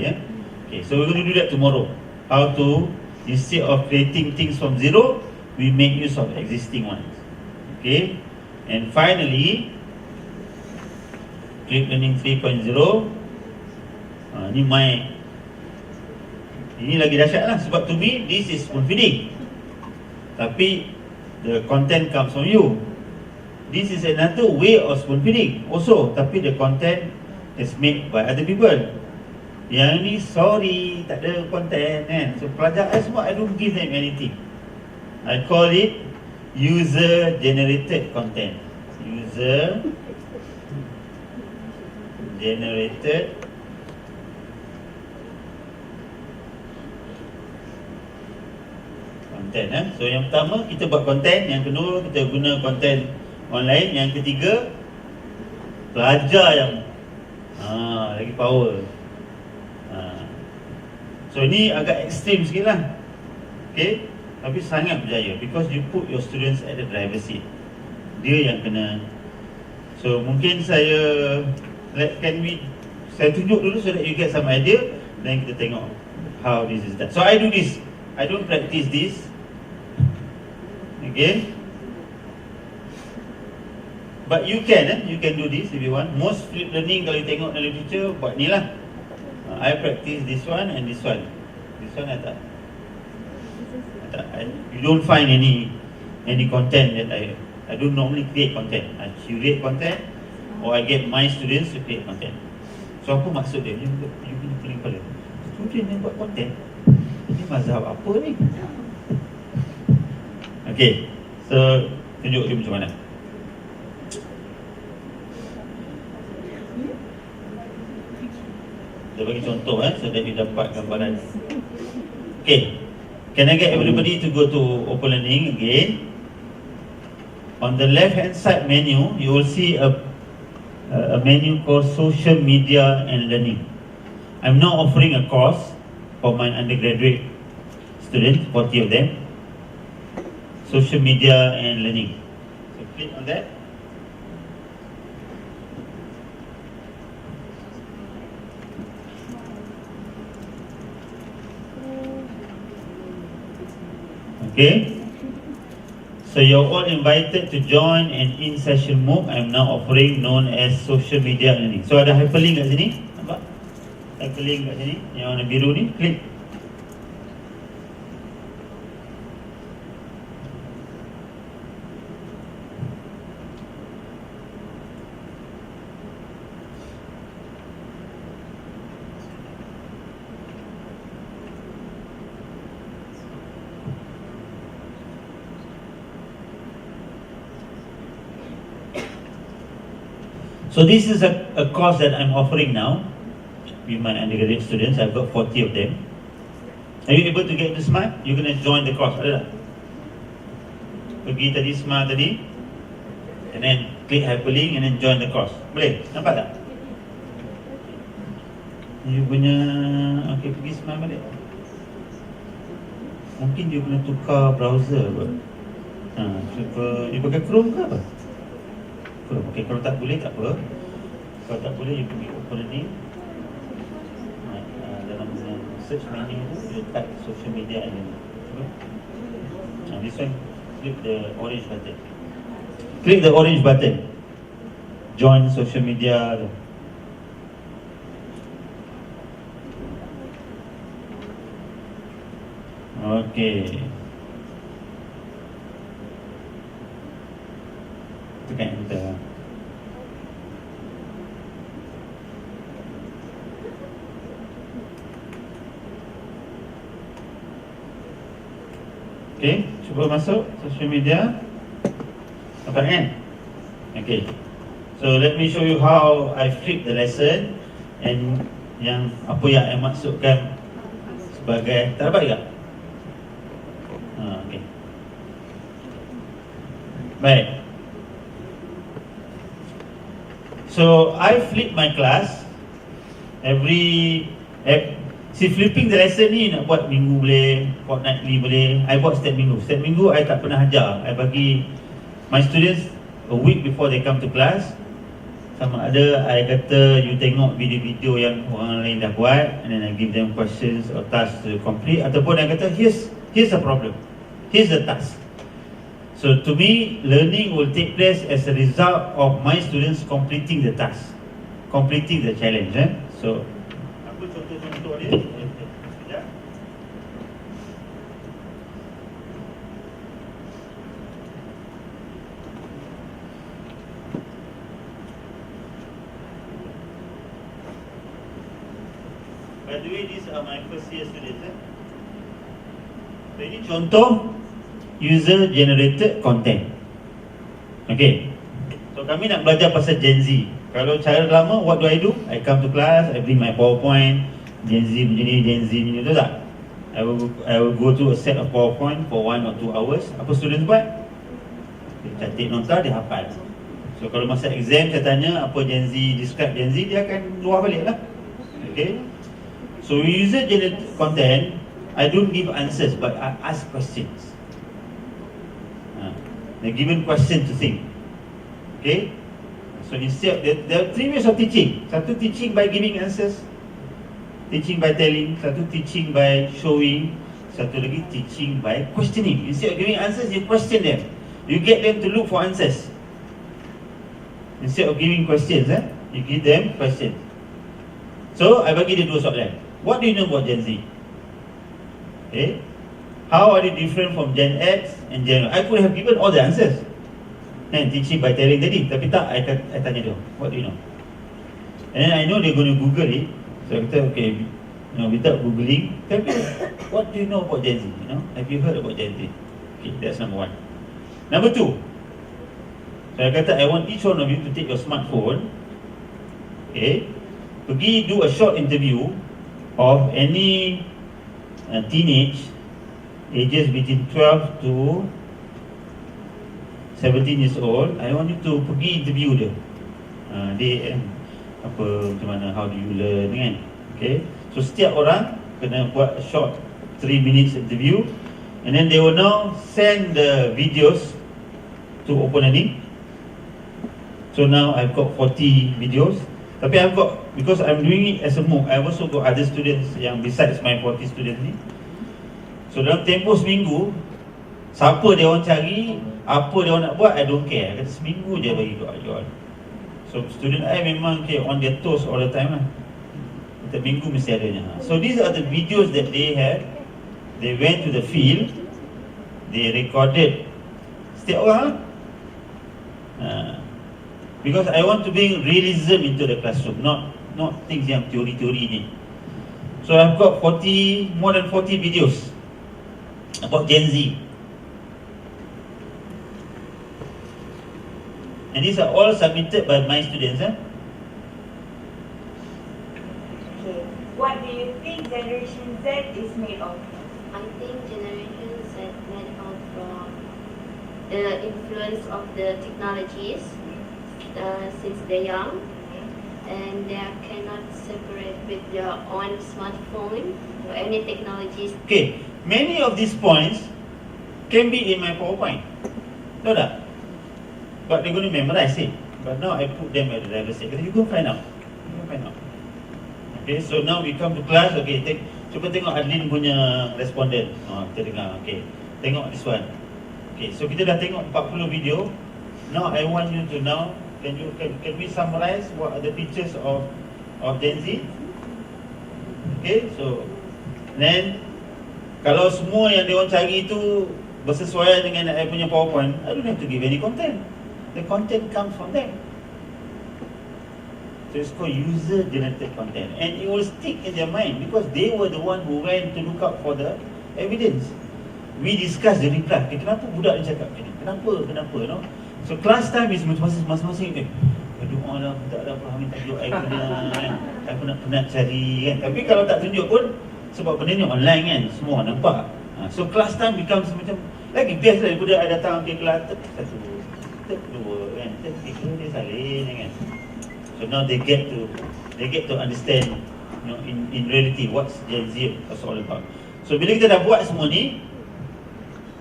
Okay, so we're going to do that tomorrow. How to, instead of creating things from zero, we make use of existing ones. Okay, and finally, Click Learning 3.0. Ini lagi dahsyat lah, sebab to me this is spoon feeding. Tapi the content comes from you. This is another way of spoon feeding also, tapi the content is made by other people. Yang ni sorry, tak ada content kan. So pelajar I semua, I don't give them anything. I call it user generated content. User generated content. So yang pertama kita buat content, yang kedua kita guna content online, yang ketiga pelajar yang lagi power. So ni agak ekstrim sikit lah. Okay, tapi sangat berjaya because you put your students at the driver's seat. Dia yang kena. So mungkin saya tunjuk dulu so that you get some idea. Then kita tengok how this is done. So I do this, I don't practice this. Okay, but you can do this if you want. Most flip learning kalau you tengok dalam literature buat ni lah. I practice this one and this one. This one I tak. You don't find any content that I don't normally create content. I curate content or I get my students to create content. So apa maksud dia? You punya pening kepala. Student yang buat content. Ini mazhab apa ni? Okay, so tunjuk dia macam mana. Kita bagi contoh so that you dapat gambaran. Okay, can I get everybody to go to Open Learning again? On the left hand side menu, you will see a a menu called Social Media and Learning. I'm now offering a course for my undergraduate students, 40 of them, Social Media and Learning. So click on that. Okay, so you're all invited to join an in-session MOOC I'm now offering known as Social Media Learning. So ada hyperlink kat sini, nampak? Hyperlink kat sini, yang warna biru ni, klik. So this is a course that I'm offering now with my undergraduate students. I've got 40 of them. Are you able to get into Smart? You're going to join the course, ada tak? Pergi tadi Smart tadi, and then click hyperlink and then join the course. Boleh? Nampak tak? You punya, okay, pergi Smart balik. Mungkin you kena tukar browser kot. Cuba, you pakai Chrome ke apa? Okay, kalau tak boleh tak apa. Kalau tak boleh, you pergi open ni. Dalam search menu tu, you type social media and then this one, click the orange button. Click the orange button. Join social media. Okay. Tekan enter. Okay, cuba masuk social media. Nampak kan? Okay, so let me show you how I flip the lesson and yang apa yang I masukkan sebagai, tak dapat tak? Okay. Baik. So I flip my class si flipping the lesson ni nak buat minggu boleh, fortnightly boleh. I buat setiap minggu. Setiap minggu I tak pernah ajar. I bagi my students a week before they come to class. Sama ada I kata you tengok video-video yang orang lain dah buat, and then I give them questions or tasks to complete. Ataupun I kata here's a problem, here's the task. So to me, learning will take place as a result of my students completing the task, completing the challenge. So apa contoh-contoh dia? Sekejap. By the way, these are my first year students. So ini contoh user generated content. Okay, so kami nak belajar pasal Gen Z. Kalau cara lama, what do? I come to class, I bring my PowerPoint, Gen Z begini, Gen Z begini, betul tak? I will go through a set of PowerPoint for 1 or 2 hours. Apa students buat? Dia cantik nota, dia hafal. So kalau masa exam saya tanya apa Gen Z, describe Gen Z, dia akan luar balik lah. Okay, so user generated content, I don't give answers but I ask questions. They're given question to think. Okay, so instead there are 3 ways of teaching. Satu, teaching by giving answers, teaching by telling. Satu, teaching by showing. Satu lagi, teaching by questioning. Instead of giving answers, you question them. You get them to look for answers. Instead of giving questions, you give them questions. So I bagi dia 2 soalan. What do you know about Gen Z? Okay, how are they different from Gen X and Gen Y? I could have given all the answers. And teaching by telling tadi, tapi tak, I tanya dia, what do you know? And then I know they're going to Google it. So I kata, okay, without Googling, tell me, what do you know about Gen Z? Have you heard about Gen Z? Okay, that's number 1. Number 2, so I kata, I want each one of you to take your smartphone, okay, pergi do a short interview of any teenage ages between 12 to 17 years old. I want you to pergi interview dia. DAM, apa, macam mana, how do you learn kan. Okay, so setiap orang kena buat short 3 minutes interview, and then they will now send the videos to Open Learning. So now I've got 40 videos. Tapi I've got, because I'm doing it as a MOOC, I've also got other students yang besides my 40 students ni. So dalam tempoh seminggu, siapa dia orang cari, apa dia orang nak buat, I don't care. Kata seminggu je bagi jual. So student I memang on their toes all the time lah. Setiap minggu mesti adanya. So these are the videos that they have. They went to the field, they recorded setiap orang lah. Because I want to bring realism into the classroom, not things yang teori-teori ni. So I've got more than 40 videos about Gen Z. And these are all submitted by my students.
Okay. What do you think Generation Z is made of?
I think Generation Z made out from the influence of the technologies since they're young, and they cannot separate with their own smartphone or any technologies.
Okay, many of these points can be in my PowerPoint. Tahu tak? But they're going to memorize it. But now I put them at the driver's seat. You go find out. Okay, so now we come to class. Okay, cuba tengok Adlin punya respondent. Kita dengar. Okay, tengok this one. Okay, so kita dah tengok 40 video. Now I want you to know. Can we summarize what are the features of Gen Z? Okay, so then kalau semua yang dia orang cari itu bersesuaian dengan I punya PowerPoint, I don't have to give any content. The content comes from them. So it's called user-generated content, and it will stick in their mind because they were the one who went to look out for the evidence. We discuss the reply. Kenapa budak ni cakap macam ni? Kenapa, you know? So class time is masing-masing. Aduh Allah, tak ada faham tajuk I penat cari kan. Tapi kalau tak tunjuk pun, sebab benda ni online kan, semua nampak. So class time becomes macam lagi best lah daripada I datang ke kelas satu, dua kan, tiga dia salin kan. So now they get to understand, you know, in reality what's Gen Z is all about. So bila kita dah buat semua ni,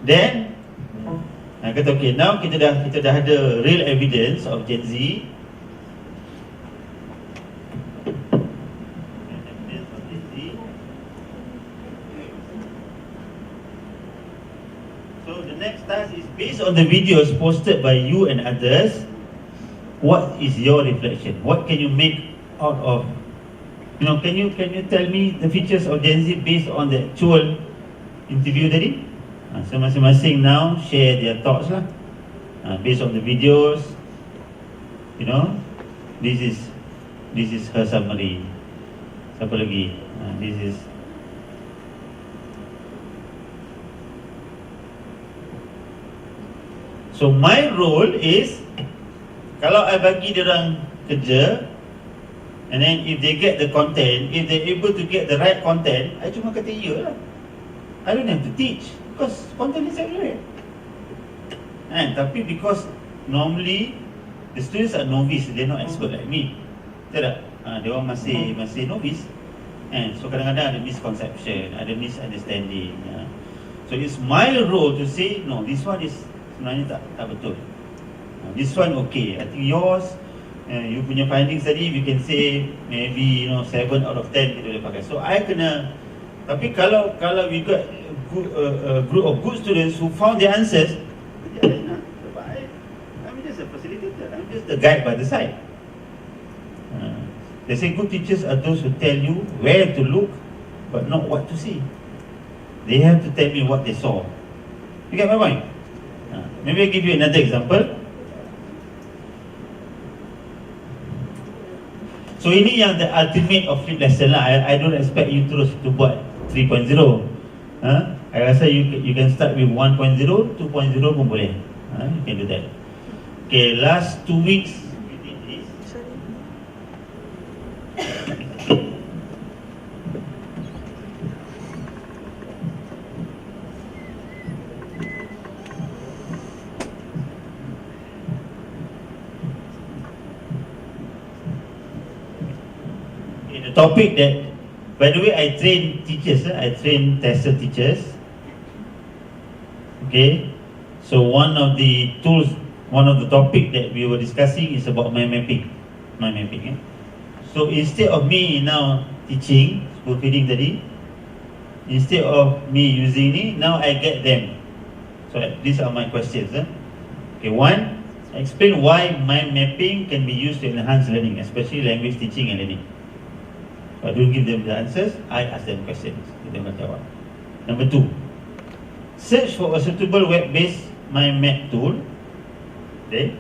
then kata okay, now kita dah ada real evidence of Gen Z. So the next task is based on the videos posted by you and others. What is your reflection? What can you make out of? You know, can you tell me the features of Gen Z based on the actual interview tadi? So masing-masing now share their thoughts lah, based on the videos. You know, this is her summary. Siapa lagi? This is. So my role is, kalau I bagi diorang kerja, and then if they get the content, if they're able to get the right content, I cuma kata ya lah. I don't have to teach. Because content is everywhere. Tapi because normally the students are novice, they're not expert like me. Tidak? Dia orang masih novice. So kadang-kadang ada misconception, ada misunderstanding. So it's my role to say, no, this one is sebenarnya tak betul. This one okay. I think yours, you punya findings tadi, we can say maybe 7 out of 10 kita boleh pakai. So I kena. Tapi kalau we got a group of good students who found the answers, I'm just a facilitator. I'm just the guide by the side. They say good teachers are those who tell you where to look, but not what to see. They have to tell me what they saw. You get my point? Maybe I'll give you another example. So ini yang the ultimate of flip lesson lah. I don't expect you terus to buat 3.0. I rasa you can start with 1.0, 2.0 pun boleh. You can do that. Okay, last 2 weeks we did this. topic that, by the way, I train teachers, I train tester teachers. Okay, so one of the tools, one of the topic that we were discussing is about mind mapping. So instead of me now teaching, school feeding tadi, instead of me using it, now I get them. So these are my questions. Okay, one, explain why mind mapping can be used to enhance learning, especially language teaching and learning. So I don't give them the answers, I ask them questions. Kita akan jawab. Number two, search for a suitable web-based mind map tool. Okay.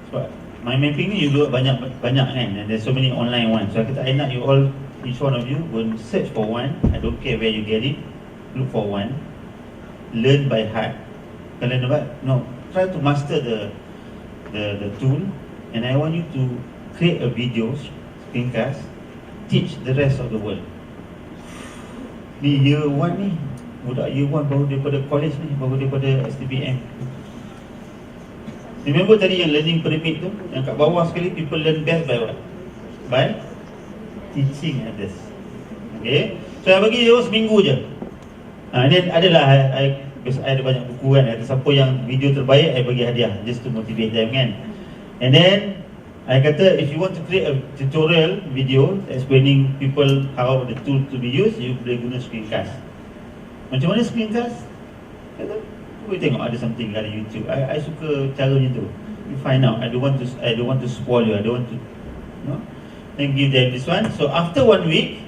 Sebab mind mapping ni you do banyak kan, and there's so many online ones. So I nak you all, each one of you go and search for one. I don't care where you get it, look for one, learn by heart. Learn about, no, try to master the tool, and I want you to create a video screencast, teach the rest of the world. Ni year 1 ni, budak year 1 baru daripada college ni, baru daripada STPM. Remember tadi yang learning pyramid tu, yang kat bawah sekali, people learn best by what? By teaching others. Okay, so I bagi dia seminggu je. And then adalah I ada banyak buku kan, ada siapa yang video terbaik, I bagi hadiah just to motivate them kan. And then I kata, if you want to create a tutorial video explaining people how the tool to be used, you boleh guna screencast. Macam mana screencast? Kata, boleh tengok ada something kat YouTube. I suka caranya tu. You find out. I don't want to spoil you. I don't want to, you know. Then give them this one. So after 1 week,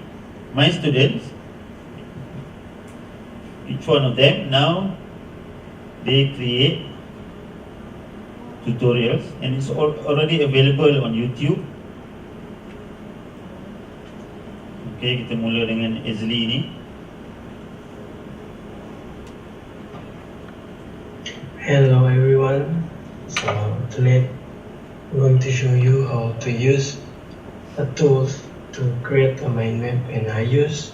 my students, each one of them now, they create tutorials, and it's already available on YouTube. Okay, kita mula dengan Ezli ni.
Hello everyone. So today I'm going to show you how to use a tool to create a mind map, and I use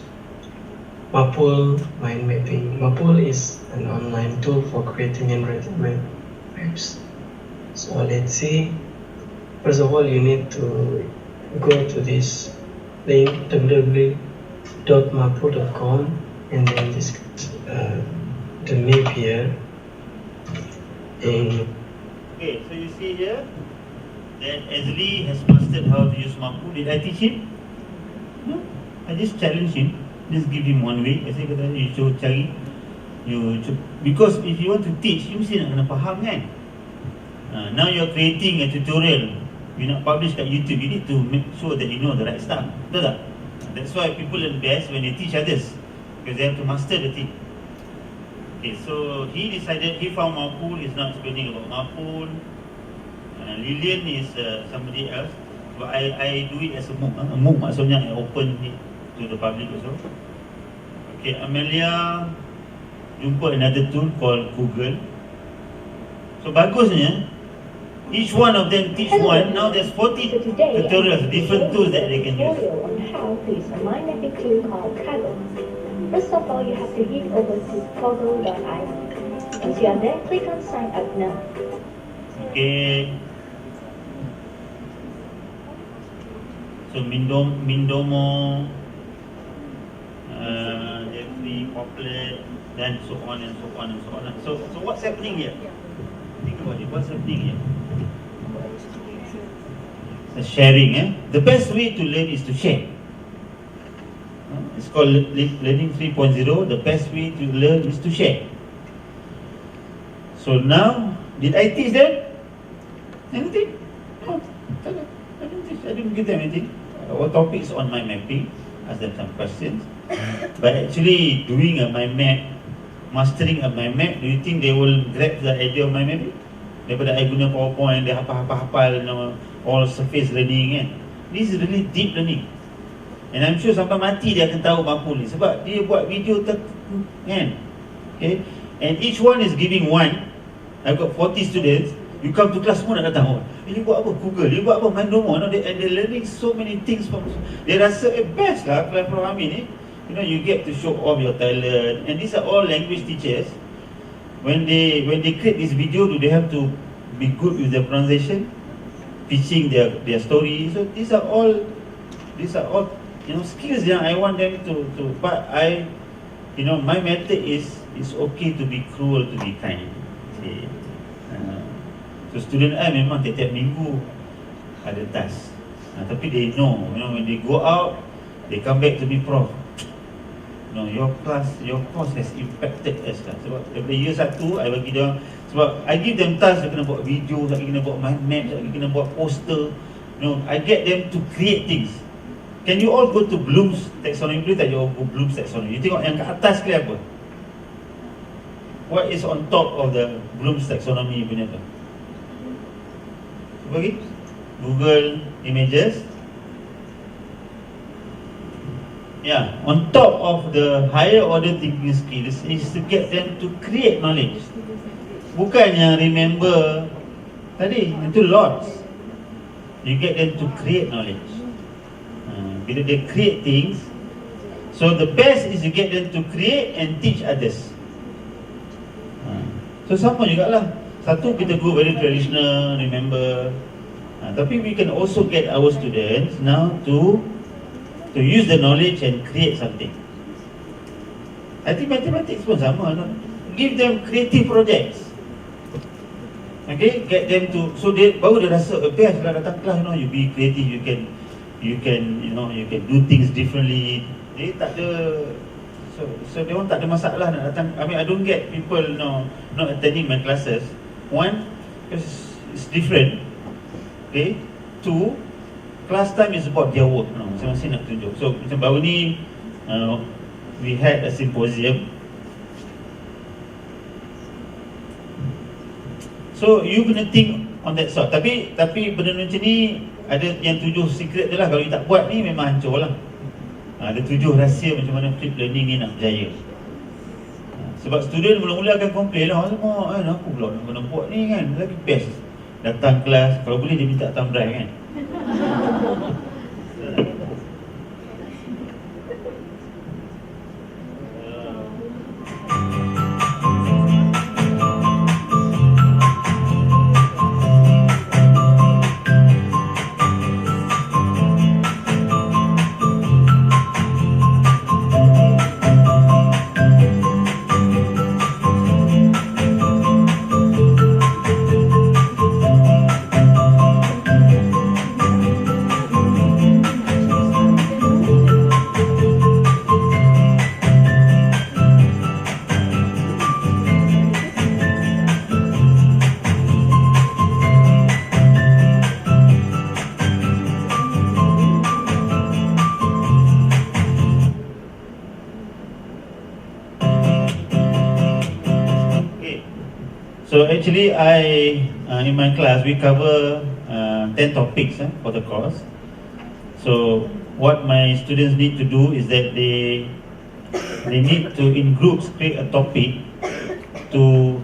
Mapul mind mapping. Mapul is an online tool for creating and writing maps. So let's see. First of all, you need to go to this link www.mapul.com, and then this the map here.
Okay, so you see here that Ezli has mastered how to use Mapul. Did I teach him? No, I just challenged him. Just give him 1 week. I say kata you cari, because if you want to teach, you mesti nak kena faham kan. Now you're creating a tutorial, you nak publish kat YouTube, you need to make sure that you know the right stuff. Betul tak? That's why people learn best when they teach others, because they have to master the thing. Okay, so he decided, he found Mapul, is not explaining about Mapul. Lilian is somebody else, but I do it as a MOOC. A MOOC maksudnya I open it to the public also. Okay, Amelia jumpa another tool called Google. So bagusnya, each one of them teach one. Now there's 40 tutorials, different tools that they can use.
On how to use a mind mapping tool called Kaggle. First of all, you have to head over to kaggle.io. Once you are there, click on sign up now.
Okay. So Mindomo, Jeffrey, Poplet, then so on and so on and so on. So what's happening here? Think about it. What's happening here? The sharing. The best way to learn is to share. It's called Learning 3.0. The best way to learn is to share. So now, did I teach them anything? No, I didn't teach. I didn't give them anything. Our topic is on mind mapping. Ask them some questions. But actually, doing a mind map, mastering a mind map, do you think they will grab the idea of mind mapping? Daripada I guna PowerPoint, dia hafal-hafal, all surface learning kan. This is really deep learning. And I'm sure sampai mati dia akan tahu Mapul ni, sebab dia buat video kan. Okay, and each one is giving one. I've got 40 students. You come to class, semua nak datang. Dia buat apa? Google. Dia buat apa? Mindomo. And they're learning so many things from. Dia rasa best lah platform kami ni. You know, you get to show off your talent. And these are all language teachers. When they create this video, do they have to be good with their pronunciation, pitching their story? So these are all These are all, skills yang I want them to but my method is it's okay to be cruel, to be kind. Okay. So student I memang tiap-tiap minggu ada task. Tapi they know, when they go out, they come back to me, Prof. Your course has impacted us lah. Sebab daripada year 1 I bagi dia, sebab I give them task, dia kena buat video, dia kena buat mind map, dia kena buat poster. I get them to create things. Can you all go to Bloom's taxonomy? Boleh tak you all go Bloom's taxonomy? You tengok yang kat atas ke apa? What is on top of the Bloom's taxonomy punya tu? Bagi Google Images. Yeah, on top of the higher order thinking skills is to get them to create knowledge. Bukan yang remember tadi, itu lots. You get them to create knowledge. Bila they create things, so the best is you get them to create and teach others. So sama jugalah. Satu kita go very traditional, remember. Tapi we can also get our students now to use the knowledge and create something. I think mathematics pun sama. Give them creative projects. Okay, get them to, so they baru dia rasa best lah datang kelas. You be creative, you can do things differently. They tak ada, so dia orang tak ada masalah nak datang. I don't get people not attending my classes. One, because it's different. Okay. Two, class time is about their work. Masing-masing nak tunjuk. So macam baru ni we had a symposium. So you kena think on that sort. Tapi benda macam ni ada yang 7 secret dia lah. Kalau you tak buat ni memang hancur lah. Ada 7 rahsia macam mana flip learning ni nak berjaya. Sebab student mula-mula akan complain lah, aku pula nak kena buat ni kan. Lagi best datang kelas, kalau boleh dia minta thumb drive kan. So actually, in my class we cover 10 topics for the course. So what my students need to do is that they need to in groups create a topic to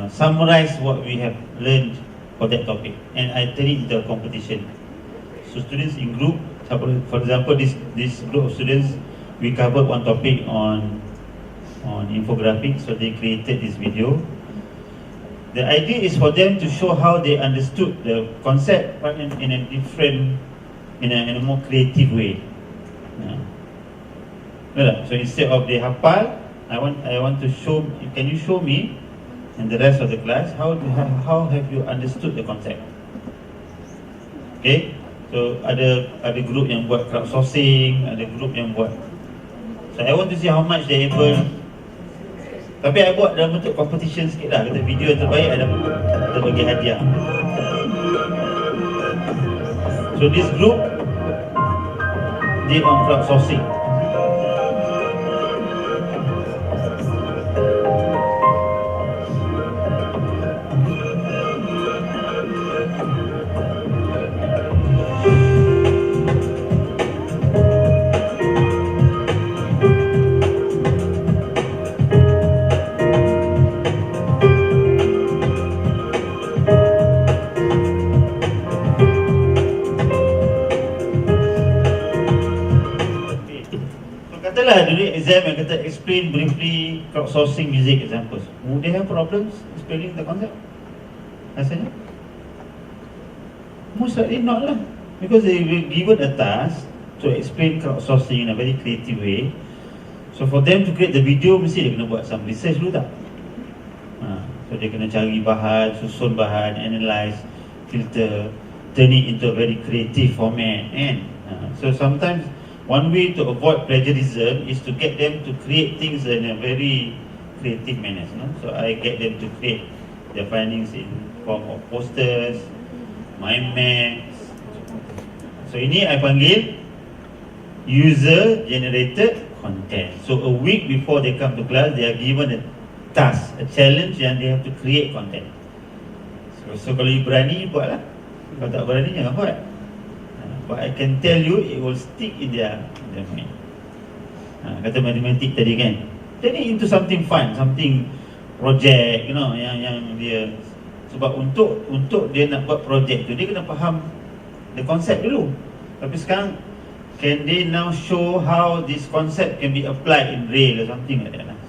summarize what we have learned for that topic, and I turn it into a competition. So students in group, for example, this group of students, we covered one topic on infographics, so they created this video. The idea is for them to show how they understood the concept, but in a different, in a more creative way. So instead of they hafal, I want to show. Can you show me and the rest of the class how have you understood the concept? Okay. So ada group yang buat crowdsourcing, ada group yang buat. So I want to see how much they able. Tapi I buat dalam bentuk competition sikit lah. Kata video yang terbaik ada bagi hadiah. So this group did on crowdsourcing. During exam yang kata explain briefly crowdsourcing music examples, would they have problems explaining the concept? Rasanya most likely not lah. Because they were given a task to explain crowdsourcing in a very creative way. So for them to create the video, mesti dia kena buat some research dulu tak? So dia kena cari bahan, susun bahan, analyze, filter, turn it into a very creative format, and so sometimes one way to avoid plagiarism is to get them to create things in a very creative manner. So I get them to create their findings in form of posters, mind maps. So ini I panggil user generated content. So a week before they come to class, they are given a task, a challenge, and they have to create content. So kalau you berani, buatlah. Kalau tak berani, jangan buat. But I can tell you, it will stick in their mind. Kata matematik tadi kan, turn it into something fun, something project, you know, yang dia, sebab untuk dia nak buat project tu, dia kena faham the concept dulu. Tapi sekarang, can they now show how this concept can be applied in real or something like that lah.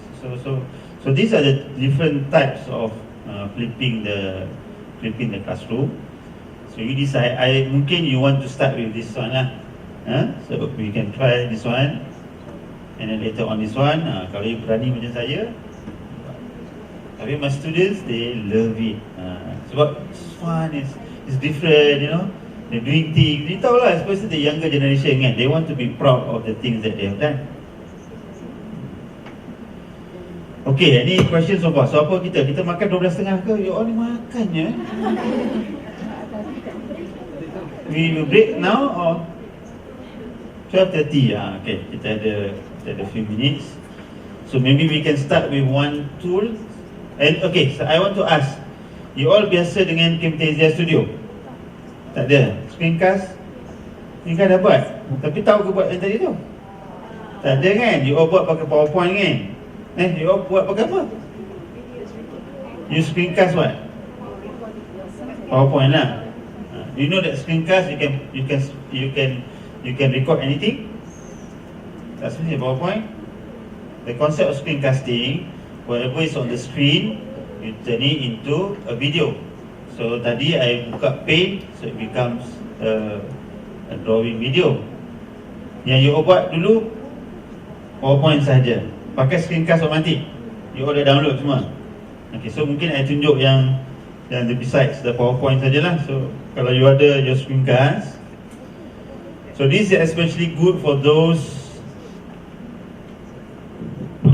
So these are the different types of flipping the classroom. So you decide, mungkin you want to start with this one lah. So we can try this one, and then later on this one. Kalau you berani macam saya, tapi my students, they love it. Sebab it's fun, it's different, you know. They're doing things. You tahu lah, especially the younger generation kan, they want to be proud of the things that they have done. Okay, any questions so far? So apa kita makan 12.30 ke? You all ni makan je. We will break now or 12:30? Okay, kita ada few minutes. So maybe we can start with one tool. And okay, so I want to ask, you all biasa dengan Camtasia Studio? Tak ada? Screencast? Screencast dah buat? Tapi tahu ke buat yang tadi tu? Tak ada kan? You all buat pakai PowerPoint kan? You all buat pakai apa? You screencast what? PowerPoint lah. You know that screencast you can record anything. That's really PowerPoint. The concept of screencasting, whatever is on the screen, you turn it into a video. So tadi I buka Paint, so it becomes a drawing video. Yang you buat dulu PowerPoint saja. Pakai screencast otomatik. You all dah download semua. Okay, so mungkin I tunjuk yang besides the PowerPoint sajalah. So kalau you ada your screencast, so this is especially good for those.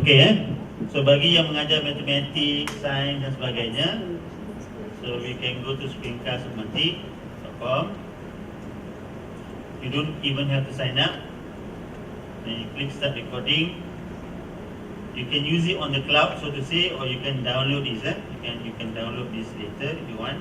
Okay, so bagi yang mengajar matematik, sains dan sebagainya, so we can go to screencast.com. You don't even have to sign up. Then you click start recording. You can use it on the cloud, so to say, or you can download this. You can download this later if you want.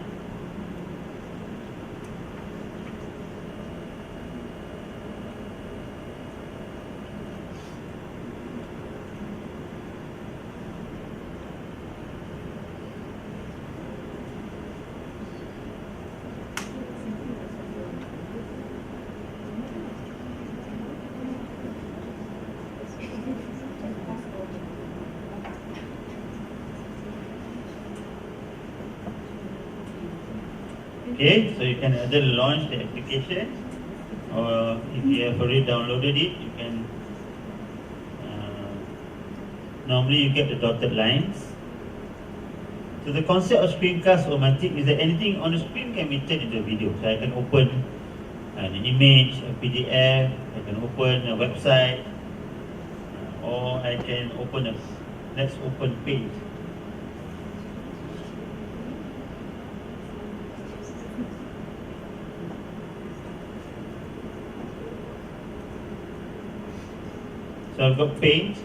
Okay, so you can either launch the application, or if you have already downloaded it, you can normally you get the dotted lines. So the concept of screencast-o-matic is that anything on the screen can be turned into a video. So I can open an image, a PDF, I can open a website, or I can open let's open Paint. So I've got Paint,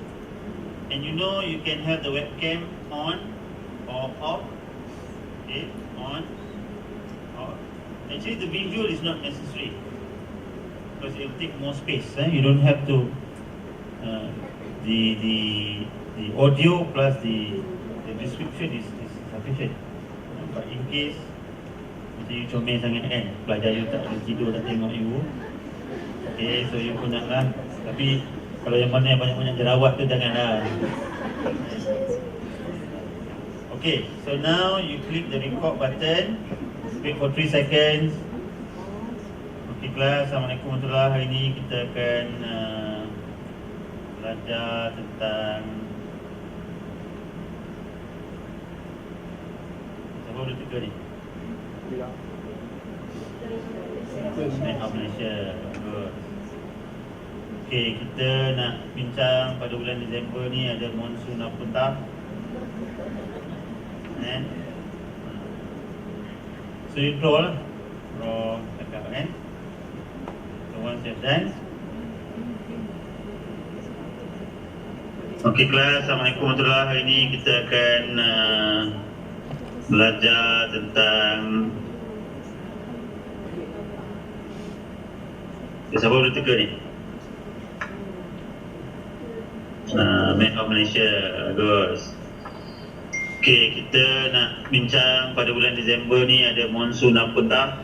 and you know you can have the webcam on or off. Okay, on, off. Actually the visual is not necessary because it will take more space. You don't have to the audio plus the description is sufficient. But in case macam you comel sangat kan, pelajar you tak ada tidur, tak tengok you, okay, so you pun nak lah. Tapi kalau yang mana yang banyak-banyak jerawat tu janganlah. Okay, so now you click the record button, wait for 3 seconds. Okay, kelas, Assalamualaikum warahmatullahi. Hari ini kita akan belajar tentang siapa boleh teka ni? Bank of Malaysia. Okey, kita nak bincang pada bulan Disember ni ada monsun apatah. So you draw lah. Draw cakap kan. So once you're done. Okey kelas, Assalamualaikum warahmatullahi. Hari ini kita akan belajar tentang siapa boleh teka ni? Bank of Malaysia. Bagus. Okey, kita nak bincang pada bulan Disember ni ada monsun apatah.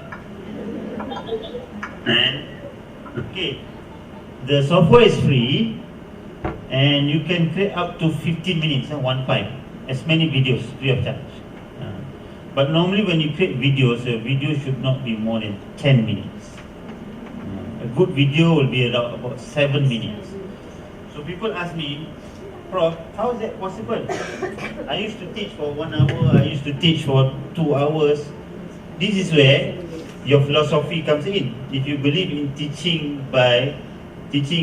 Okay, the software is free and you can create up to 15 minutes, 15, as many videos free of charge. But normally when you create videos, a video should not be more than 10 minutes. A good video will be about 7 minutes. So people ask me, Prof, how is that possible? I used to teach for 1 hour, I used to teach for 2 hours. This is where your philosophy comes in. If you believe in teaching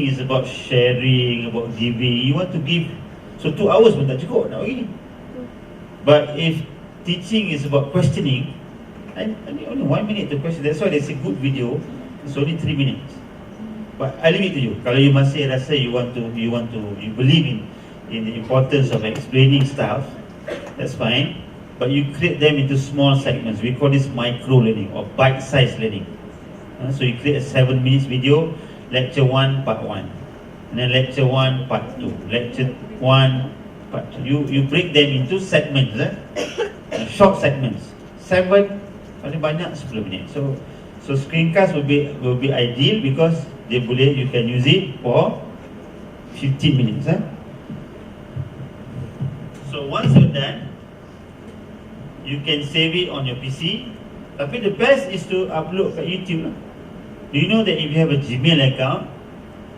is about sharing, about giving, you want to give. So 2 hours pun tak cukup nak bagi. But if teaching is about questioning, I need only 1 minute to question. That's why there's a good video, it's only 3 minutes. But I leave it to you. Kalau you masih rasa you believe in the importance of explaining stuff, that's fine. But you create them into small segments. We call this micro learning or bite-sized learning. So you create a 7 minutes video, lecture 1, part 1. And then lecture 1, part 2. Lecture 1, part 2. You break them into segments, short segments. 7, paling banyak 10 minit. So screencast will be ideal because you can use it for 15 minutes. So once you're done, you can save it on your PC. Tapi the best is to upload kat YouTube. Do you know that if you have a Gmail account,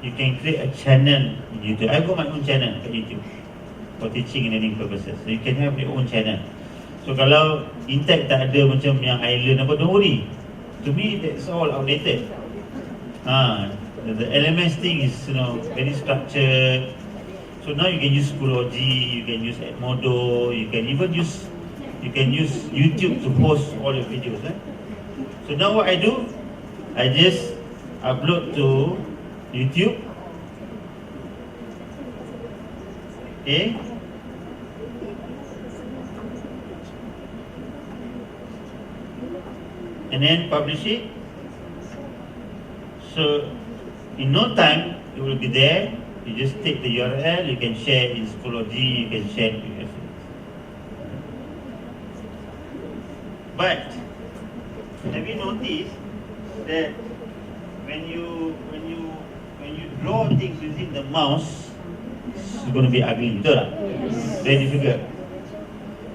you can create a channel in YouTube. I got my own channel kat YouTube for teaching and learning purposes. So you can have your own channel. So kalau Intech tak ada macam yang Island apa, don't worry. To me that's all outdated. The LMS thing is very structured. So now you can use Schoology, you can use Edmodo, you can use YouTube to host all your videos. So now what I do, I just upload to YouTube. Okay. And then publish it. So in no time it will be there. You just take the URL, you can share in Schoology, you can share it with your friends. But have you noticed that when you draw things using the mouse, it's going to be ugly, betul tak? Very difficult.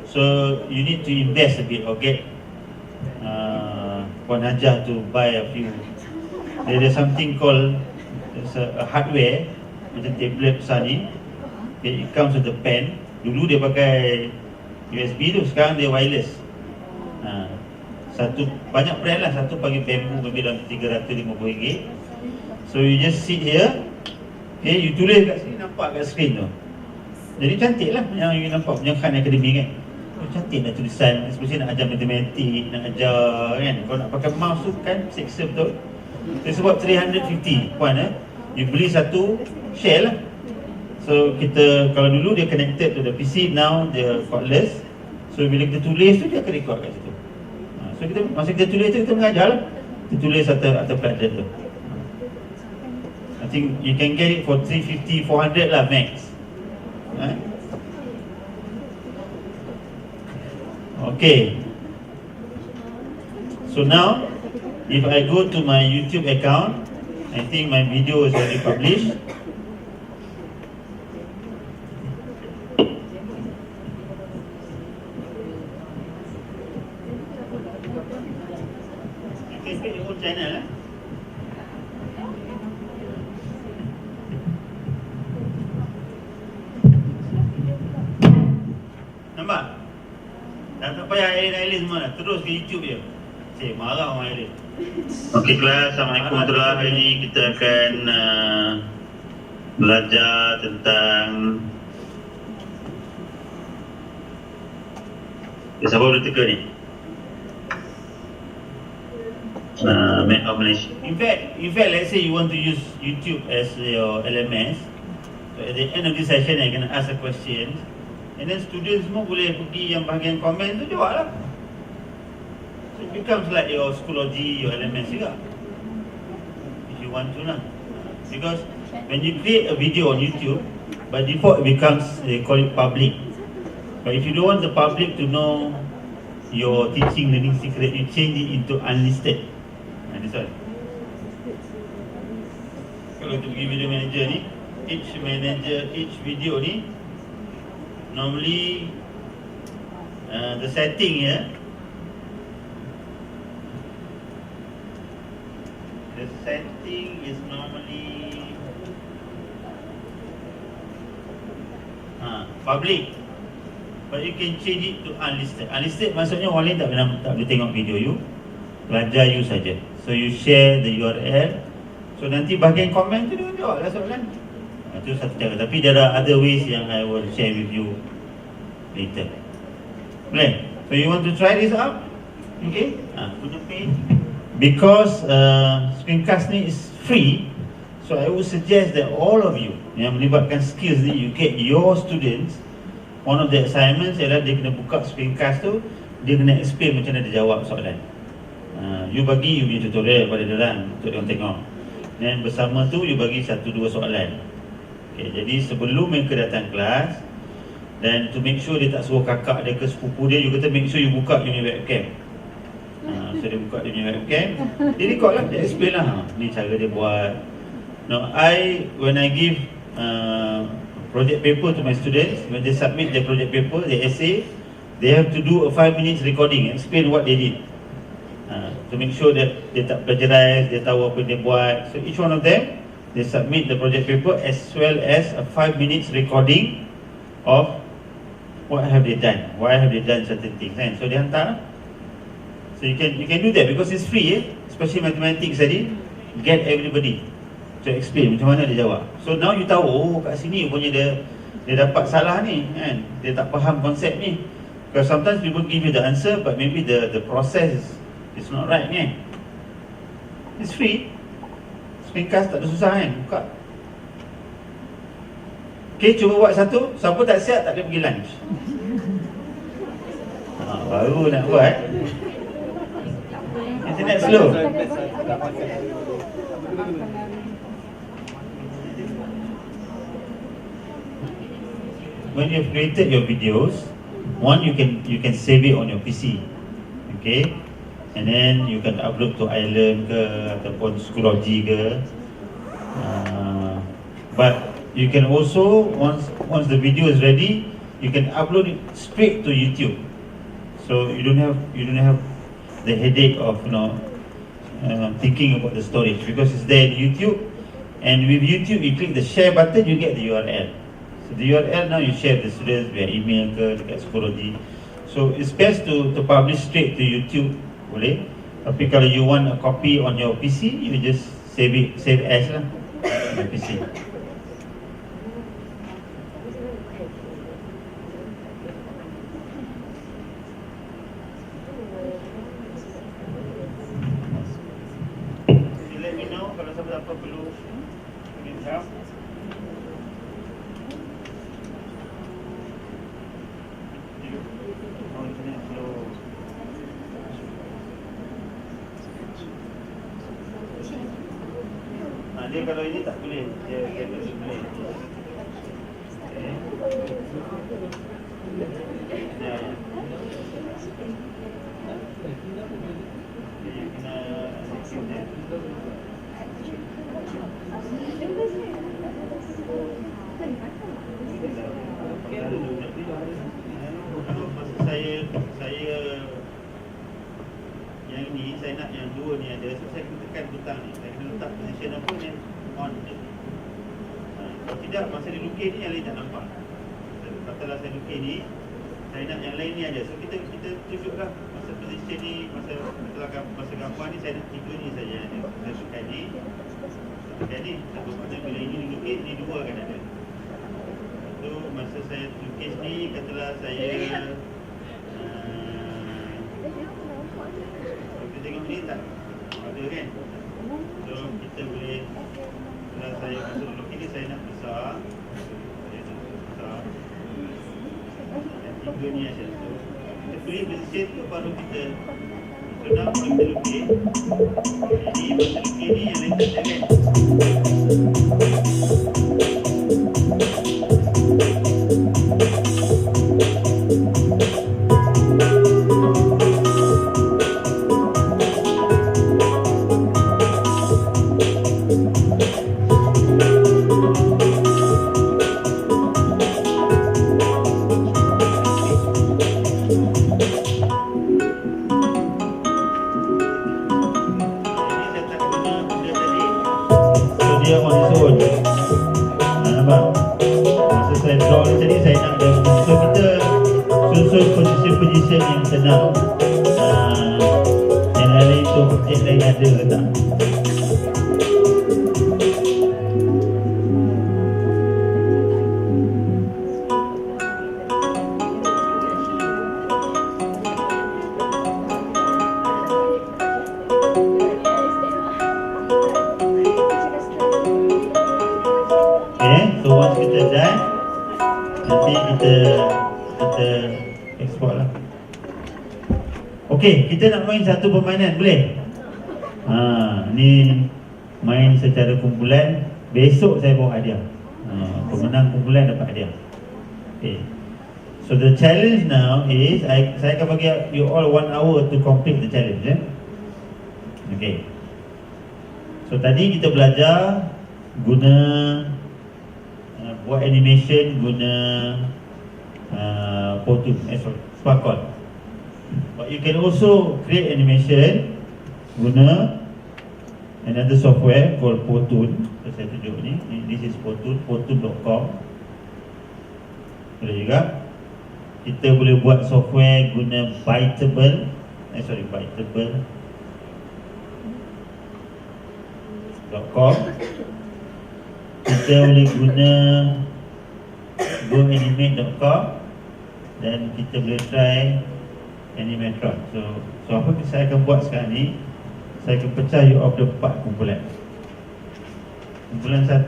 So you need to invest a bit or get Puan Hajah to buy a few. There's something called a hardware macam tablet besar ni. It comes with a pen. Dulu dia pakai USB tu, sekarang dia wireless. Satu banyak brand lah, satu pakai bamboo lebih dalam RM350. So you just sit here, okay, you tulis kat sini, nampak kat screen tu. Jadi cantik lah yang you nampak punya Khan Academy kan. Cantik nak tulisan, especially nak ajar matematik, nak ajar kan. Kalau nak pakai mouse tu kan seksa betul. It's about 350 puan You beli satu, share lah. So kita, kalau dulu dia connected to the PC, now dia cordless. So bila kita tulis tu dia akan record kat situ. So kita, masa kita tulis tu kita mengajar lah. Kita tulis atas platform tu. I think you can get it for 350, 400 lah max. Okay. So now if I go to my YouTube account, I think my video is already published. You can create your own channel. Nampak? Tak payah Aileen semua lah. Terus ke YouTube je. Cik, marah orang Aileen. Okey kelas, Assalamualaikum warahmatullahi wabarakatuh. Hari ni kita akan belajar tentang siapa boleh teka ni? Map of Malaysia. In fact, let's say you want to use YouTube as your LMS. So at the end of this session, I can ask a question, and then students semua boleh pergi yang bahagian komen tu jawab lah. So it becomes like your Schoology, your LMS juga. If you want to lah. Because when you create a video on YouTube, by default it becomes, they call it public. But if you don't want the public to know your teaching learning secret, you change it into unlisted. This one. Kalau tu pergi video manager ni, each video ni, normally the setting here, the setting is normally public, but you can change it to unlisted. Unlisted maksudnya orang lain tak boleh tengok video you, pelajar you saja. So you share the URL. So nanti bahagian komen tu dia jawab lah soalan. Itu satu cara. Tapi there are other ways yang I will share with you later. Boleh? So you want to try this out? Okay? Punya page. Because screencast ni is free, so I would suggest that all of you yang melibatkan skills ni, you get your students, one of the assignments ialah dia kena buka screencast tu, dia kena explain macam mana dia jawab soalan. You bagi you punya tutorial kepada dia orang untuk dia orang tengok. Dan bersama tu you bagi 1-2 soalan. Okay, jadi sebelum mereka datang kelas, dan to make sure dia tak suruh kakak dia ke sepupu dia, you kata make sure you buka you punya webcam. So dia buka dia punya webcam, dia record lah, dia explain lah, ni cara dia buat. Now when I give project paper to my students, when they submit their project paper, their essay, they have to do a 5 minutes recording, explain what they did. To make sure that dia tak plagiarize, dia tahu apa dia buat. So each one of them, they submit the project paper as well as a 5 minutes recording of what have they done, why have they done certain things, kan? So dia hantar. So you can do that because it's free, especially mathematics tadi. Get everybody to explain macam mana dia jawab. So now you tahu, oh kat sini punya dia dapat salah ni, kan? Dia tak faham konsep ni. Because sometimes people give you the answer, but maybe the process it's not right, kan? It's free. Screencast tak ada susah, kan? Buka. Okay, cuba buat satu. Siapa tak siap tak boleh pergi lunch. Baru nak buat. Internet slow. When you've created your videos, one you can save it on your PC. Okay? And then you can upload to Island ke ataupun Schoology ke. But you can also once the video is ready, you can upload it straight to YouTube. So you don't have the headache of thinking about the storage, because it's there in YouTube. And with YouTube, you click the share button, you get the URL. So the URL now you share with the students via email ke dekat Schoology. So it's best to publish straight to YouTube. Boleh. Tapi kalau you want a copy on your PC, you just save as lah on PC. Let me know kalau siapa-siapa perlu help. Dia kalau ini tak boleh, dia tak boleh. Dia kena saya yang ini, saya nak yang dua ni ada, so saya tekan butang ni, saya kena letak position apa ni on ni. Kalau tidak, masa dia lukis ni yang lain tak nampak. Katalah saya lukis ni, Saya nak yang lain ni aja. So kita tunjuklah masa position ni, masa gambar ni saya nak 3 ni saja ada. Saya suka ni. Suka ni. Satu macam bila ini lukis ni 2 akan ada. So masa saya lukis ni katalah saya kita tengok ni tak ada kan. So kita boleh, kalau saya masuk lukis ni saya nak besar. Saya nak besar. Dan 3 ni aja. So kita pilih position tu baru kita senang baru kita lukis. Jadi masa lukis ni yang lain tak ada kan. Dia on its own. Nampak? Masa saya draw ni tadi saya nak ada. So kita susun position yang senang. Yang lain tu objek lain ada ke tak? So once kita done, nanti kita export lah. Okey, kita nak main satu permainan, boleh? Ni main secara kumpulan. Besok saya bawa hadiah. Pemenang kumpulan dapat hadiah. Okay. So the challenge now is saya akan bagi you all 1 hour to complete the challenge. Okay. So tadi kita belajar guna buat animation guna Sparkle. But you can also create animation guna another software called Photune. So saya tunjuk ni. This is Photune, photune.com. Boleh juga. Kita boleh buat software guna Bytable.com. Kita boleh guna GoAnimate.com. Dan kita boleh try Animatron. So apa yang saya akan buat sekarang ni, saya akan pecah you of the 4 kumpulan. Kumpulan 1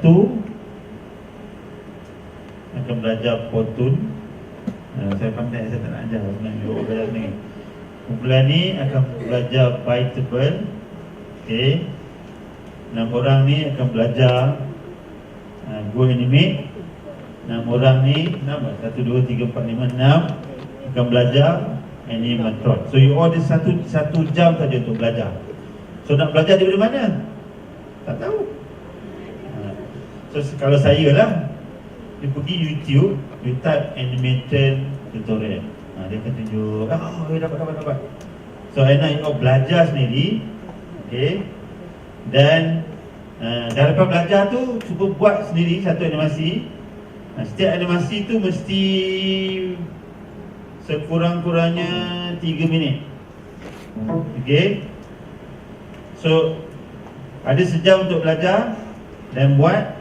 akan belajar Photune. Saya pandai, saya tak nak ajar belajar ni. Kumpulan ni akan belajar Bytable. Okay. 6 orang ni akan belajar GoAnimate. 6 orang ni 1, 2, 3, 4, 5, 6 akan belajar Animatron. So you all ada satu jam saja untuk belajar. So nak belajar daripada mana? Tak tahu. So kalau saya lah, you pergi YouTube, you type animation tutorial. Dia akan tunjuk, dapat. So I nak you all belajar sendiri. Okay. Dan dah lepas belajar tu, cuba buat sendiri satu animasi. Setiap animasi tu mesti sekurang-kurangnya 3 minit. Okay. So ada sejam untuk belajar dan buat.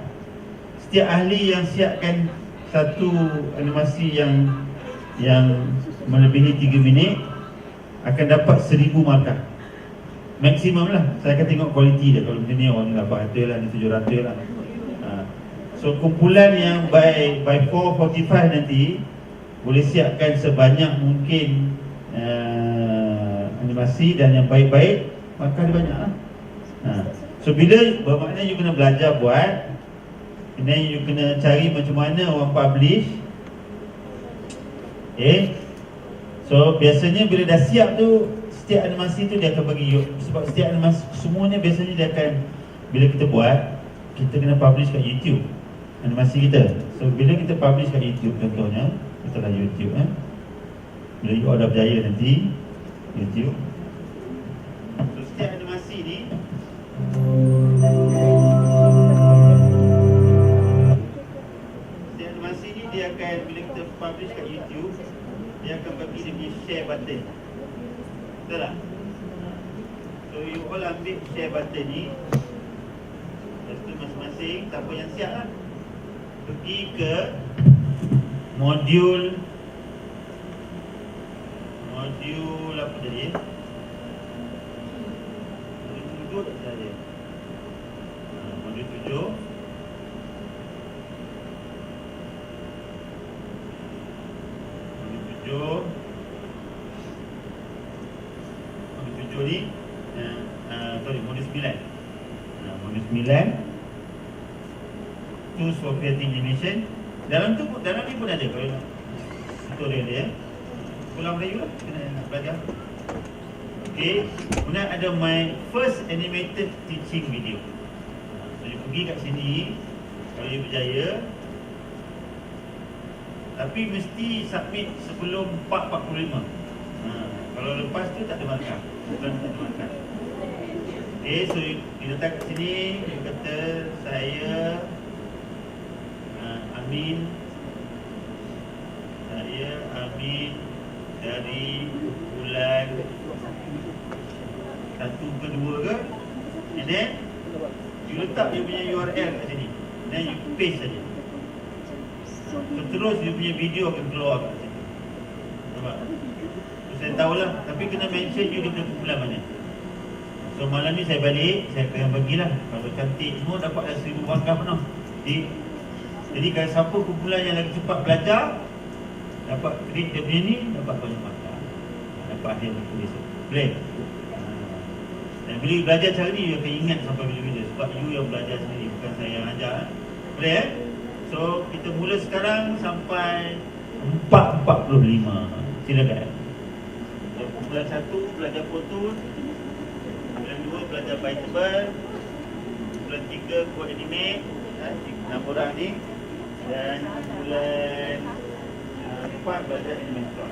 Setiap ahli yang siapkan satu animasi yang melebihi 3 minit akan dapat 1000 markah. Maksimum lah. Saya akan tengok kualiti dia. Kalau macam ni orang ni 800 lah, ni 700 lah. So kumpulan yang by 4:45 nanti boleh siapkan sebanyak mungkin animasi, dan yang baik-baik maka dia banyak lah. So bila bermakna you kena belajar buat, and then you kena cari macam mana orang publish. Okay. So biasanya bila dah siap tu, setiap animasi tu dia akan bagi you. Sebab setiap animasi semuanya biasanya dia akan, bila kita buat, kita kena publish kat YouTube animasi kita. So bila kita publish kat YouTube, contohnya itulah YouTube. Bila you all dah berjaya nanti YouTube, so setiap animasi ni dia akan, bila kita publish kat YouTube, dia akan bagi dia punya share button. Betul tak? So you all ambil share button ni. Lepas tu masing-masing siapa yang siap lah, pergi ke modul apa tadi? Modul 7 tak salah. Modul 7. Modul 7 ni modul 9. Modul 9 Tools for Creating Animation. Dalam ni pun ada kalau tutorial dia. Pulang Melayu lah, kena nak belajar. Okay, kemudian ada my first animated teaching video. So you pergi kat sini kalau you berjaya, tapi mesti submit sebelum 4.45. Kalau lepas tu tak ada markah. Bukan tak ada markah. Okay, so you letak kat sini, you kata saya Amin dari bulan 1 ke 2 ke, and then you letak dia punya URL kat sini, then you paste saja. So, terus dia punya video akan keluar kat sini. Nampak? So, saya tahulah, tapi kena mention you daripada kumpulan mana. So malam ni saya balik, saya akan bagilah. Kalau cantik semua dapat dah 1000 markah penuh. Jadi kalau siapa kumpulan yang lagi cepat belajar, dapat kredit dia punya ni, dapat banyak markah. Dapat hadiah tulis. Boleh? Dan bila you belajar cara ni, you akan ingat sampai bila-bila. Sebab you yang belajar sendiri, bukan saya yang ajar. Boleh So kita mula sekarang sampai 4.45. Silakan. Bulan 1 belajar foto, bulan 2 belajar biteable, bulan 3 buat animate, 6 orang ni, dan bulan 4 belajar animation.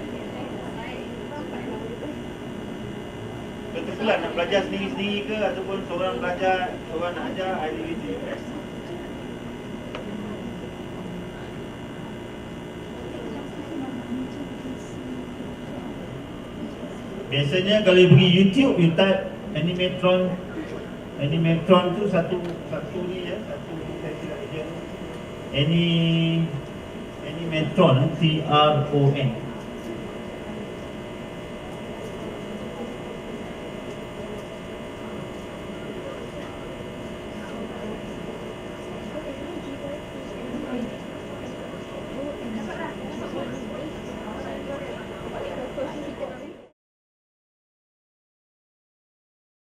Betul pula nak belajar sendiri-sendiri ke ataupun seorang belajar, seorang nak ajar, I really do best. Biasanya kalau you pergi YouTube, you type Animatron tu satu ni ya, satu saya tidak aja. Animatron, Tron.